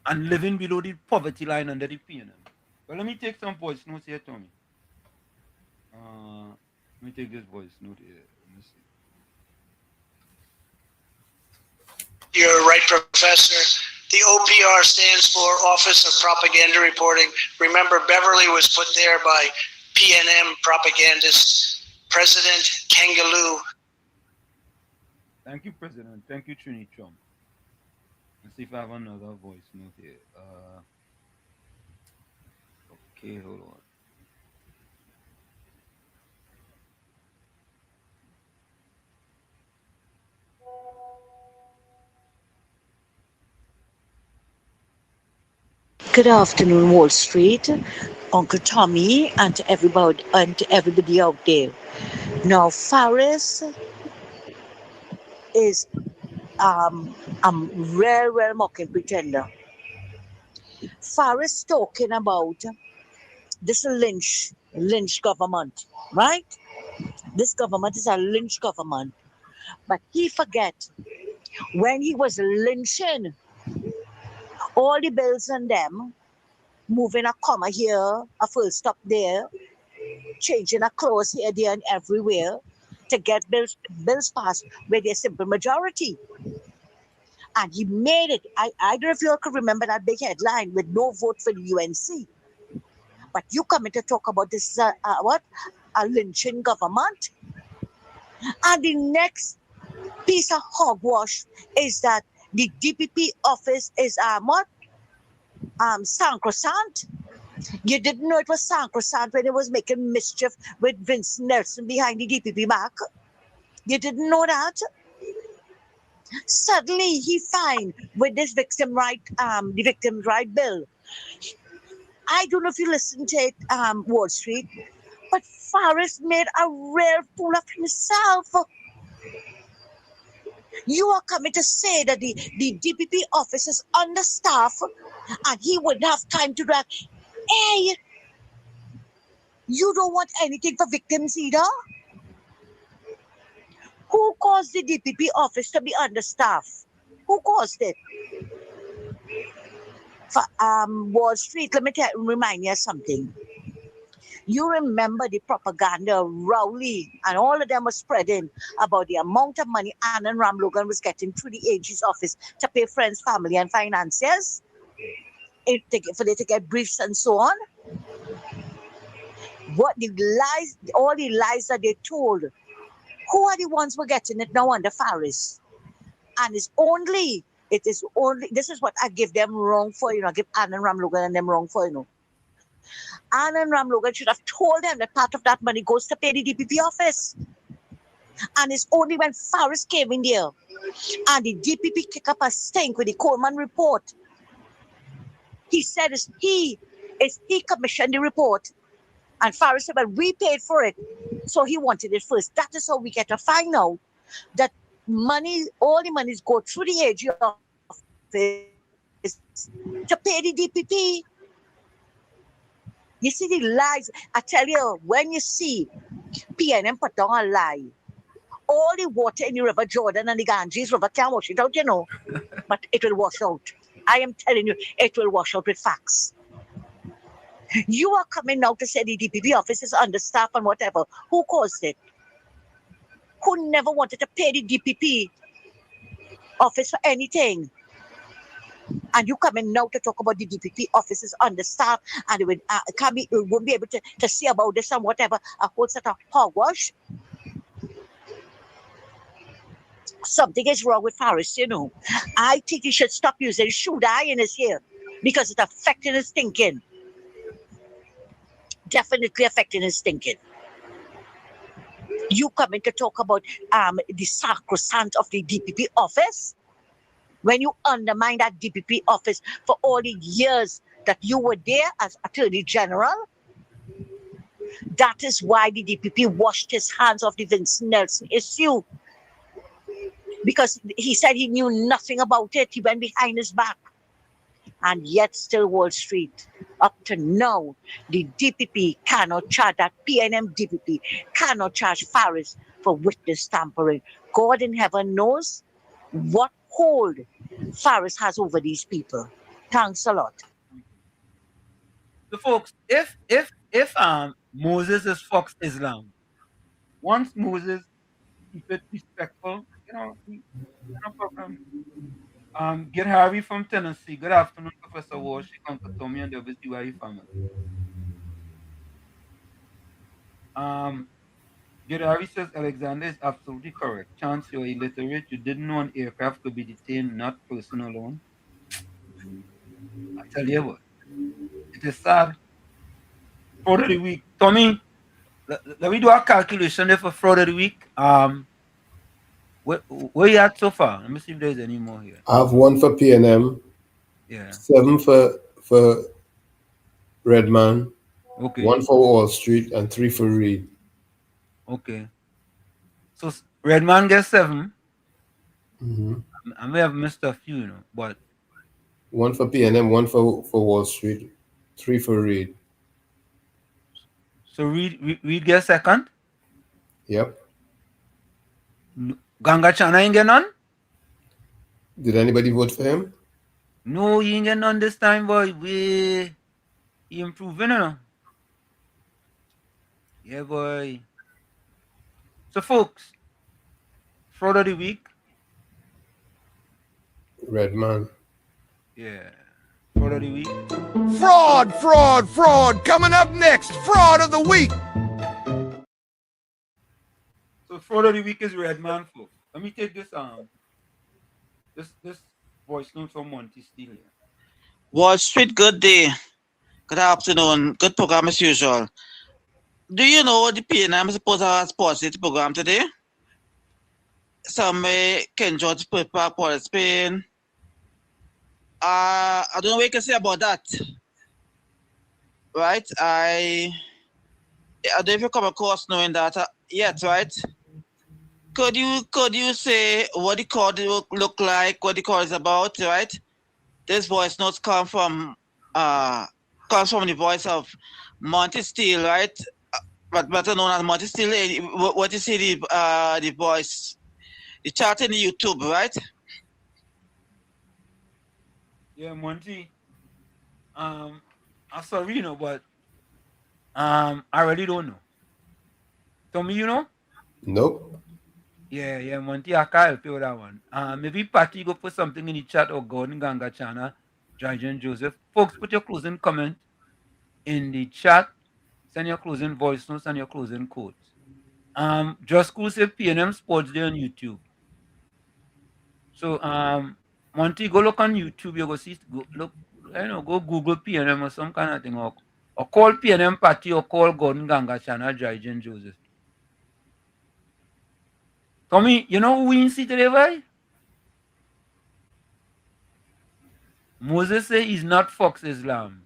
and living below the poverty line under the PNM. Well, let me take some voice notes here, Tommy. Let me take this voice note here. Let me see. You're right, Professor. The OPR stands for Office of Propaganda Reporting. Remember, Beverly was put there by PNM propagandist President Kangaloo. Thank you, President. Thank you, Trini Chum. Let's see if I have another voice note here. Okay, hold on. Good afternoon, Wall Street, Uncle Tommy, and to everybody out there. Now, Faris is a rare mocking pretender. Faris talking about this lynch government, right? This government is a lynch government, but he forget when he was lynching all the bills and them, moving a comma here, a full stop there, changing a clause here, there, and everywhere to get bills passed with a simple majority. And he made it. I don't know if you all could remember that big headline with no vote for the UNC. But you come in to talk about this, a lynching government. And the next piece of hogwash is that the DPP office is sacrosanct. You didn't know it was sacrosanct when it was making mischief with Vince Nelson behind the DPP back. You didn't know that. Suddenly he fined with this victim right bill. I don't know if you listened to it, Wall Street, but Faris made a real fool of himself. You are coming to say that the DPP office is understaffed and he wouldn't have time to do that. Hey, you don't want anything for victims either? Who caused the DPP office to be understaffed? Who caused it? For Wall Street, let me remind you of something. You remember the propaganda Rowley and all of them were spreading about the amount of money Ann and Ram Logan was getting through the AG's office to pay friends, family, and financiers for them to get briefs and so on. What the lies, all the lies that they told, who are the ones who are getting it now under Faris? And it's only It is only, this is what I give them wrong for, I give Ann and Ram Logan and them wrong for, Ann and Ram Logan should have told them that part of that money goes to pay the DPP office. And it's only when Faris came in there and the DPP kick up a stink with the Coleman report. He said he commissioned the report. And Faris said, well, we paid for it. So he wanted it first. That is how we get to find out that all the monies go through the AG office to pay the DPP. You see the lies. I tell you, when you see PNM put down a lie, all the water in the River Jordan and the Ganges River can't wash it out, but it will wash out. I am telling you, it will wash out with facts. You are coming now to say the DPP office is understaffed and whatever. Who caused it? Who never wanted to pay the DPP office for anything? And you coming now to talk about the DPP office is understaffed and it won't be able to see about this and whatever. A whole set of hogwash. Something is wrong with Faris, I think he should stop using shoe dye in his hair because it's affecting his thinking. Definitely affecting his thinking. You coming to talk about the sacrosanct of the DPP office when you undermine that DPP office for all the years that you were there as Attorney General? That is why the DPP washed his hands of the Vince Nelson issue. Because he said he knew nothing about it. He went behind his back. And yet still Wall Street, up to now, the DPP cannot charge, that PNM DPP cannot charge Faris for witness tampering. God in heaven knows what hold Faris has over these people. Thanks a lot. So folks, if Moses is Fox Islam, once Moses keep it respectful, no problem. Get Harvey from Tennessee. Good afternoon, Professor Walsh, Uncle Tommy, and the WZYE family. Get Harvey says Alexander is absolutely correct. Chance, you're illiterate. You didn't know an aircraft could be detained, not person alone. I tell you what, it is sad. Fraud of the week. Tommy, let me do a calculation there for fraud of the week. Where you at so far? Let me see if there's any more here. I have 1 for PNM. Yeah. 7 for Redman. Okay. 1 for Wall Street and 3 for Reed. Okay. So Redman gets 7. Mm-hmm. I may have missed a few, but 1 for PNM, 1 for Wall Street, 3 for Reed. So Reed gets second? Yep. Ganga Chana ain't get none? Did anybody vote for him? No, he ain't get none this time, boy. He improving, Yeah, boy. So, folks, fraud of the week. Redman. Yeah. Fraud of the week. Fraud. Coming up next, fraud of the week. So, fraud of the week is Redman, folks. Let me take this this voice note from Monty Steele here. Wall Street, good day. Good afternoon. Good program as usual. Do you know the PNM is supposed to have sponsored the program today? Some Ken George Park, Port Spain. I don't know what you can say about that. Right? I don't know if you come across knowing that yet, right? Could you say what the code look like, what the code is about, right? This voice notes come from the voice of Monty Steele, right? But better known as Monty Steele. What you see the voice, the chat in the YouTube, right? Yeah, Monty. I'm sorry, but I really don't know. Tommy, you know? Nope. Yeah, Monty, I can't help you with that one. Maybe Patty go put something in the chat, or Gordon Ganga Chana, Jajan Joseph. Folks, put your closing comment in the chat. Send your closing voice notes and your closing quotes. Just cool say PNM Sports Day on YouTube. So Monty, go look on YouTube. You go see, look, go Google PNM or some kind of thing, or call PNM Party, or call Gordon Ganga Channel, Jaijan Joseph. Tommy, you know who we in see today, boy? Moses say he's not Fox Islam.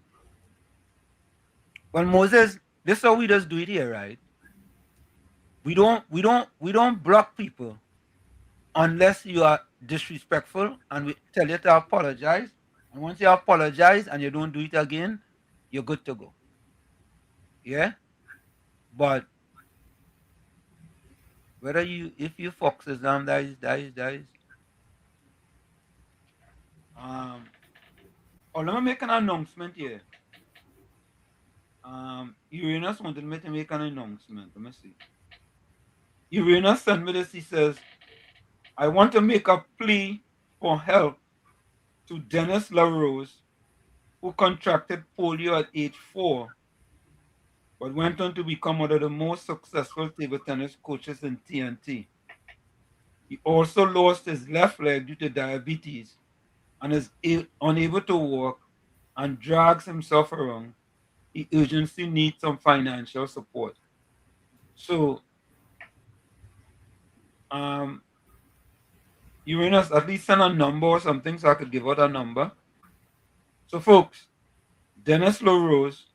Well, Moses, this is how we just do it here, right? We don't block people unless you are disrespectful, and we tell you to apologize. And once you apologize and you don't do it again, you're good to go. Yeah? But whether if you Fox Islam, that is. Let me make an announcement here. Uranus wanted me to make an announcement. Let me see. Uranus sent me this. He says, I want to make a plea for help to Dennis LaRose, who contracted polio at age 4, but went on to become one of the most successful table tennis coaches in TNT. He also lost his left leg due to diabetes and is unable to walk and drags himself around. He urgently needs some financial support. So, Uranus, at least send a number or something so I could give out a number. So, folks, Dennis LaRose,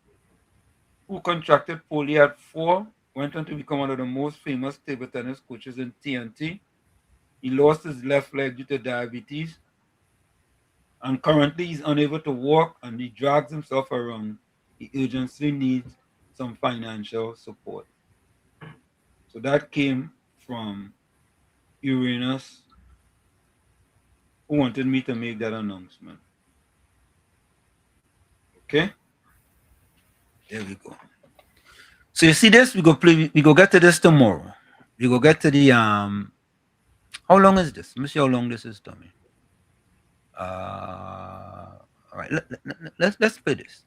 who contracted polio at 4, went on to become one of the most famous table tennis coaches in TNT. He lost his left leg due to diabetes, and currently he's unable to walk and he drags himself around. He urgently needs some financial support. So that came from Uranus, who wanted me to make that announcement. Okay? There we go. So you see this? We go get to this tomorrow. We go get to the how long is this? Let me see how long this is, Tommy. All right, let's play this.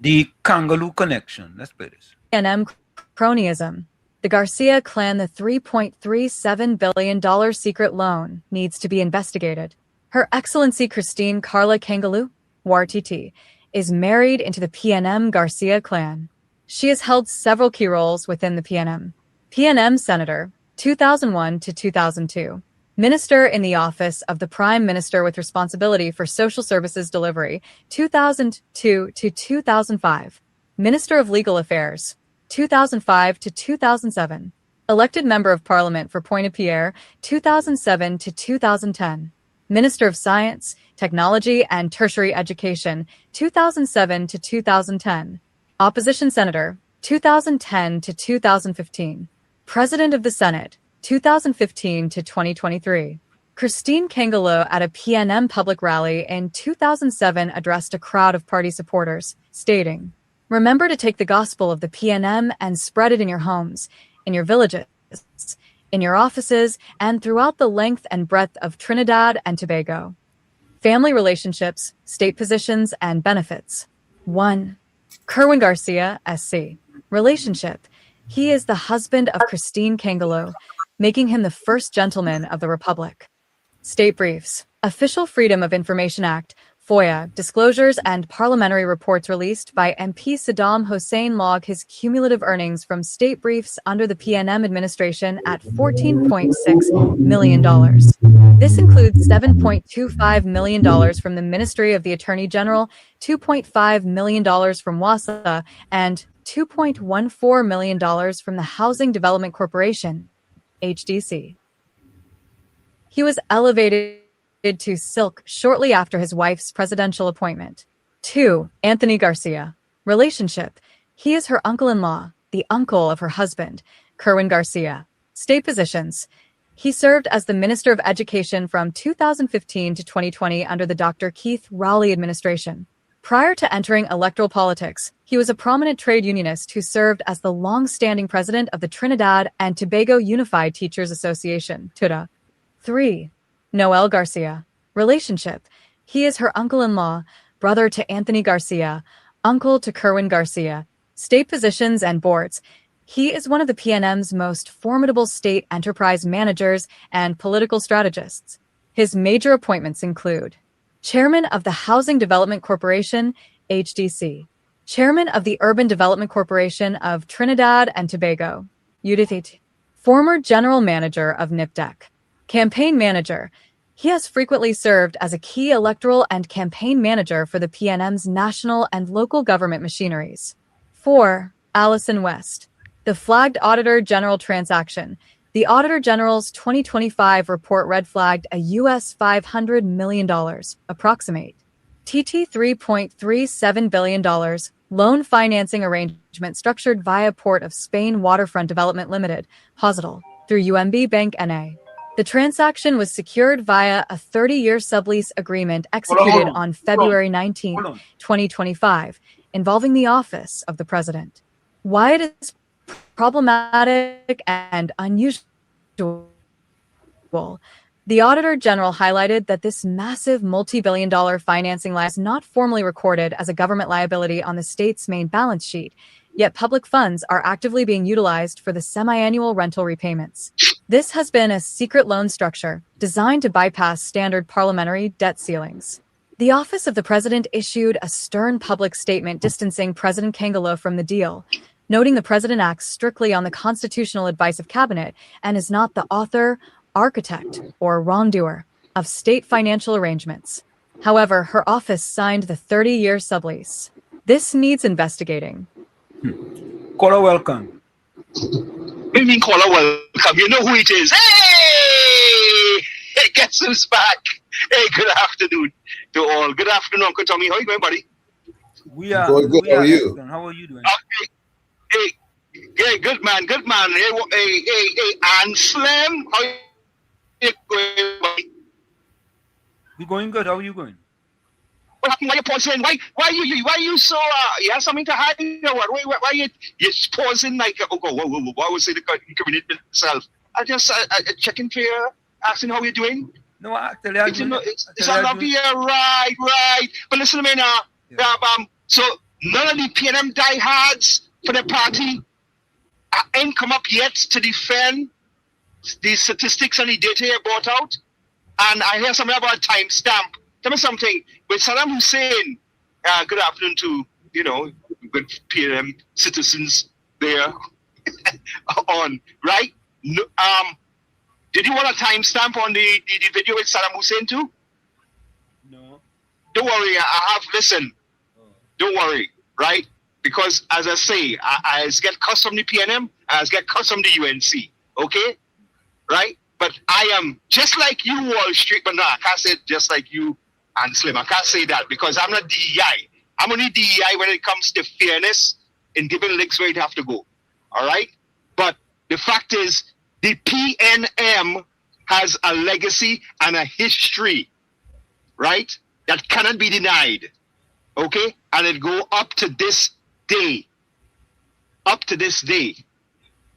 The Kangaloo connection. Let's play this. PNM cronyism. The Garcia clan, the $3.37 billion secret loan needs to be investigated. Her Excellency Christine Carla Kangaloo, WARTT, is married into the PNM Garcia clan. She has held several key roles within the PNM. PNM Senator, 2001 to 2002. Minister in the Office of the Prime Minister with responsibility for social services delivery, 2002 to 2005. Minister of Legal Affairs, 2005 to 2007. Elected Member of Parliament for Pointe-à-Pierre, 2007 to 2010. Minister of Science, Technology and Tertiary Education, 2007 to 2010. Opposition Senator, 2010 to 2015. President of the Senate, 2015 to 2023. Christine Kangaloo at a PNM public rally in 2007 addressed a crowd of party supporters, stating, "Remember to take the gospel of the PNM and spread it in your homes, in your villages, in your offices, and throughout the length and breadth of Trinidad and Tobago." Family relationships, state positions, and benefits. 1. Kerwin Garcia, SC. Relationship. He is the husband of Christine Kangaloo, making him the first gentleman of the Republic. State briefs. Official Freedom of Information Act, FOIA, disclosures and parliamentary reports released by MP Saddam Hussein log his cumulative earnings from state briefs under the PNM administration at $14.6 million. This includes $7.25 million from the Ministry of the Attorney General, $2.5 million from WZYE, and $2.14 million from the Housing Development Corporation, HDC. He was elevated to Silk shortly after his wife's presidential appointment. 2. Anthony Garcia. Relationship. He is her uncle-in-law, the uncle of her husband, Kerwin Garcia. State positions. He served as the Minister of Education from 2015 to 2020 under the Dr. Keith Rowley administration. Prior to entering electoral politics, he was a prominent trade unionist who served as the long-standing president of the Trinidad and Tobago Unified Teachers Association, TUTA. 3. Noel Garcia. Relationship. He is her uncle-in-law, brother to Anthony Garcia, uncle to Kerwin Garcia. State positions and boards. He is one of the PNM's most formidable state enterprise managers and political strategists. His major appointments include Chairman of the Housing Development Corporation, HDC, Chairman of the Urban Development Corporation of Trinidad and Tobago, UDT, former General Manager of NIPDEC, Campaign Manager. He has frequently served as a key electoral and campaign manager for the PNM's national and local government machineries. 4. Allison West, the flagged Auditor General transaction. The Auditor General's 2025 report red flagged a U.S. $500 million, approximate, TT $3.37 billion, loan financing arrangement structured via Port of Spain Waterfront Development Limited, Hostel, through UMB Bank N.A. The transaction was secured via a 30-year sublease agreement executed on February 19, 2025, involving the office of the president. Why it is problematic and unusual. The Auditor General highlighted that this massive multi-billion-dollar financing lie is not formally recorded as a government liability on the state's main balance sheet, yet public funds are actively being utilized for the semi-annual rental repayments. This has been a secret loan structure designed to bypass standard parliamentary debt ceilings. The Office of the President issued a stern public statement distancing President Kangalo from the deal, noting the President acts strictly on the constitutional advice of Cabinet and is not the author, architect, or wrongdoer of state financial arrangements. However, her office signed the 30-year sublease. This needs investigating. Caller, welcome. What do you mean caller, welcome? You know who it is. Hey! Hey, guess who's back? Hey, good afternoon to all. Good afternoon, Uncle Tommy. How are you going, buddy? We are good. How are you? Excellent. How are you doing? Okay. Hey, good man. Hey, Anslim, how are you going, buddy? We're going good. How are you going? What happened? Why you pausing? Why you so you have something to hide or what? Why you pausing like whoa. I would say the community itself. I just checking for you, asking how you're doing. No, actually, it's all up here, right. But listen to me now. Yeah. So none of the PNM diehards for the party ain't come up yet to defend the statistics and the data you brought out. And I hear something about timestamp. Tell me something. With Saddam Hussein, good afternoon to, good PNM citizens there on, right? Did you want a timestamp on the video with Saddam Hussein too? No. Don't worry, listen. Don't worry, right? Because as I say, I get cuts from the PNM, I get cuts from the UNC, okay? Right? But I am just like you, Wall Street, but no, I can't say just like you and Slim. I can't say that because I'm not DEI. I'm only DEI when it comes to fairness in giving links where it have to go, all right? But the fact is, the PNM has a legacy and a history, right? That cannot be denied, okay? And it go up to this day. Up to this day.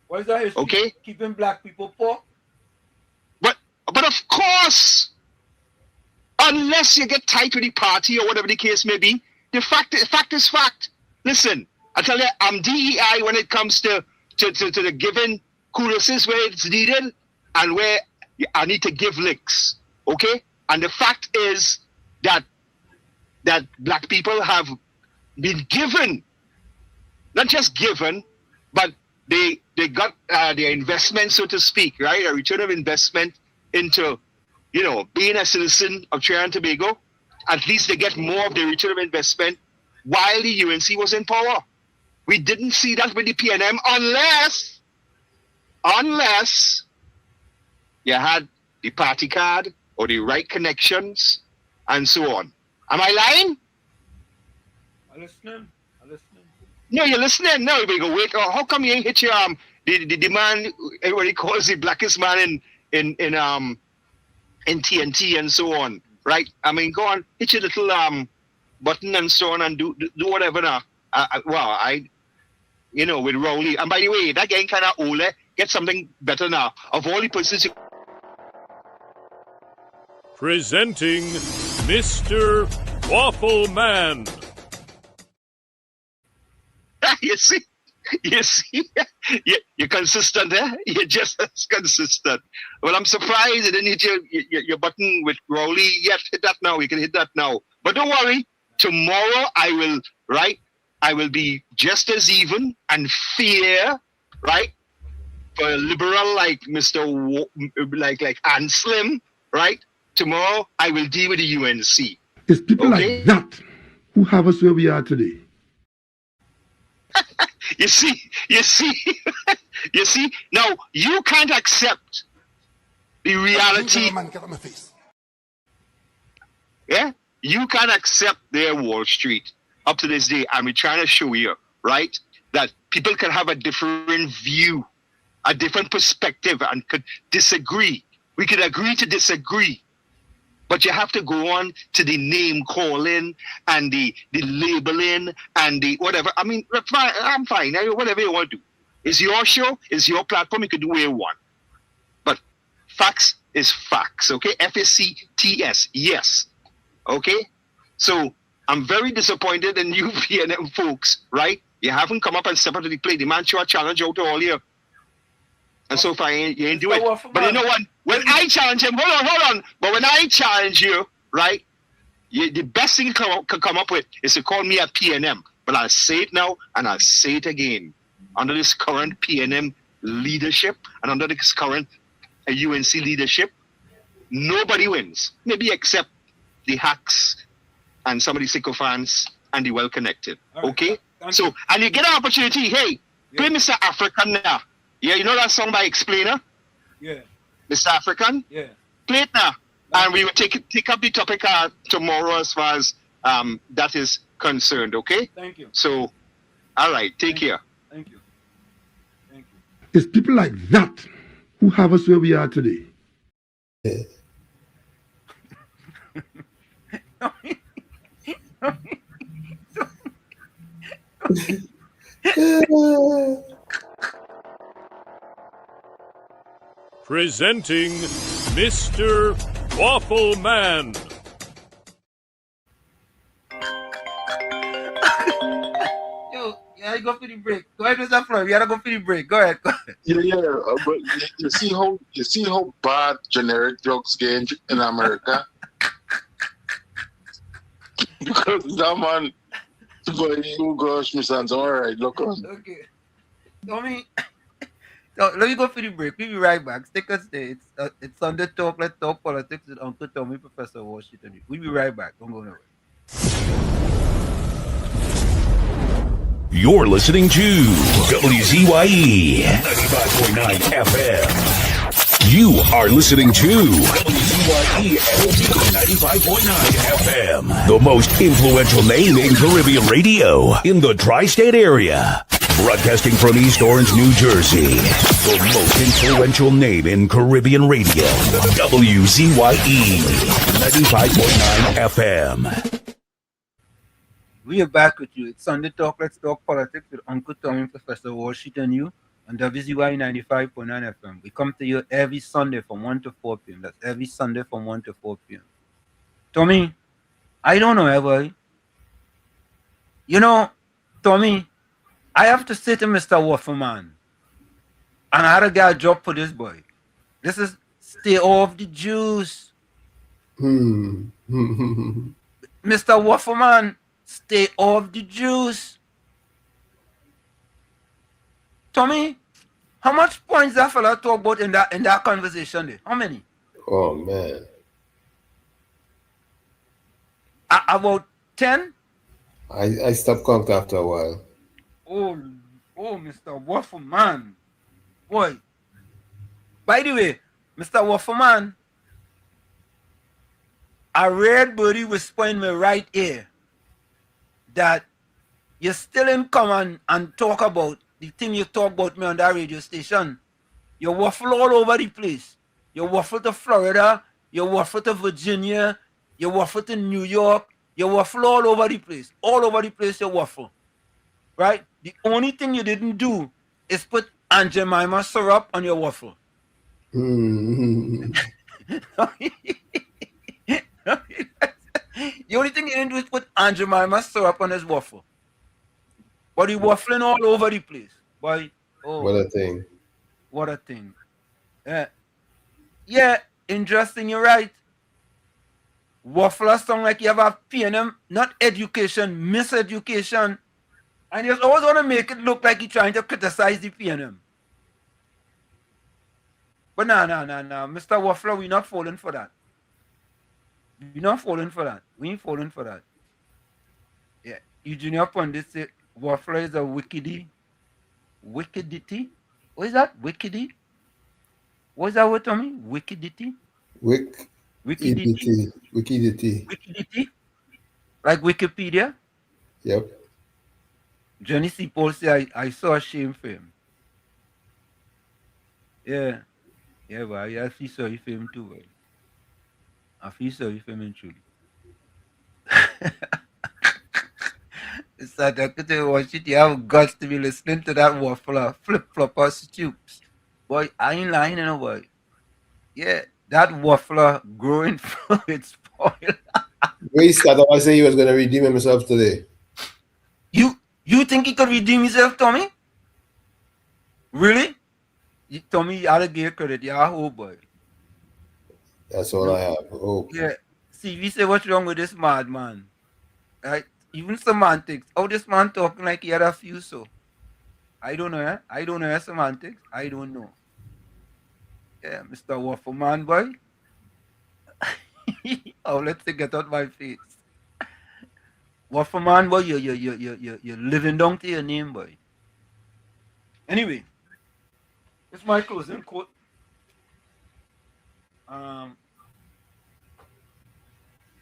What is that history? Okay? Keeping black people poor? But of course, unless you get tight with the party or whatever the case may be, the fact is fact. Listen, I tell you, I'm DEI when it comes to the giving kudos where it's needed and where I need to give links. Okay? And the fact is that black people have been given, not just given, but they got their investment, so to speak, right? A return of investment into, being a citizen of Trinidad and Tobago. At least they get more of the return of investment while the UNC was in power. We didn't see that with the PNM unless you had the party card or the right connections and so on. Am I lying? I'm listening. No, you're listening. No, you go, wait. How come you ain't hit your the man everybody calls the blackest man in TNT and so on, right? I mean, go on, hit your little button and so on and do whatever now. With Rowley. And by the way, that getting kind of old. Get something better now. Of all the persons Presenting Mr. Waffle Man. You see, You're consistent, eh? You're just as consistent. Well, I'm surprised you didn't hit your button with Rowley yet. Hit that now. You can hit that now. But don't worry. Tomorrow I will be just as even and fair, right? For a liberal like like Ann Slim, right? Tomorrow I will deal with the UNC. It's people like that who have us where we are today. You see. Now you can't accept the reality. Yeah, you can't accept their Wall Street up to this day. And we're trying to show you, right, that people can have a different view, a different perspective, and could disagree. We could agree to disagree. But you have to go on to the name calling and the labeling and the whatever. I mean, I'm fine. Whatever you want to do. It's your show. It's your platform. You can do what you want. But facts is facts, okay? FACTS, yes. Okay? So I'm very disappointed in you PNM folks, right? You haven't come up and stepped up to the plate. The man threw a challenge out to all you. And so far, you ain't do it. But you know what? When I challenge him, hold on. But when I challenge you, right, the best thing you can come up with is to call me a PNM. But I'll say it now and I'll say it again. Under this current PNM leadership and under this current UNC leadership, nobody wins. Maybe except the hacks and some of the sycophants and the well-connected. Okay? So, and you get an opportunity, hey, play Mr. African now. Yeah, you know that song by Explainer? Yeah. Mr. African? Yeah. Play it now. And we will take up the topic tomorrow as far as that is concerned, okay? Thank you. So, all right, take care. Thank you. It's people like that who have us where we are today. Presenting Mr. Waffle Man. Yeah, go for the break. Go ahead, Mr. Floyd. We gotta go for the break. Go ahead. Yeah. But you see how bad generic drugs get in America. Because that man, oh gosh, Miss Hans, all right, look on. Okay. So let me go for the break. We'll be right back. Stick us there. It's on the talk. Let's talk politics with Uncle Tommy, Professor Washington. We'll be right back. Don't go nowhere. You're listening to WZYE 95.9 FM. You are listening to WZYE 95.9 FM, the most influential name in Caribbean radio in the tri-state area. Broadcasting from East Orange, New Jersey, the most influential name in Caribbean radio, WZYE 95.9 FM. We are back with you. It's Sunday Talk. Let's talk politics with Uncle Tommy, Professor Washington, you on WZYE 95.9 FM. We come to you every Sunday from 1 to 4 p.m. That's every Sunday from 1 to 4 p.m. Tommy, I don't know ever. You know, Tommy, I have to say to Mr. Waffleman, and I had to get a job for this boy. This is stay off the juice. Mr. Waffleman, stay off the juice. Tommy, how much points that fella talk about in that conversation there? How many? Oh man. About 10? I stopped count after a while. Oh, Mr. Waffleman. Boy. By the way, Mr. Waffleman, a red birdie whispering me right here that you still in come and talk about the thing you talk about me on that radio station. You waffle all over the place. You waffle to Florida, you waffle to Virginia, you waffle to New York, you waffle all over the place. All over the place you waffle. Right? The only thing you didn't do is put Aunt Jemima syrup on your waffle. Mm-hmm. The only thing you didn't do is put Aunt Jemima syrup on his waffle. But he waffling all over the place. Boy, Oh, what a thing. What a thing. Yeah, interesting. You're right. Waffler sound like you have a PNM, not education, miseducation. And you always want to make it look like you're trying to criticize the PNM. But no, Mr. Waffler, we're not falling for that. We're not falling for that. We ain't falling for that. Yeah. Eugenia Pundit say Waffler is a wickedity. What is that? Wickedy? What is that word, Tommy? Wickedity? Wickedity? Wickedity? Like Wikipedia? Yep. Johnny C. Paul say I saw a shame for him. Yeah. Yeah, but I feel sorry for him too. Well. I feel sorry for him and truly. It's like I could watch it. You have guts to be listening to that waffler, flip flopper stoops. Boy, I ain't lying, boy. Yeah, that waffler growing from its spoil. Where he started, I say he was going to redeem himself today. You think he could redeem himself, Tommy? Really? Tommy, you gotta give credit. Yeah, I hope, boy. That's all I have. Hope. Yeah. See, we say what's wrong with this madman? Right? Even semantics. Oh, this man talking like he had a few so. I don't know, eh? I don't know semantics. I don't know. Yeah, Mr. Waffle Man, boy. Oh, let's get out my face. Waffle Man, boy, you're living down to your name, boy. Anyway, it's my closing quote.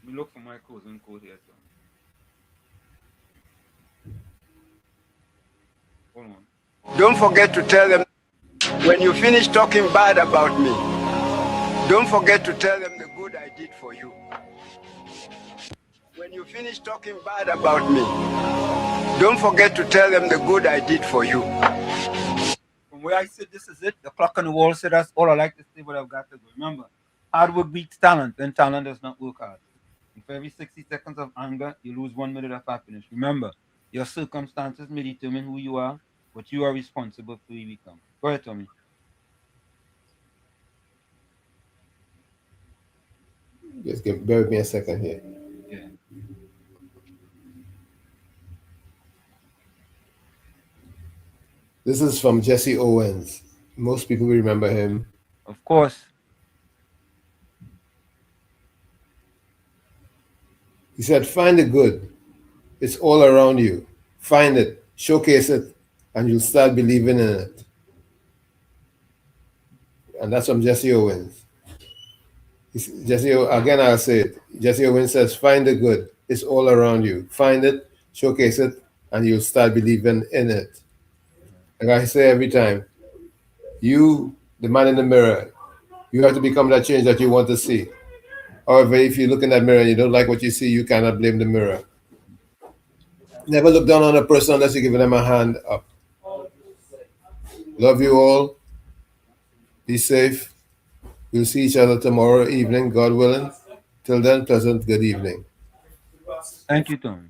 We look for my closing quote here, Tom. Hold on. Don't forget to tell them when you finish talking bad about me. Don't forget to tell them the good I did for you. When you finish talking bad about me, don't forget to tell them the good I did for you. From where I said this is it, the clock on the wall said that's all I like to say, but I've got to go. Remember, hard work beats talent, and talent does not work hard. And for every 60 seconds of anger, you lose 1 minute of happiness. Remember, your circumstances may determine who you are, but you are responsible for who you become. Go ahead, Tommy. Just bear with me a second here. Yeah. This is from Jesse Owens. Most people remember him. Of course. He said, find the good. It's all around you. Find it, showcase it, and you'll start believing in it. And that's from Jesse Owens. Again, I'll say it. Jesse Owens says, find the good. It's all around you. Find it, showcase it, and you'll start believing in it. Like I say every time, you, the man in the mirror, you have to become that change that you want to see. However, if you look in that mirror and you don't like what you see, you cannot blame the mirror. Never look down on a person unless you're giving them a hand up. Love you all. Be safe. We'll see each other tomorrow evening, God willing. Till then, pleasant good evening. Thank you, Tom.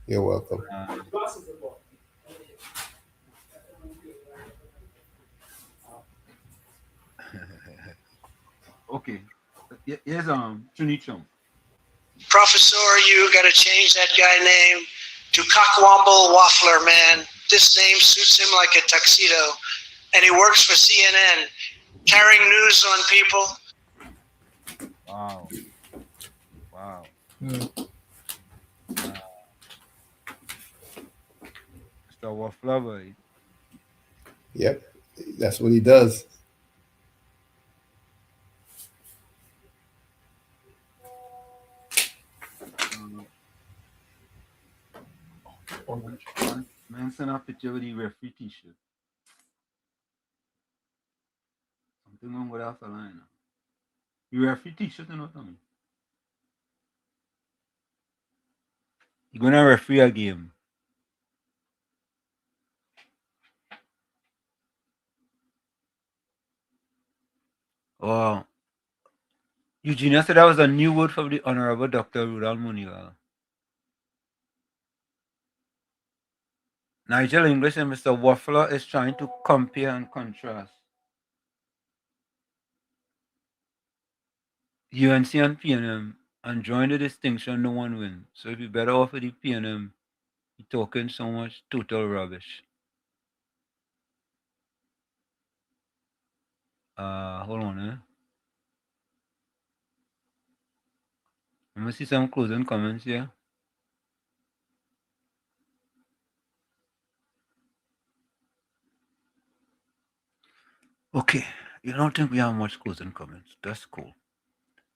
You're welcome. Okay. Here's Chunichum. Professor, you got to change that guy name to Cockwomble Waffler, man. This name suits him like a tuxedo. And he works for CNN, carrying news on people. Wow. Wow. Mr. Waffler, boy. Yep, that's what he does. Man sent a picture with the referee t-shirt. Something wrong with that fella, you know. The referee t-shirt, you know what I mean? You're gonna referee a game. Oh, Eugenia said that was a new word for the Honorable Dr. Rudal Muniga. Nigel English and Mr. Waffler is trying to compare and contrast UNC and PNM and join the distinction, no one wins. So if you better off with the PNM, you're talking so much total rubbish. Hold on, Let me see some closing comments here. Okay, you don't think we have much closing comments. That's cool.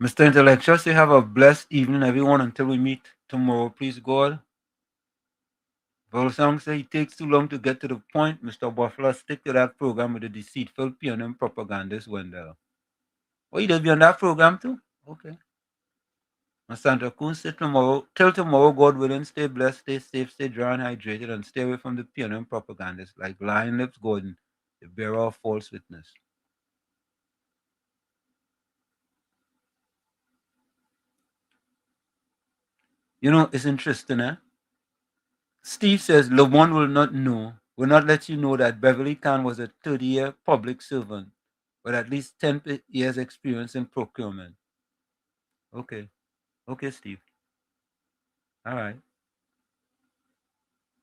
Mr. Intellectual, say have a blessed evening, everyone, until we meet tomorrow, please God. Volsong say it takes too long to get to the point. Mr. Buffalo, stick to that program with the deceitful PNM propagandist Wendell. Oh, you did be on that program too? Okay. Santa Cruz, say tomorrow, till tomorrow, God willing, stay blessed, stay safe, stay dry and hydrated, and stay away from the PNM propagandists like Lion Lips Gordon, the bearer of false witness. You know, it's interesting, Steve says, Lamont will not let you know that Beverly Khan was a 30-year public servant with at least 10 years experience in procurement. Okay. Okay, Steve. All right.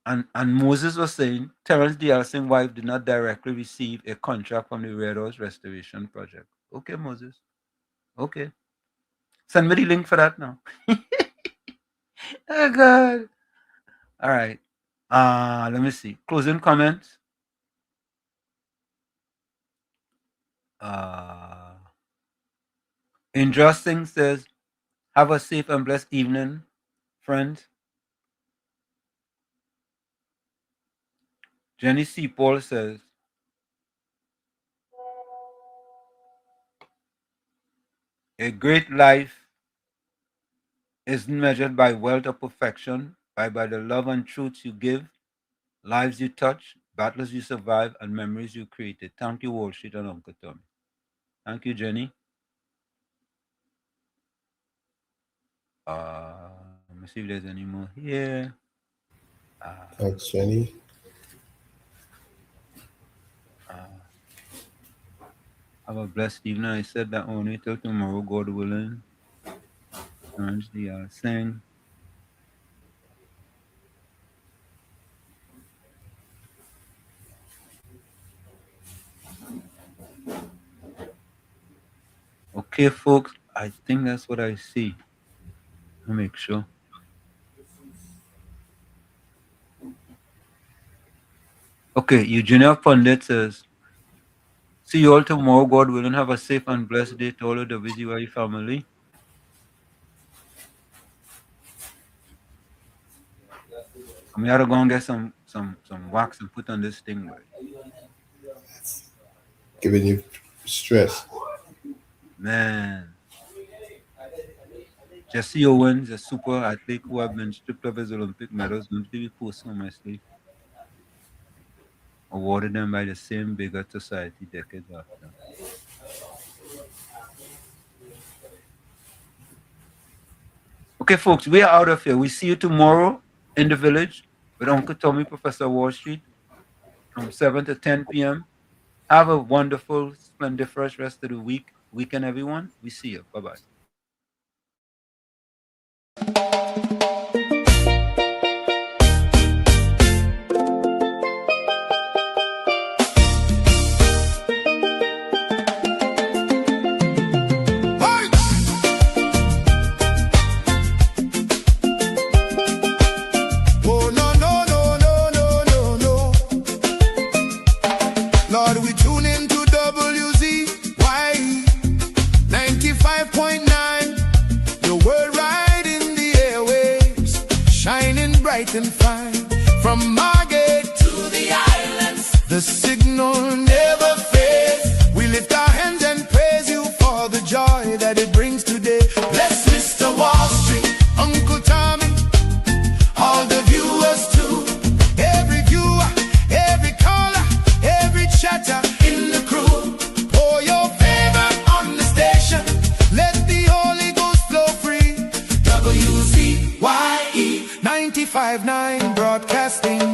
And Moses was saying Terrence D.R. Singh's wife did not directly receive a contract from the Red House Restoration Project. Okay, Moses. Okay. Send me the link for that now. Oh, God. All right. Let me see. Closing comments. Indra Singh says, have a safe and blessed evening, friends. Jenny C. Paul says, a great life isn't measured by wealth or perfection, but by the love and truths you give, lives you touch, battles you survive, and memories you created. Thank you, Wall Street and Uncle Tommy. Thank you, Jenny. Let me see if there's any more here. Thanks, Jenny. Have a blessed evening. I said that only till tomorrow, God willing. Terrence D.R. Singh. Okay, folks, I think that's what I see. Let me make sure. Okay, Eugenia Pundit says, see you all tomorrow, God willing. Have a safe and blessed day to all of the WZYE family. I'm here to go and get some wax and put on this thing, right? Giving you stress. Man. Jesse Owens, a super athlete who have been stripped of his Olympic medals, going to be posted on my sleeve. Awarded them by the same bigot society decades after. Okay, folks, we are out of here. We see you tomorrow in the village with Uncle Tommy, Professor Wall Street, from 7 to 10 p.m. Have a wonderful, splendiferous rest of the weekend, everyone. We see you. Bye-bye. Lord, we tune into WZYE 95.9. Your word right in the airwaves, shining bright and fine. From Margate to the islands, the signal never fades. We lift our hands and praise you for the joy that it brings today. Bless Mr. Wall Street, Uncle Tommy, all the viewers too. Every viewer, every caller, every chatter in the crew. Pour your favor on the station. Let the Holy Ghost flow free. WZYE 95.9 broadcasting.